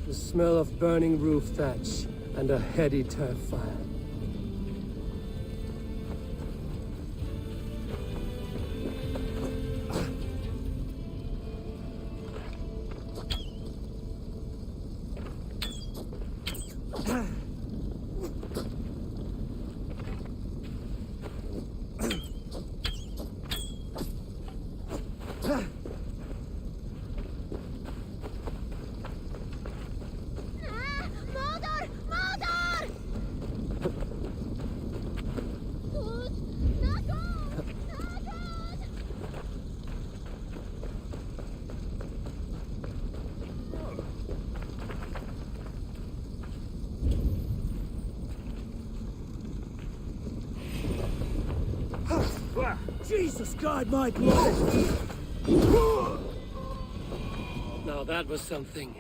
The smell of burning roof thatch and a heady turf fire. Jesus, God, my blood! Now that was something.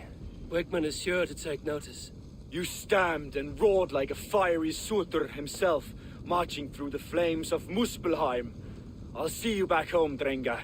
Wickman is sure to take notice. You stamped and roared like a fiery Surtur himself, marching through the flames of Muspelheim. I'll see you back home, Drengar.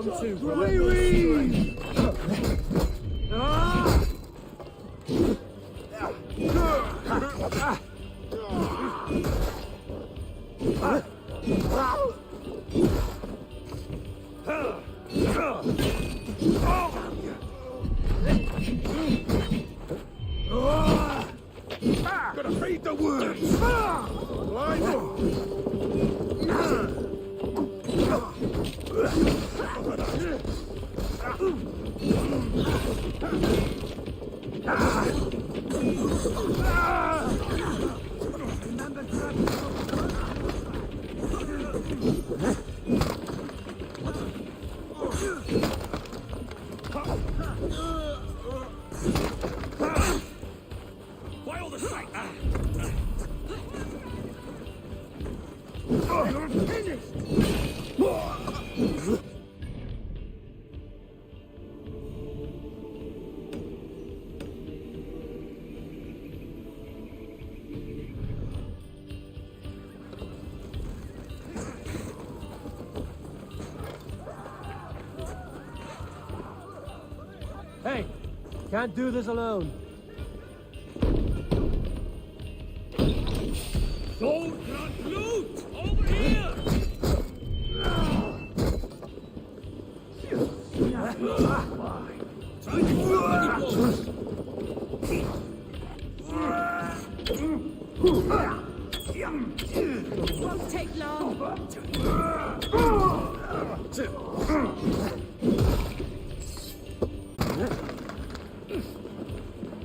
Come to, brother. Gotta feed the worms! Why all the sight? You're finished! Hey, can't do this alone. Soldier loot! Over here! Try to Won't take long.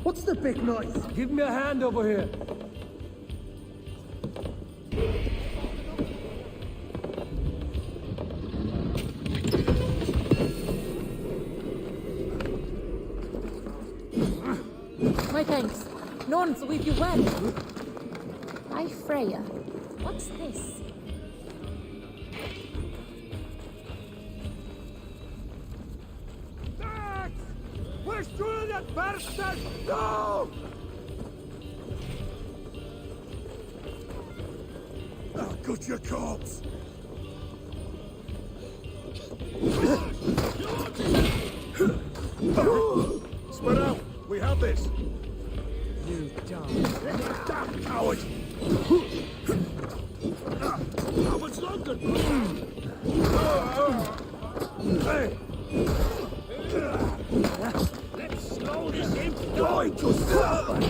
What's the big noise? Give me a hand over here. My thanks. Norns will weave you well. By Freya. What's this? We're through that bastard! No! I'll cut your corpse! Spread out! We have this! You dumb. Damn coward! How much longer? Hey! Let's slow this imp Going to stop!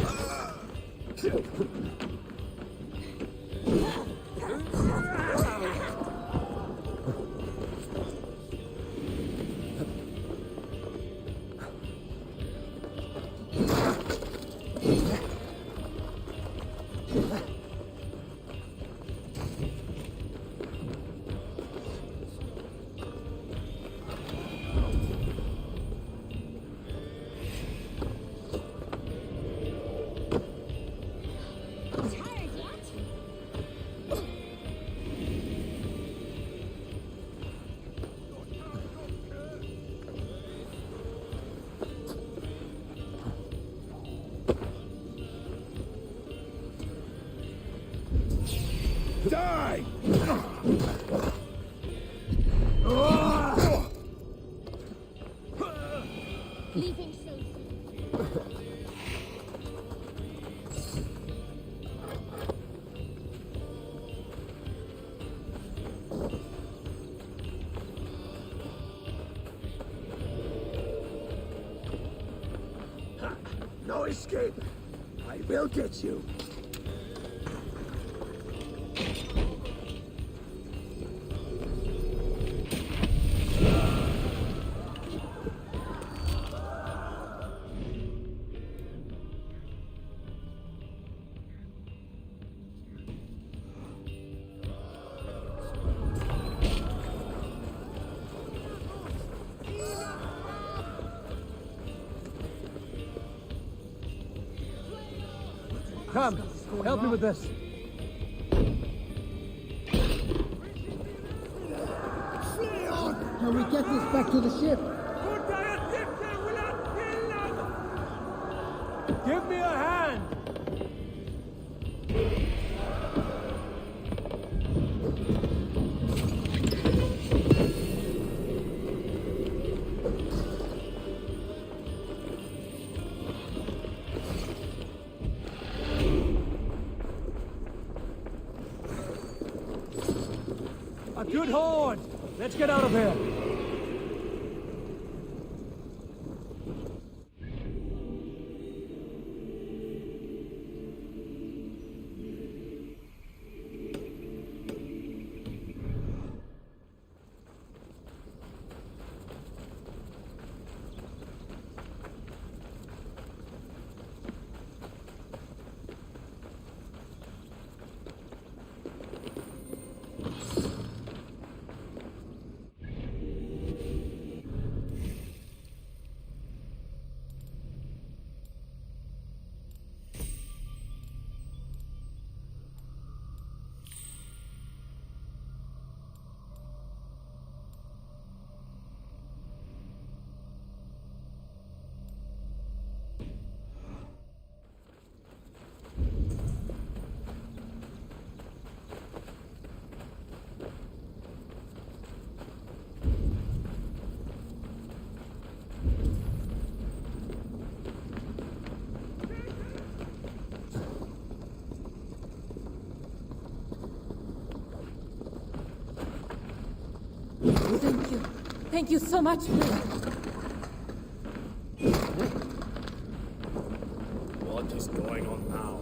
Die! Leaving so soon. No escape! I will get you! Come, help me with this. Can we get this back to the ship? Give me a hand. A good horde! Let's get out of here! Thank you. Thank you so much. What is going on now?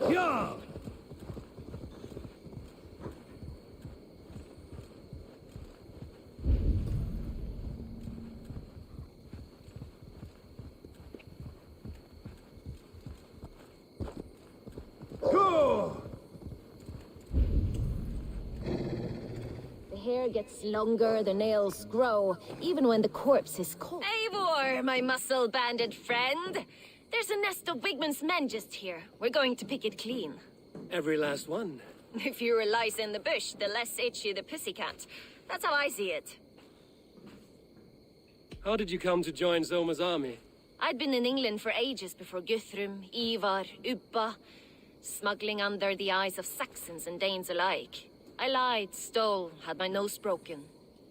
Yeah! The hair gets longer, the nails grow, even when the corpse is cold. Eivor, my muscle-banded friend! There's a nest of Wigman's men just here. We're going to pick it clean. Every last one. The fewer lice in the bush, the less itchy the pussycat. That's how I see it. How did you come to join Zoma's army? I'd been in England for ages before Guthrum, Ivar, Ubba, smuggling under the eyes of Saxons and Danes alike. I lied, stole, had my nose broken.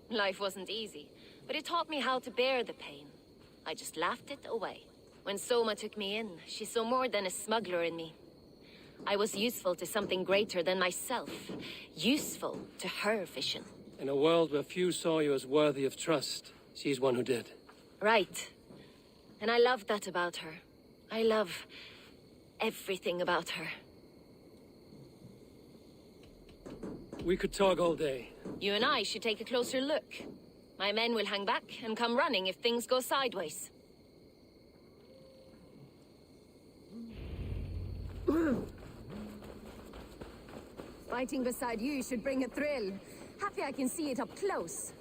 Life wasn't easy, but it taught me how to bear the pain. I just laughed it away. When Soma took me in, she saw more than a smuggler in me. I was useful to something greater than myself. Useful to her vision. In a world where few saw you as worthy of trust, she's one who did. Right. And I love that about her. I love everything about her. We could talk all day. You and I should take a closer look. My men will hang back and come running if things go sideways. Fighting beside you should bring a thrill. Happy I can see it up close.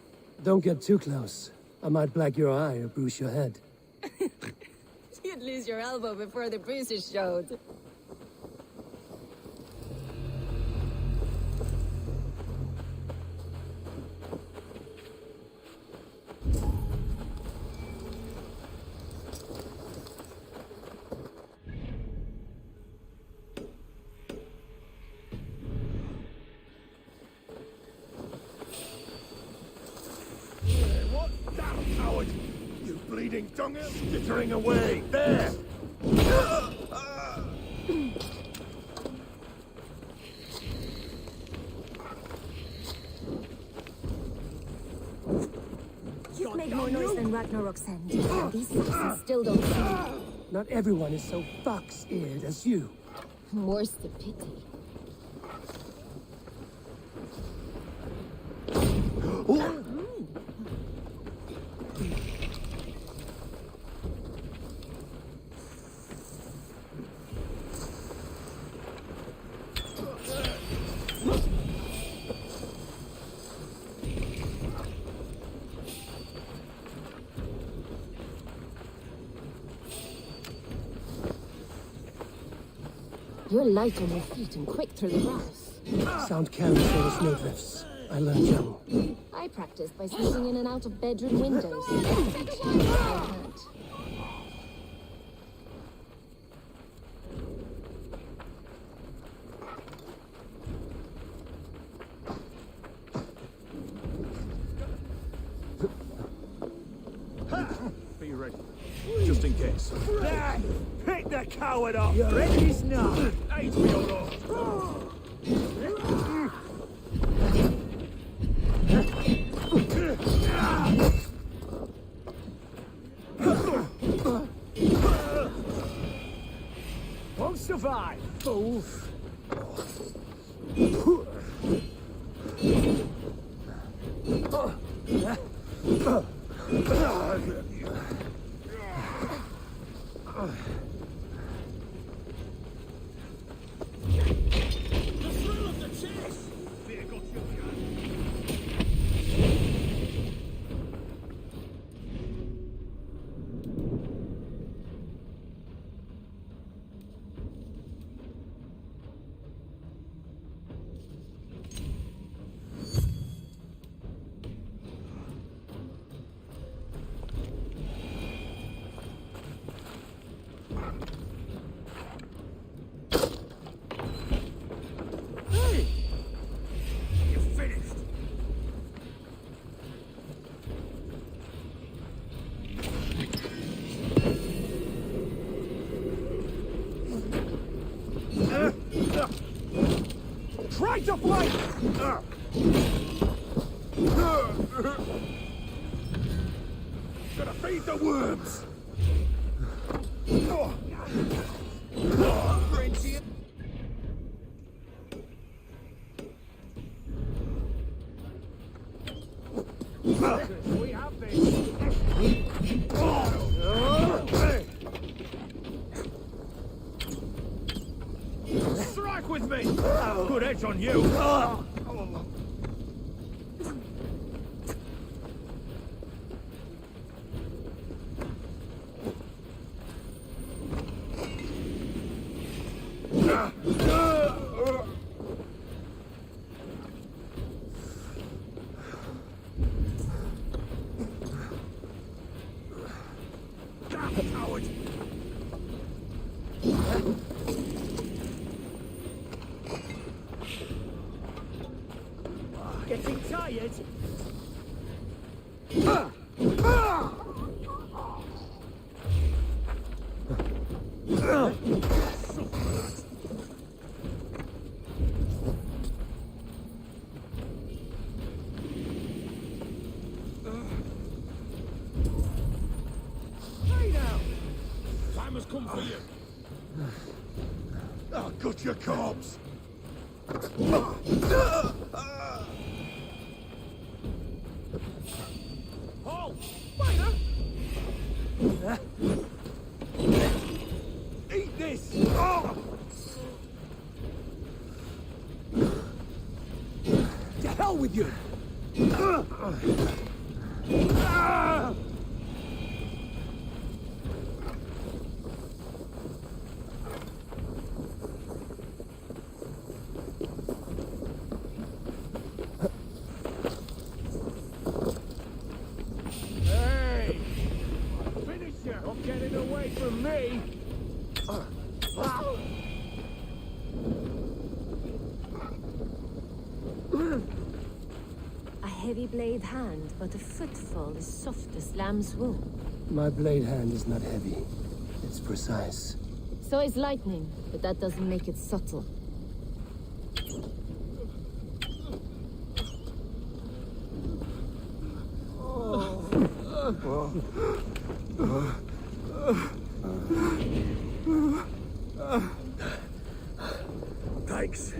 Don't get too close. I might black your eye or bruise your head. You'd lose your elbow before the bruises showed. What? Damn coward! You bleeding donger! Skittering away! There! You've made more noise than Ragnarok sent. And these Saxons still don't see you. Not everyone is so fox-eared as you. More's the pity. You're light on your feet and quick through the grass. Sound carries there is no drifts. I learned young. I practiced by sneaking in and out of bedroom windows. Each time I had. Be ready. Just in case. There! Pick the coward up! Your enemy's not! Aid me, O Lord! Won't survive, fool! Try to fight! Gonna feed the worms! We have this! Strike with me! Good edge on you! Damn coward! Getting tired? Time has come for you. I'll gut your corpse! Halt! Fighter! Eat this! To hell with you! Hey! Finish you! Not getting away from me! A heavy blade hand, but a footfall as soft as lamb's wool. My blade hand is not heavy. It's precise. So is lightning, but that doesn't make it subtle. Thanks.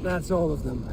That's all of them.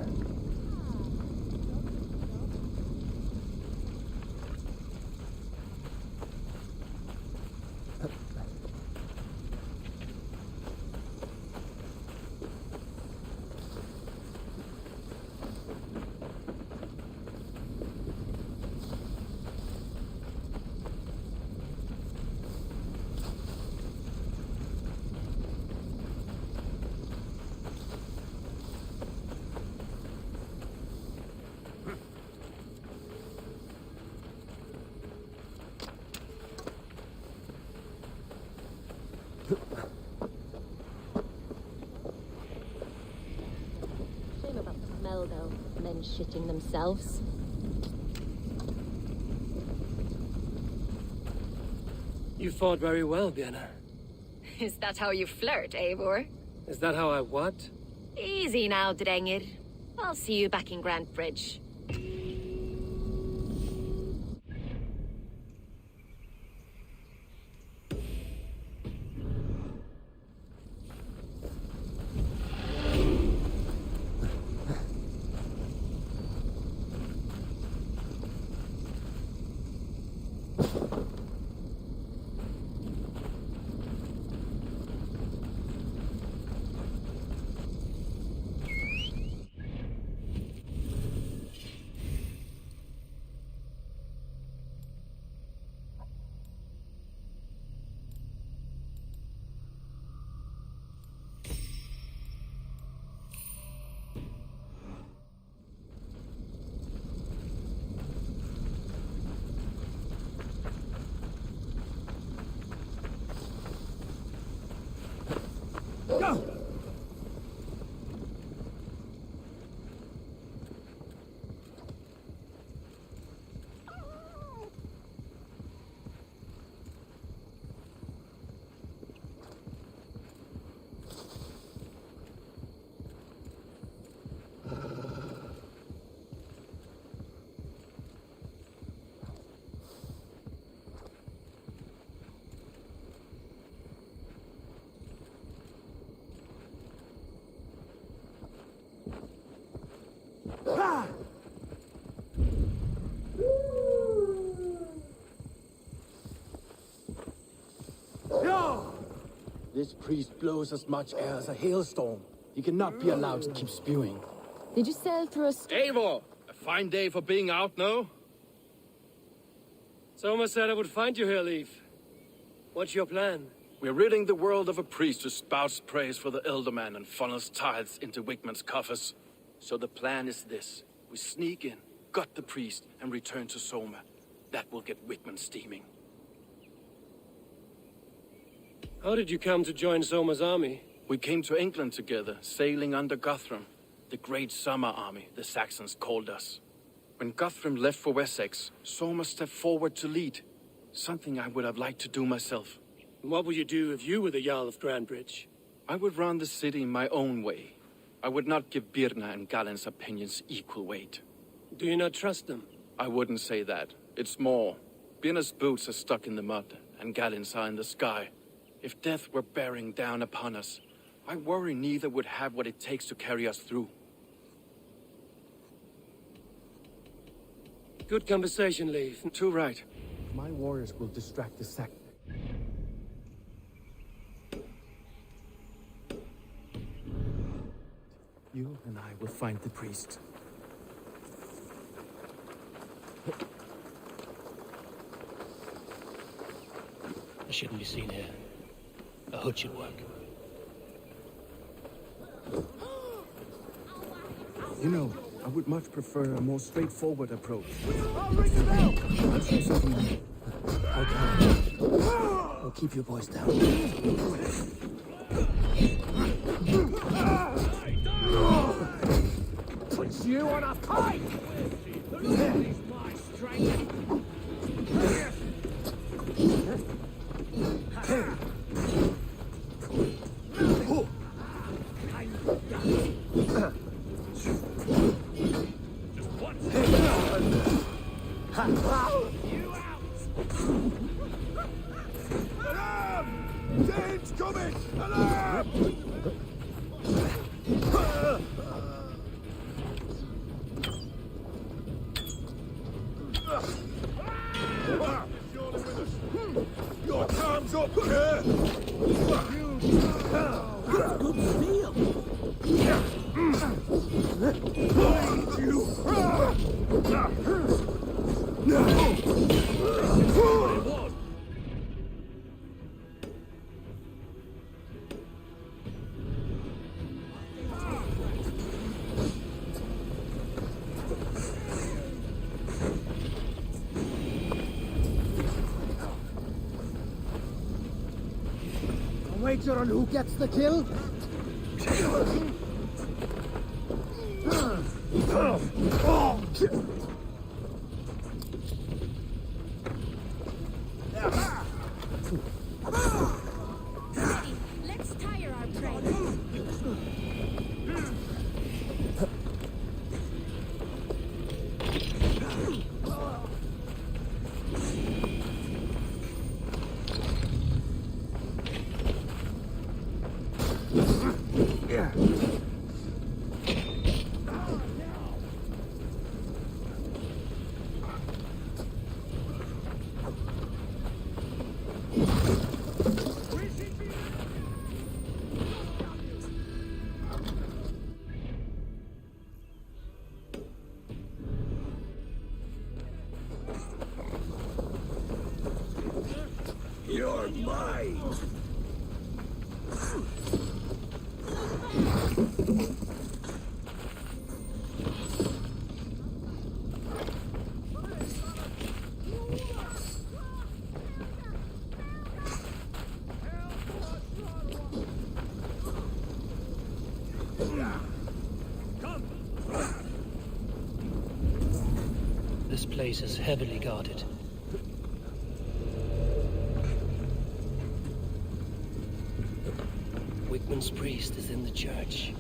Shame about the smell, though. Men shitting themselves. You fought very well, Vienna. Is that how you flirt, Eivor? Is that how I what? Easy now, Drengir. I'll see you back in Grand Bridge. Go! This priest blows as much air as a hailstorm. He cannot be allowed to keep spewing. Did you sail through a Eivor! A fine day for being out, no? Soma said I would find you here, Leif. What's your plan? We're ridding the world of a priest who spouts praise for the Elderman and funnels tithes into Wigman's coffers. So the plan is this. We sneak in, gut the priest, and return to Soma. That will get Wigman steaming. How did you come to join Soma's army? We came to England together, sailing under Guthrum. The great summer army, the Saxons called us. When Guthrum left for Wessex, Soma stepped forward to lead. Something I would have liked to do myself. What would you do if you were the Jarl of Grandbridge? I would run the city my own way. I would not give Birna and Galen's opinions equal weight. Do you not trust them? I wouldn't say that. It's more. Biena's boots are stuck in the mud, and Galen's eye in the sky. If death were bearing down upon us, I worry neither would have what it takes to carry us through. Good conversation, Leif. Too right. My warriors will distract the sack. You and I will find the priest. I shouldn't be seen here. A hood should work. You know, I would much prefer a more straightforward approach. Let's do something new. Okay. We'll keep your voice down. Put you on a pike! This is my strength. Dane's coming! Alarm! Your time's up, kid! Good steel! Wager on who gets the kill? Let's tire our prey. You're mine! This place is heavily guarded. Wickman's priest is in the church.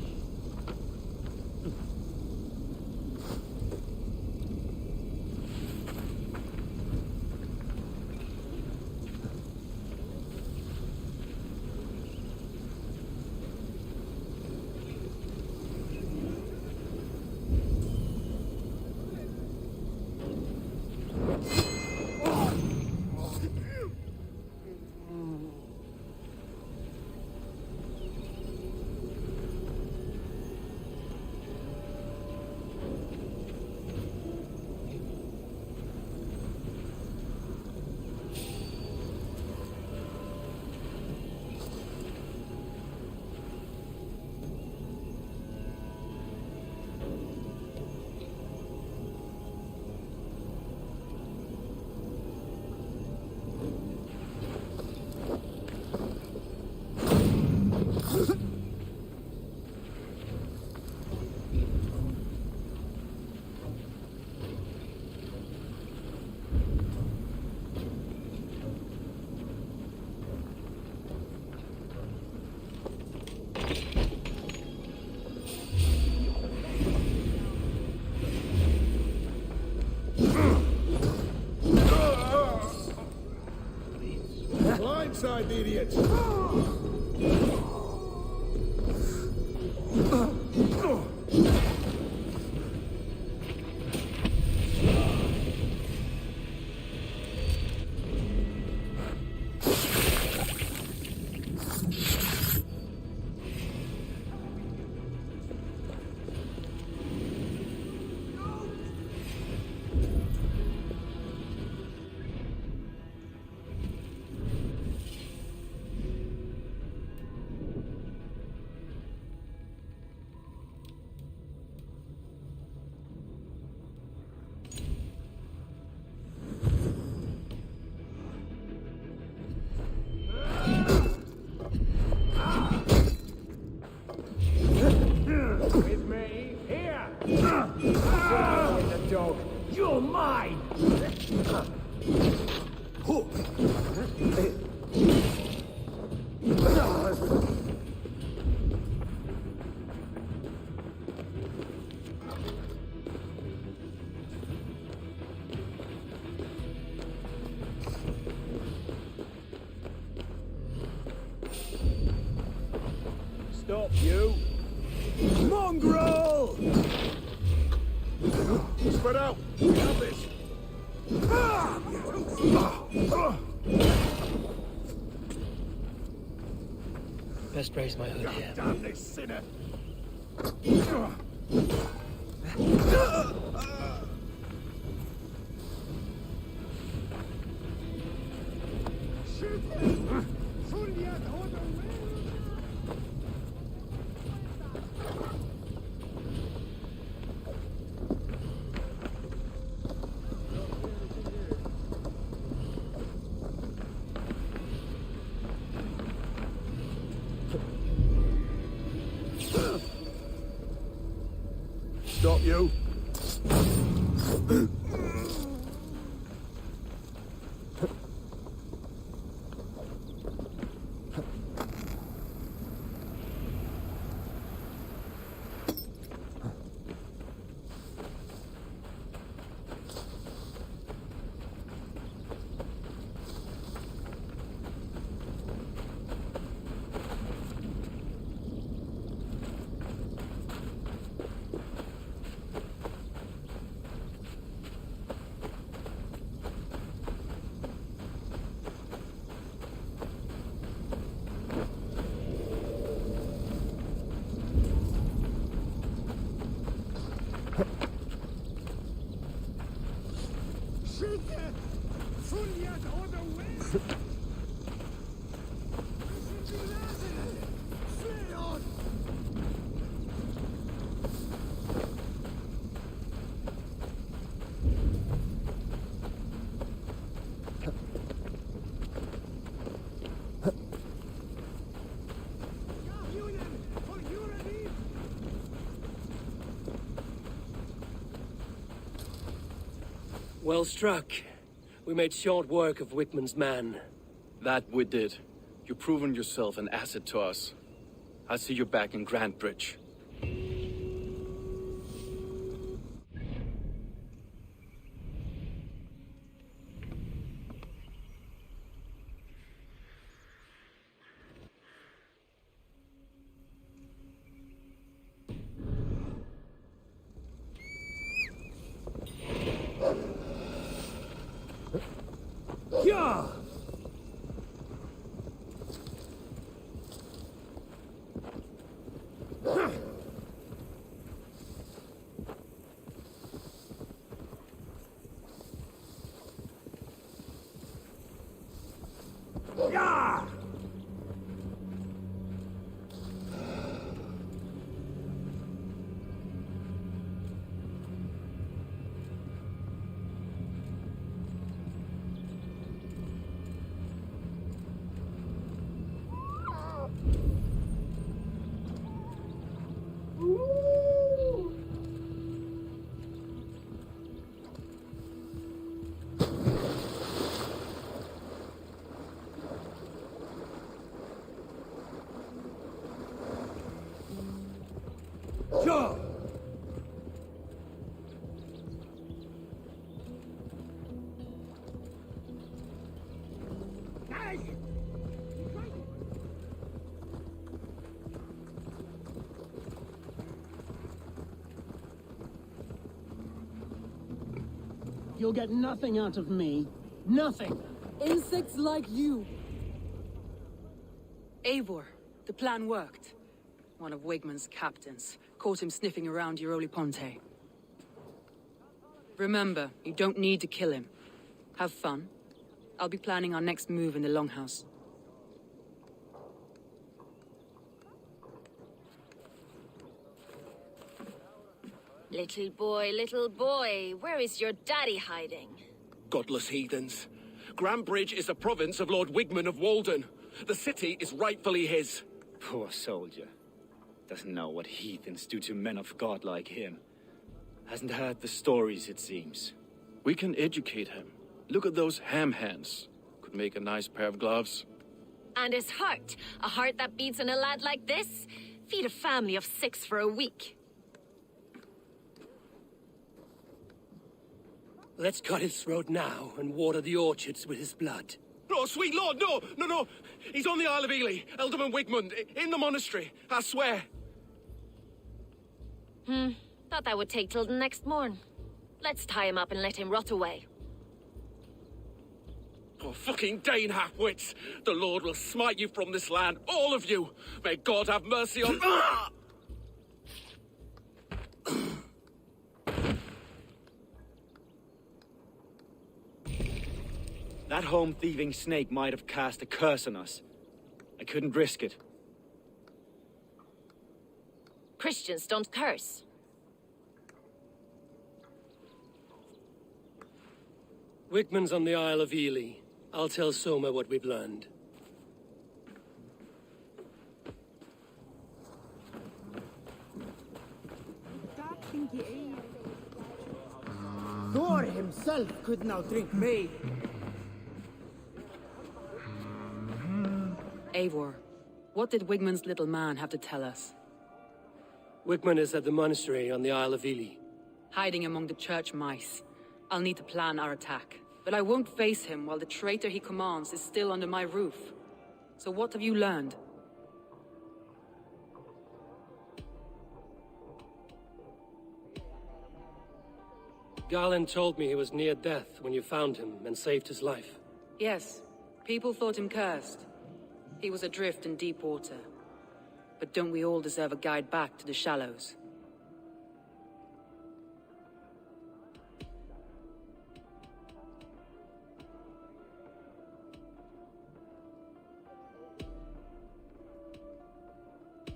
outside, the idiot! With me, here! The dog, you're mine! Stop, you! Mongrel! Spread out! We have this! Best raise my hood here. Damn this sinner! Stop, you! Well struck. We made short work of Wickman's man. That we did. You've proven yourself an asset to us. I'll see you back in Grand Bridge. Yeah! Yeah! Sure. you'll get nothing out of me. Nothing! Insects like you. Eivor, the plan worked. One of Wigmund's captains caught him sniffing around Euroli Ponte. Remember, you don't need to kill him. Have fun. I'll be planning our next move in the Longhouse. Little boy, where is your daddy hiding? Godless heathens. Grambridge is a province of Lord Wigmund of Walden. The city is rightfully his. Poor soldier. Doesn't know what heathens do to men of God like him. Hasn't heard the stories, it seems. We can educate him. Look at those ham hands. Could make a nice pair of gloves. And his heart. A heart that beats in a lad like this? Feed a family of 6 for a week. Let's cut his throat now and water the orchards with his blood. Oh, sweet lord, no! He's on the Isle of Ely, Ealdorman Wigmund, in the monastery, I swear. Thought that would take till the next morn. Let's tie him up and let him rot away. Oh, fucking Dane half-wits! The Lord will smite you from this land, all of you! May God have mercy on... That home-thieving snake might have cast a curse on us. I couldn't risk it. Christians don't curse. Wigmund's on the Isle of Ely. I'll tell Soma what we've learned. Thor himself could not drink me. Eivor, what did Wigmund's little man have to tell us? Wigmund is at the monastery on the Isle of Ely. Hiding among the church mice. I'll need to plan our attack. But I won't face him while the traitor he commands is still under my roof. So what have you learned? Galin told me he was near death when you found him and saved his life. Yes, people thought him cursed. He was adrift in deep water. But don't we all deserve a guide back to the shallows?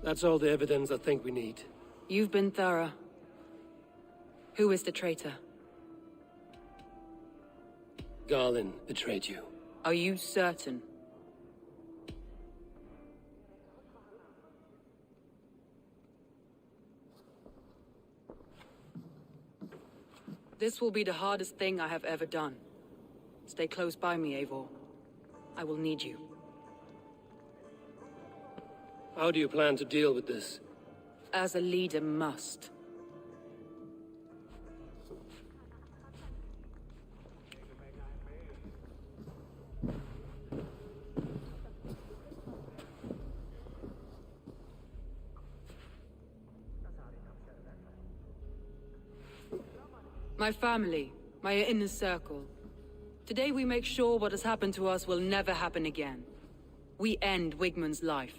That's all the evidence I think we need. You've been thorough. Who is the traitor? Galin betrayed you. Are you certain? This will be the hardest thing I have ever done. Stay close by me, Eivor. I will need you. How do you plan to deal with this? As a leader must. My family, my inner circle. Today we make sure what has happened to us will never happen again. We end Wigmund's life.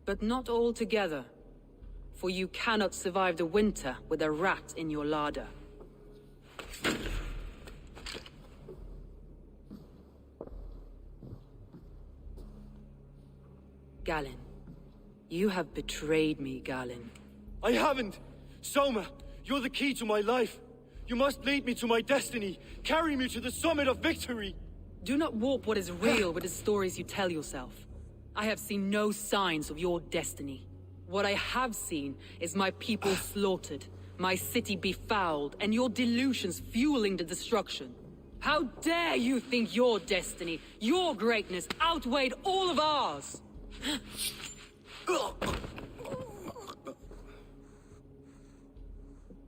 But not all together, for you cannot survive the winter with a rat in your larder. Galin, you have betrayed me, Galin. I haven't! Soma, you're the key to my life. You must lead me to my destiny. Carry me to the summit of victory. Do not warp what is real with the stories you tell yourself. I have seen no signs of your destiny. What I have seen is my people slaughtered, my city befouled, and your delusions fueling the destruction. How dare you think your destiny, your greatness, outweighed all of ours?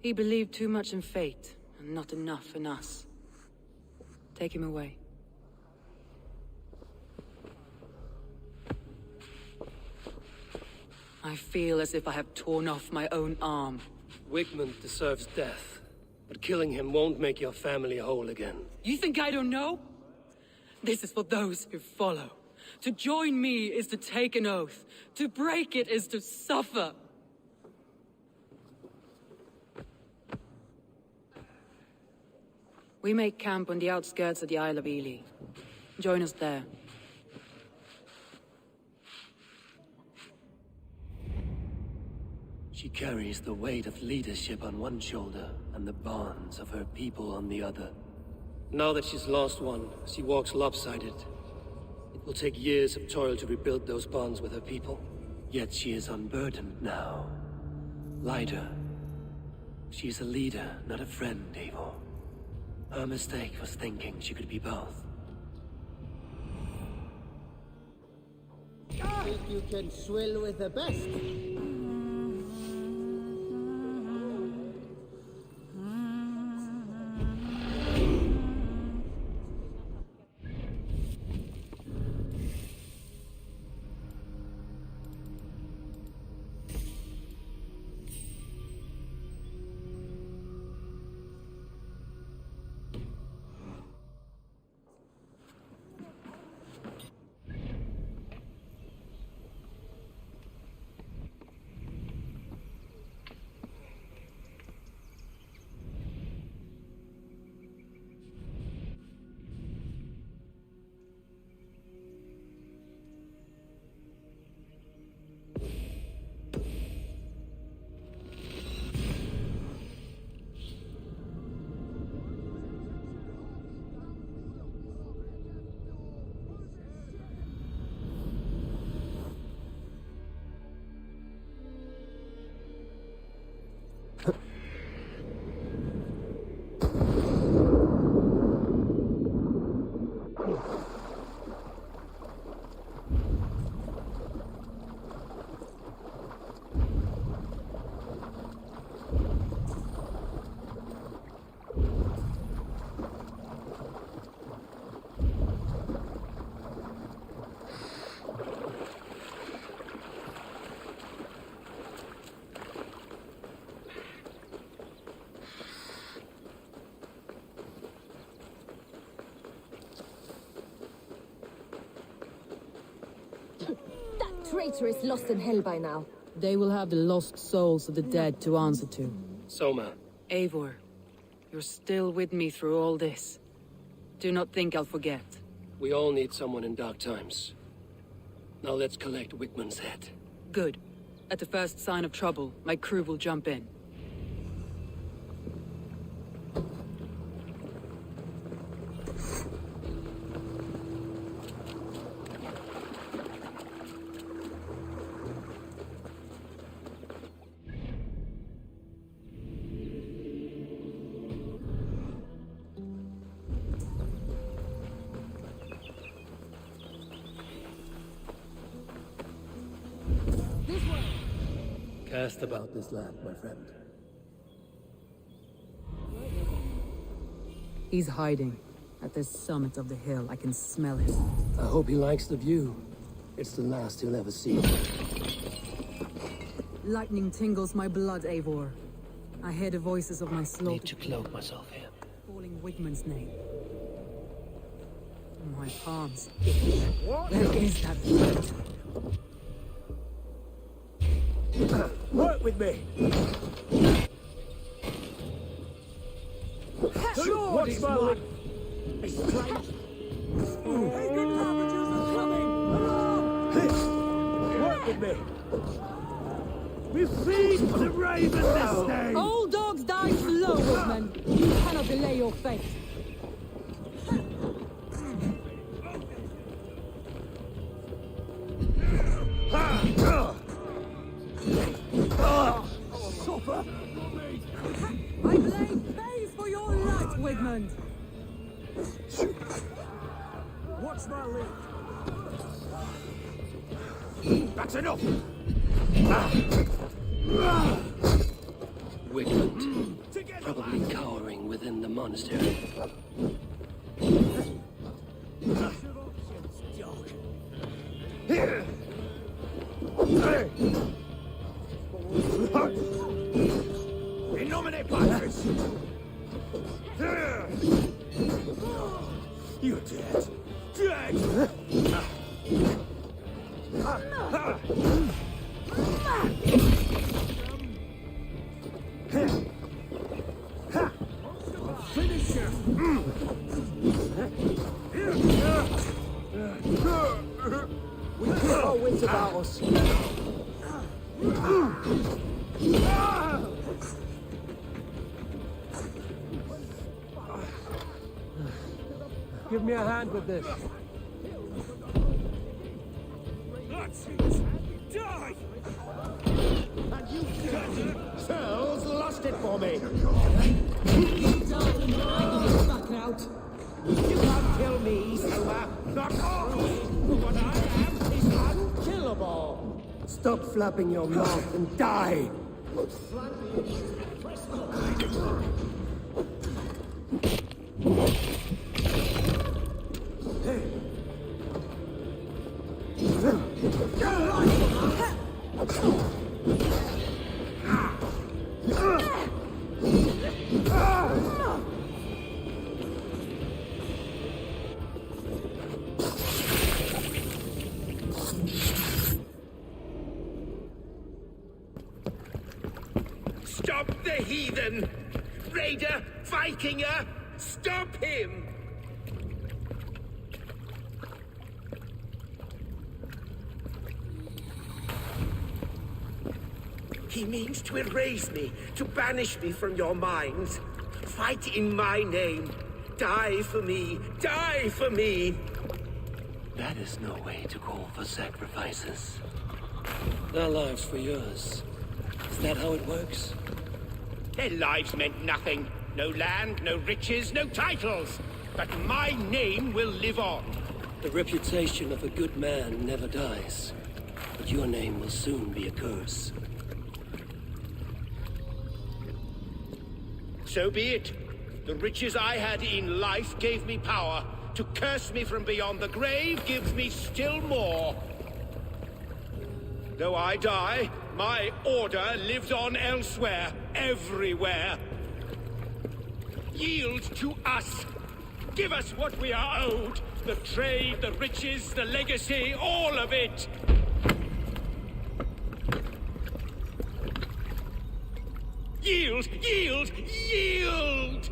He believed too much in fate, and not enough in us. Take him away. I feel as if I have torn off my own arm. Wigmund deserves death, but killing him won't make your family whole again. You think I don't know? This is for those who follow. To join me is to take an oath. To break it is to suffer. We make camp on the outskirts of the Isle of Ely. Join us there. She carries the weight of leadership on one shoulder and the bonds of her people on the other. Now that she's lost one, she walks lopsided. It will take years of toil to rebuild those bonds with her people. Yet she is unburdened now. Lighter. She is a leader, not a friend, Eivor. Her mistake was thinking she could be both. Think you can swill with the best? Traitor is lost in hell by now. They will have the lost souls of the dead to answer to. Soma. Eivor, you're still with me through all this. Do not think I'll forget. We all need someone in dark times. Now let's collect Wigmund's head. Good. At the first sign of trouble, my crew will jump in. Cast about this land, my friend. He's hiding. At the summit of the hill, I can smell him. I hope he likes the view. It's the last he'll ever see. Lightning tingles my blood, Eivor. I hear the voices of my slaughter. Need to cloak myself here. Calling Wigmund's name. My palms itch. Where is that blood? Work with me! What's my lip? Work with me! We feed the raven this day! Old dogs die slow, Woodman. You cannot delay your fate. My blade pays for your light, Wigmund. What's my lead? That's enough! Wigmund, probably cowering within the monastery. Money backers! You're dead. Dead! Finish him! We keep our wits about us. Give me a hand with this. That's it! Die! And you Charles lost it for me! You died and I can get back out. You can't kill me, Soma! Not all! What I am is unkillable! Stop flapping your mouth and die! Stop the heathen! Raider! Vikinger! Stop him! He means to erase me, to banish me from your minds. Fight in my name. Die for me. Die for me. That is no way to call for sacrifices. Their lives for yours. Is that how it works? Their lives meant nothing. No land, no riches, no titles. But my name will live on. The reputation of a good man never dies. But your name will soon be a curse. So be it. The riches I had in life gave me power. To curse me from beyond the grave gives me still more. Though I die, my order lives on elsewhere, everywhere. Yield to us. Give us what we are owed. The trade, the riches, the legacy, all of it. Yield! Yield! Yield!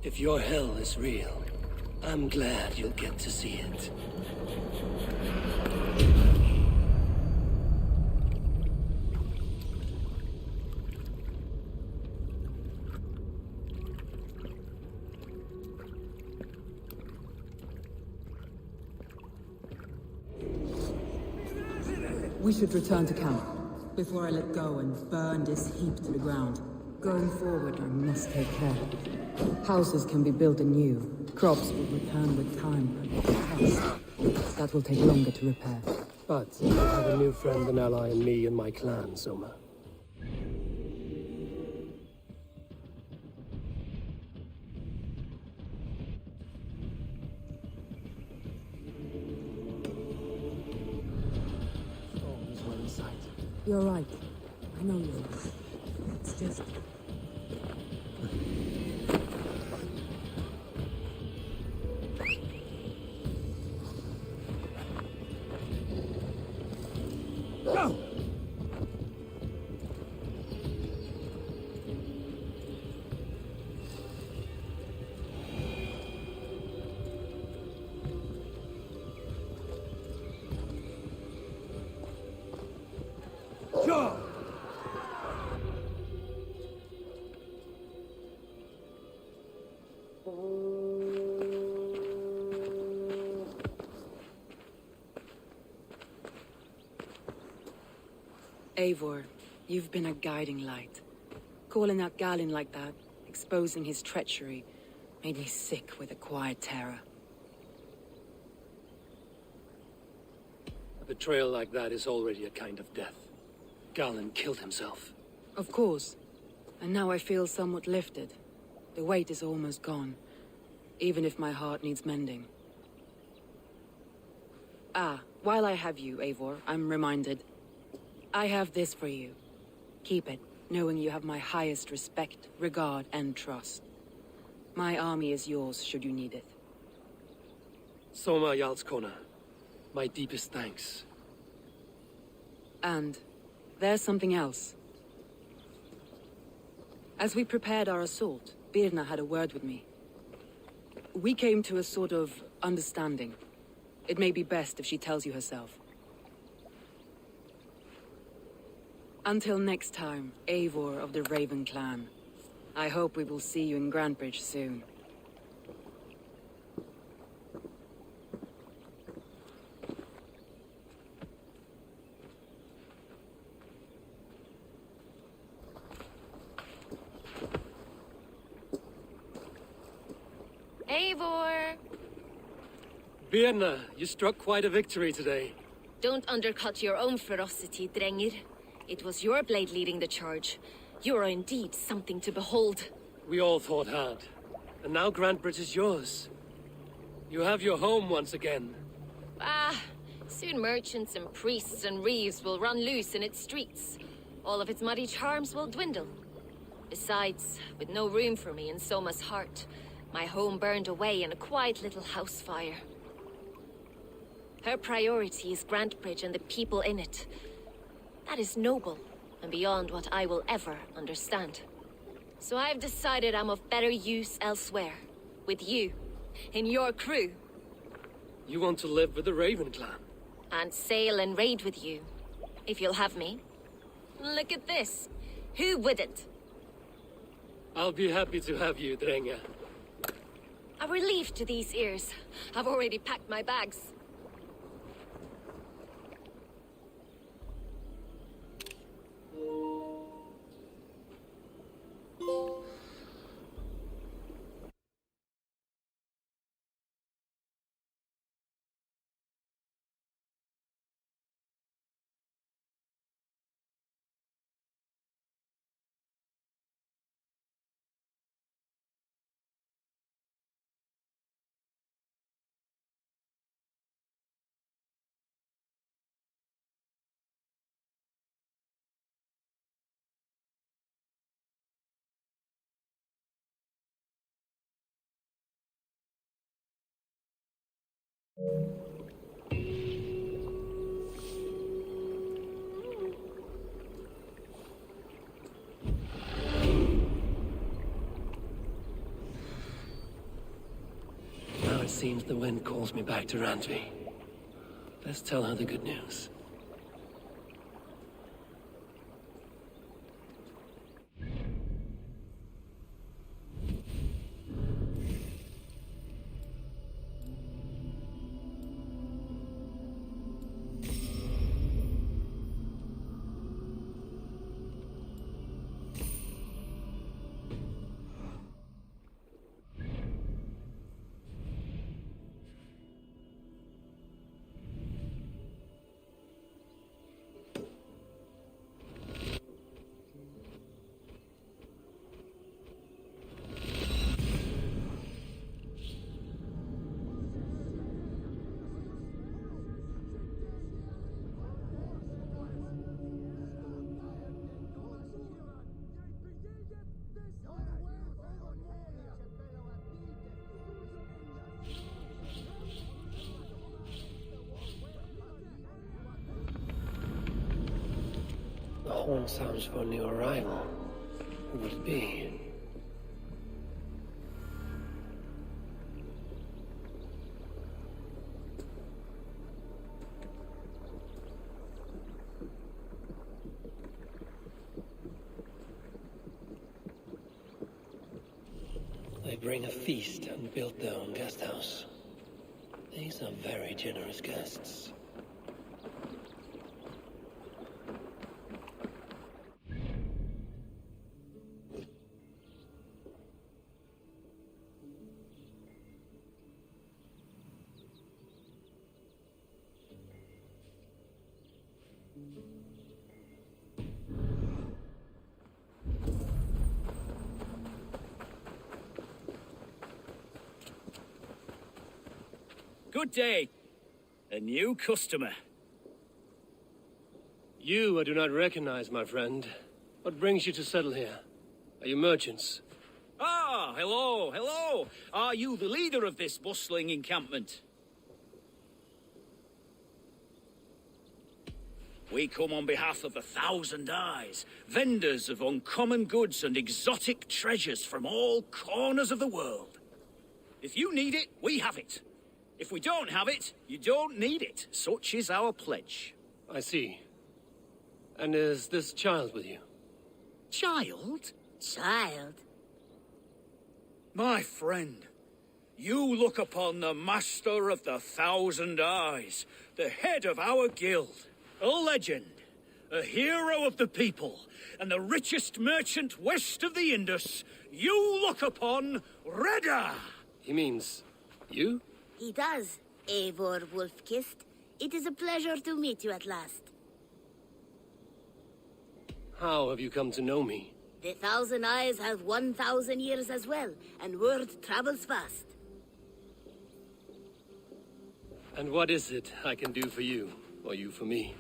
If your hell is real, I'm glad you'll get to see it. We should return to camp before I let go and burn this heap to the ground. Going forward, I must take care. Houses can be built anew. Crops will return with time, but trust, that will take longer to repair. But I have a new friend and ally in me and my clan, Soma. You're right. I know you're right. It's just... Go! Sure! Eivor, you've been a guiding light. Calling out Galin like that, exposing his treachery, made me sick with a quiet terror. A betrayal like that is already a kind of death. Galin killed himself. Of course. And now I feel somewhat lifted. The weight is almost gone, even if my heart needs mending. Ah, while I have you, Eivor, I'm reminded. I have this for you. Keep it, knowing you have my highest respect, regard, and trust. My army is yours should you need it. Soma Jarlskona. My deepest thanks. And there's something else. As we prepared our assault, Birna had a word with me. We came to a sort of understanding. It may be best if she tells you herself. Until next time, Eivor of the Raven clan. I hope we will see you in Grantebridge soon. Eivor! Birna, you struck quite a victory today. Don't undercut your own ferocity, Drengir. It was your blade leading the charge. You are indeed something to behold. We all thought hard. And now Grantebridge is yours. You have your home once again. Soon merchants and priests and reeves will run loose in its streets. All of its muddy charms will dwindle. Besides, with no room for me in Soma's heart, my home burned away in a quiet little house fire. Her priority is Grantebridge and the people in it. That is noble, and beyond what I will ever understand. So I've decided I'm of better use elsewhere. With you. In your crew. You want to live with the Raven clan? And sail and raid with you. If you'll have me. Look at this. Who wouldn't? I'll be happy to have you, Drenga. A relief to these ears. I've already packed my bags. Now it seems the wind calls me back to Randvi. Let's tell her the good news. The horn sounds for a new arrival. Who would it be? They bring a feast and build their own guest house. These are very generous guests. Good day. A new customer. You I do not recognize, my friend. What brings you to settle here? Are you merchants? Ah, hello, hello. Are you the leader of this bustling encampment? We come on behalf of the Thousand Eyes, vendors of uncommon goods and exotic treasures from all corners of the world. If you need it, we have it. If we don't have it, you don't need it. Such is our pledge. I see. And is this child with you? Child? Child? My friend, you look upon the master of the Thousand Eyes, the head of our guild, a legend, a hero of the people, and the richest merchant west of the Indus. You look upon Reda! He means you? He does, Eivor Wolf-Kissed. It is a pleasure to meet you at last. How have you come to know me? The Thousand Eyes have 1,000 years as well, and word travels fast. And what is it I can do for you, or you for me?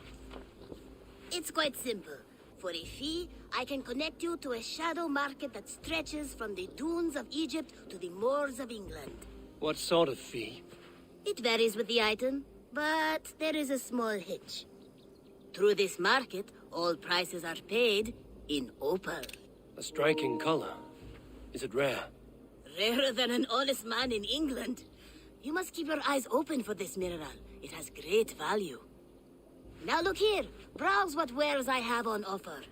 It's quite simple. For a fee, I can connect you to a shadow market that stretches from the dunes of Egypt to the moors of England. What sort of fee? It varies with the item, but there is a small hitch. Through this market, all prices are paid in opal. A striking color. Is it rare? Rarer than an honest man in England. You must keep your eyes open for this mineral. It has great value. Now look here. Browse what wares I have on offer.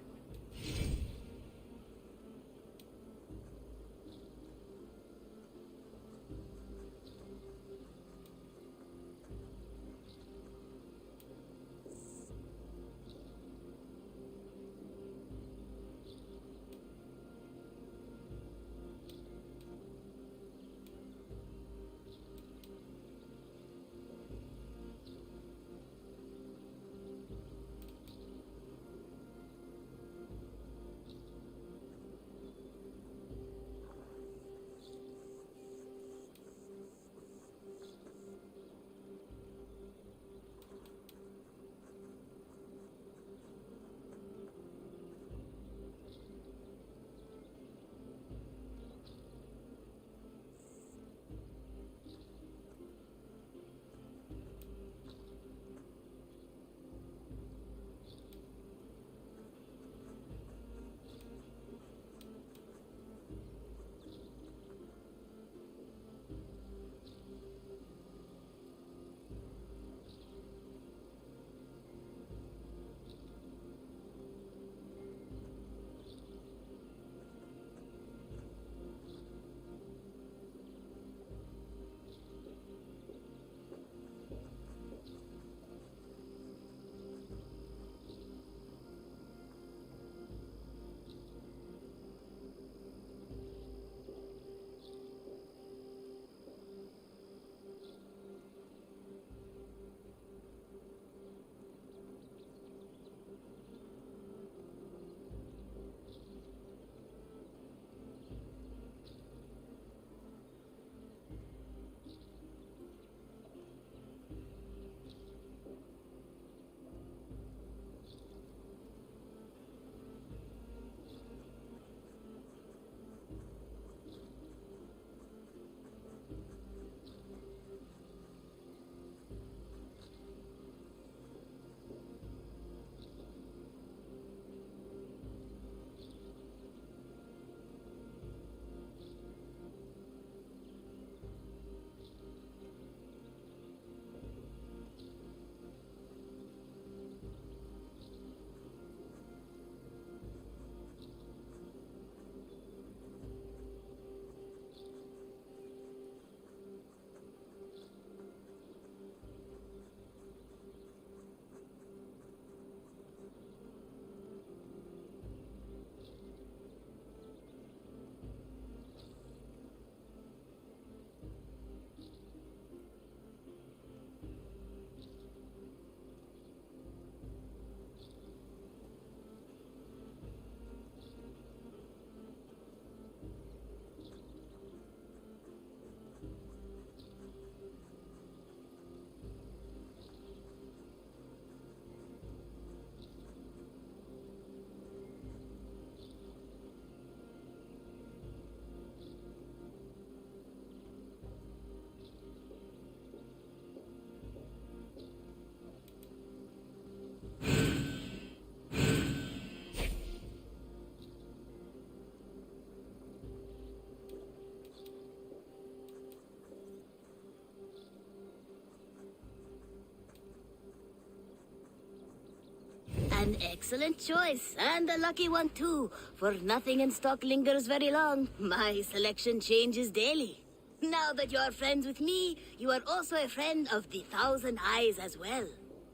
An excellent choice, and a lucky one too, for nothing in stock lingers very long. My selection changes daily. Now that you are friends with me, you are also a friend of the Thousand Eyes as well.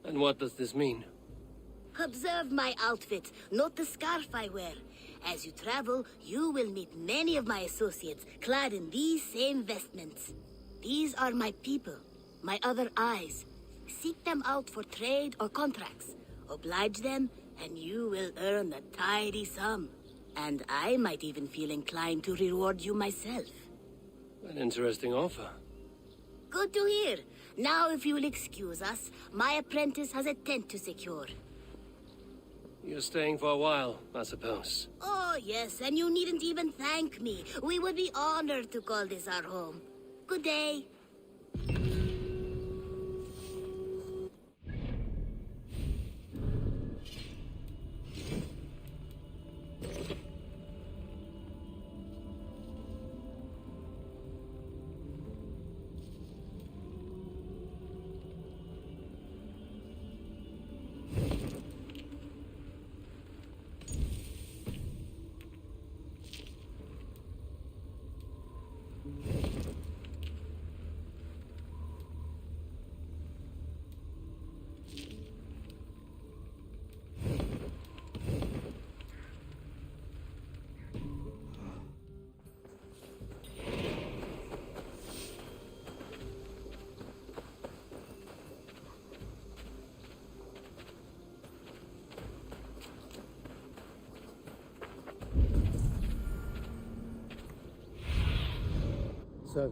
And what does this mean? Observe my outfit, note the scarf I wear. As you travel, you will meet many of my associates, clad in these same vestments. These are my people, my other eyes. Seek them out for trade or contracts. Oblige them, and you will earn a tidy sum. And I might even feel inclined to reward you myself. An interesting offer. Good to hear. Now, if you will excuse us, my apprentice has a tent to secure. You're staying for a while, I suppose. Oh, yes, and you needn't even thank me. We would be honored to call this our home. Good day. So,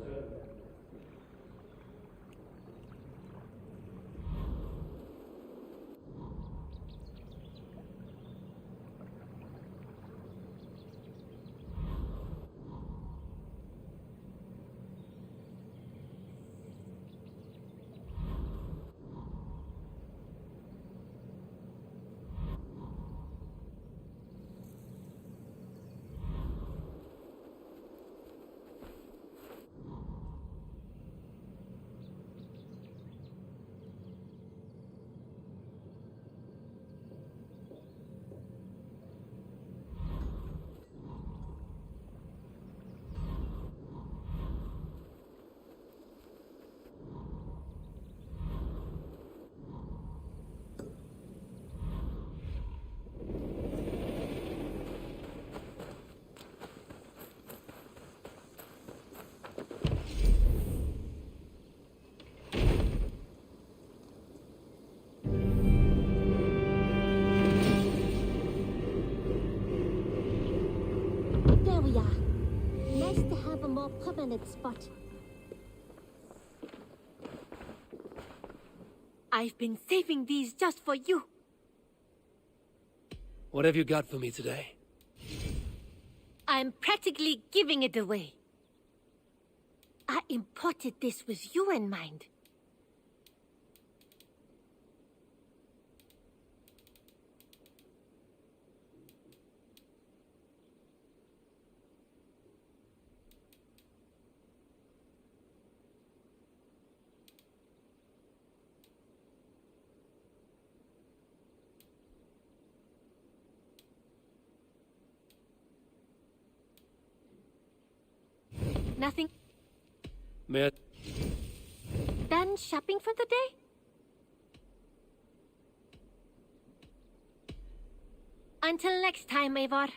There we are. Nice to have a more permanent spot. I've been saving these just for you. what have you got for me today? I'm practically giving it away. I imported this with you in mind. Nothing. May I... Done shopping for the day? Until next time, Eivor.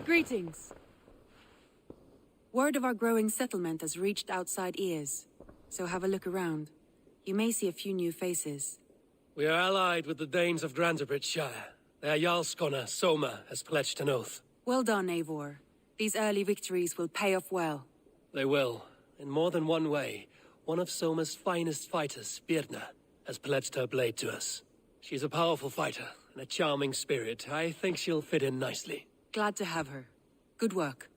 Greetings. Word of our growing settlement has reached outside ears, so have a look around. You may see a few new faces. We are allied with the Danes of Shire. Their Jarlskona, Soma, has pledged an oath. Well done, Eivor. These early victories will pay off well. They will. In more than one way, one of Soma's finest fighters, Birna, has pledged her blade to us. She's a powerful fighter and a charming spirit. I think she'll fit in nicely. Glad to have her. Good work.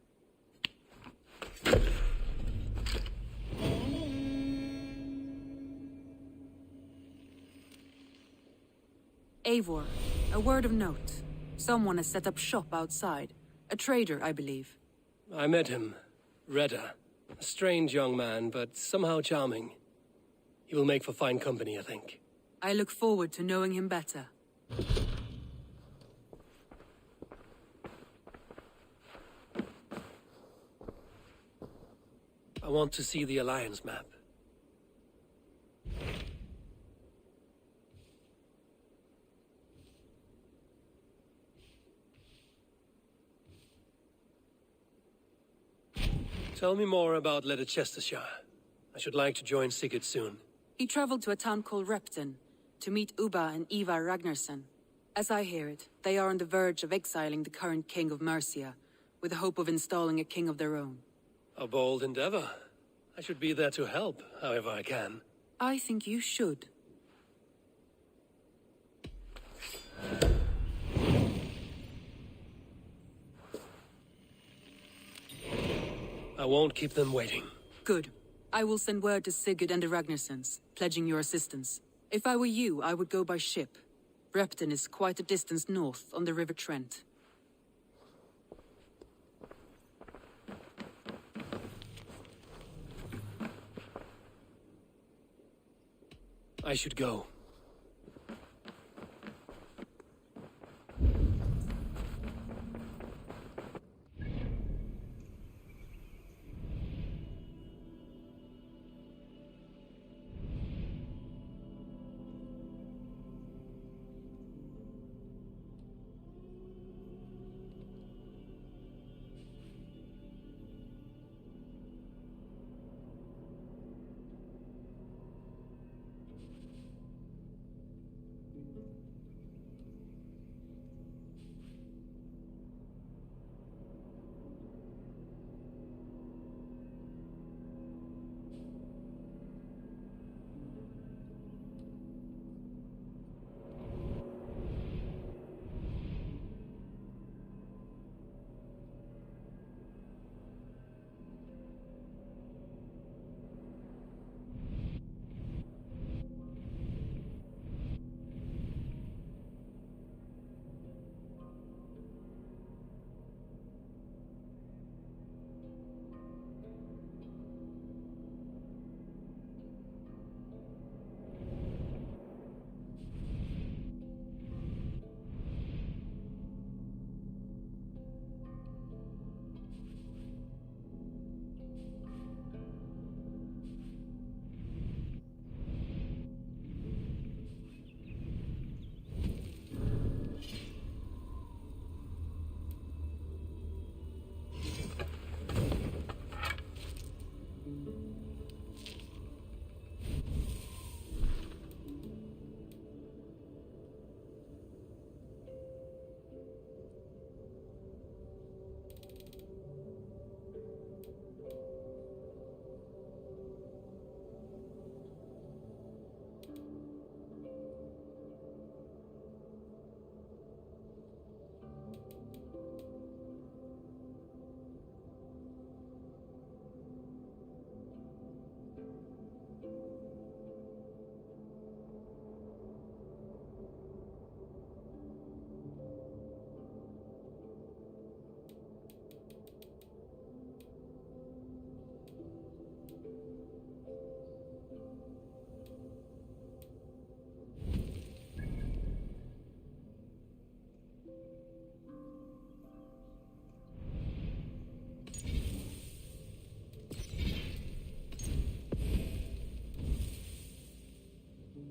Eivor, a word of note. Someone has set up shop outside. A trader, I believe. I met him. Reda. A strange young man, but somehow charming. He will make for fine company, I think. I look forward to knowing him better. I want to see the Alliance map. Tell me more about Leicestershire. I should like to join Sigurd soon. He traveled to a town called Repton to meet Ubba and Ivar Ragnarsson. As I hear it, they are on the verge of exiling the current king of Mercia, with the hope of installing a king of their own. A bold endeavor. I should be there to help, however I can. I think you should. I won't keep them waiting. Good. I will send word to Sigurd and the Ragnarssons, pledging your assistance. If I were you, I would go by ship. Repton is quite a distance north on the River Trent. I should go.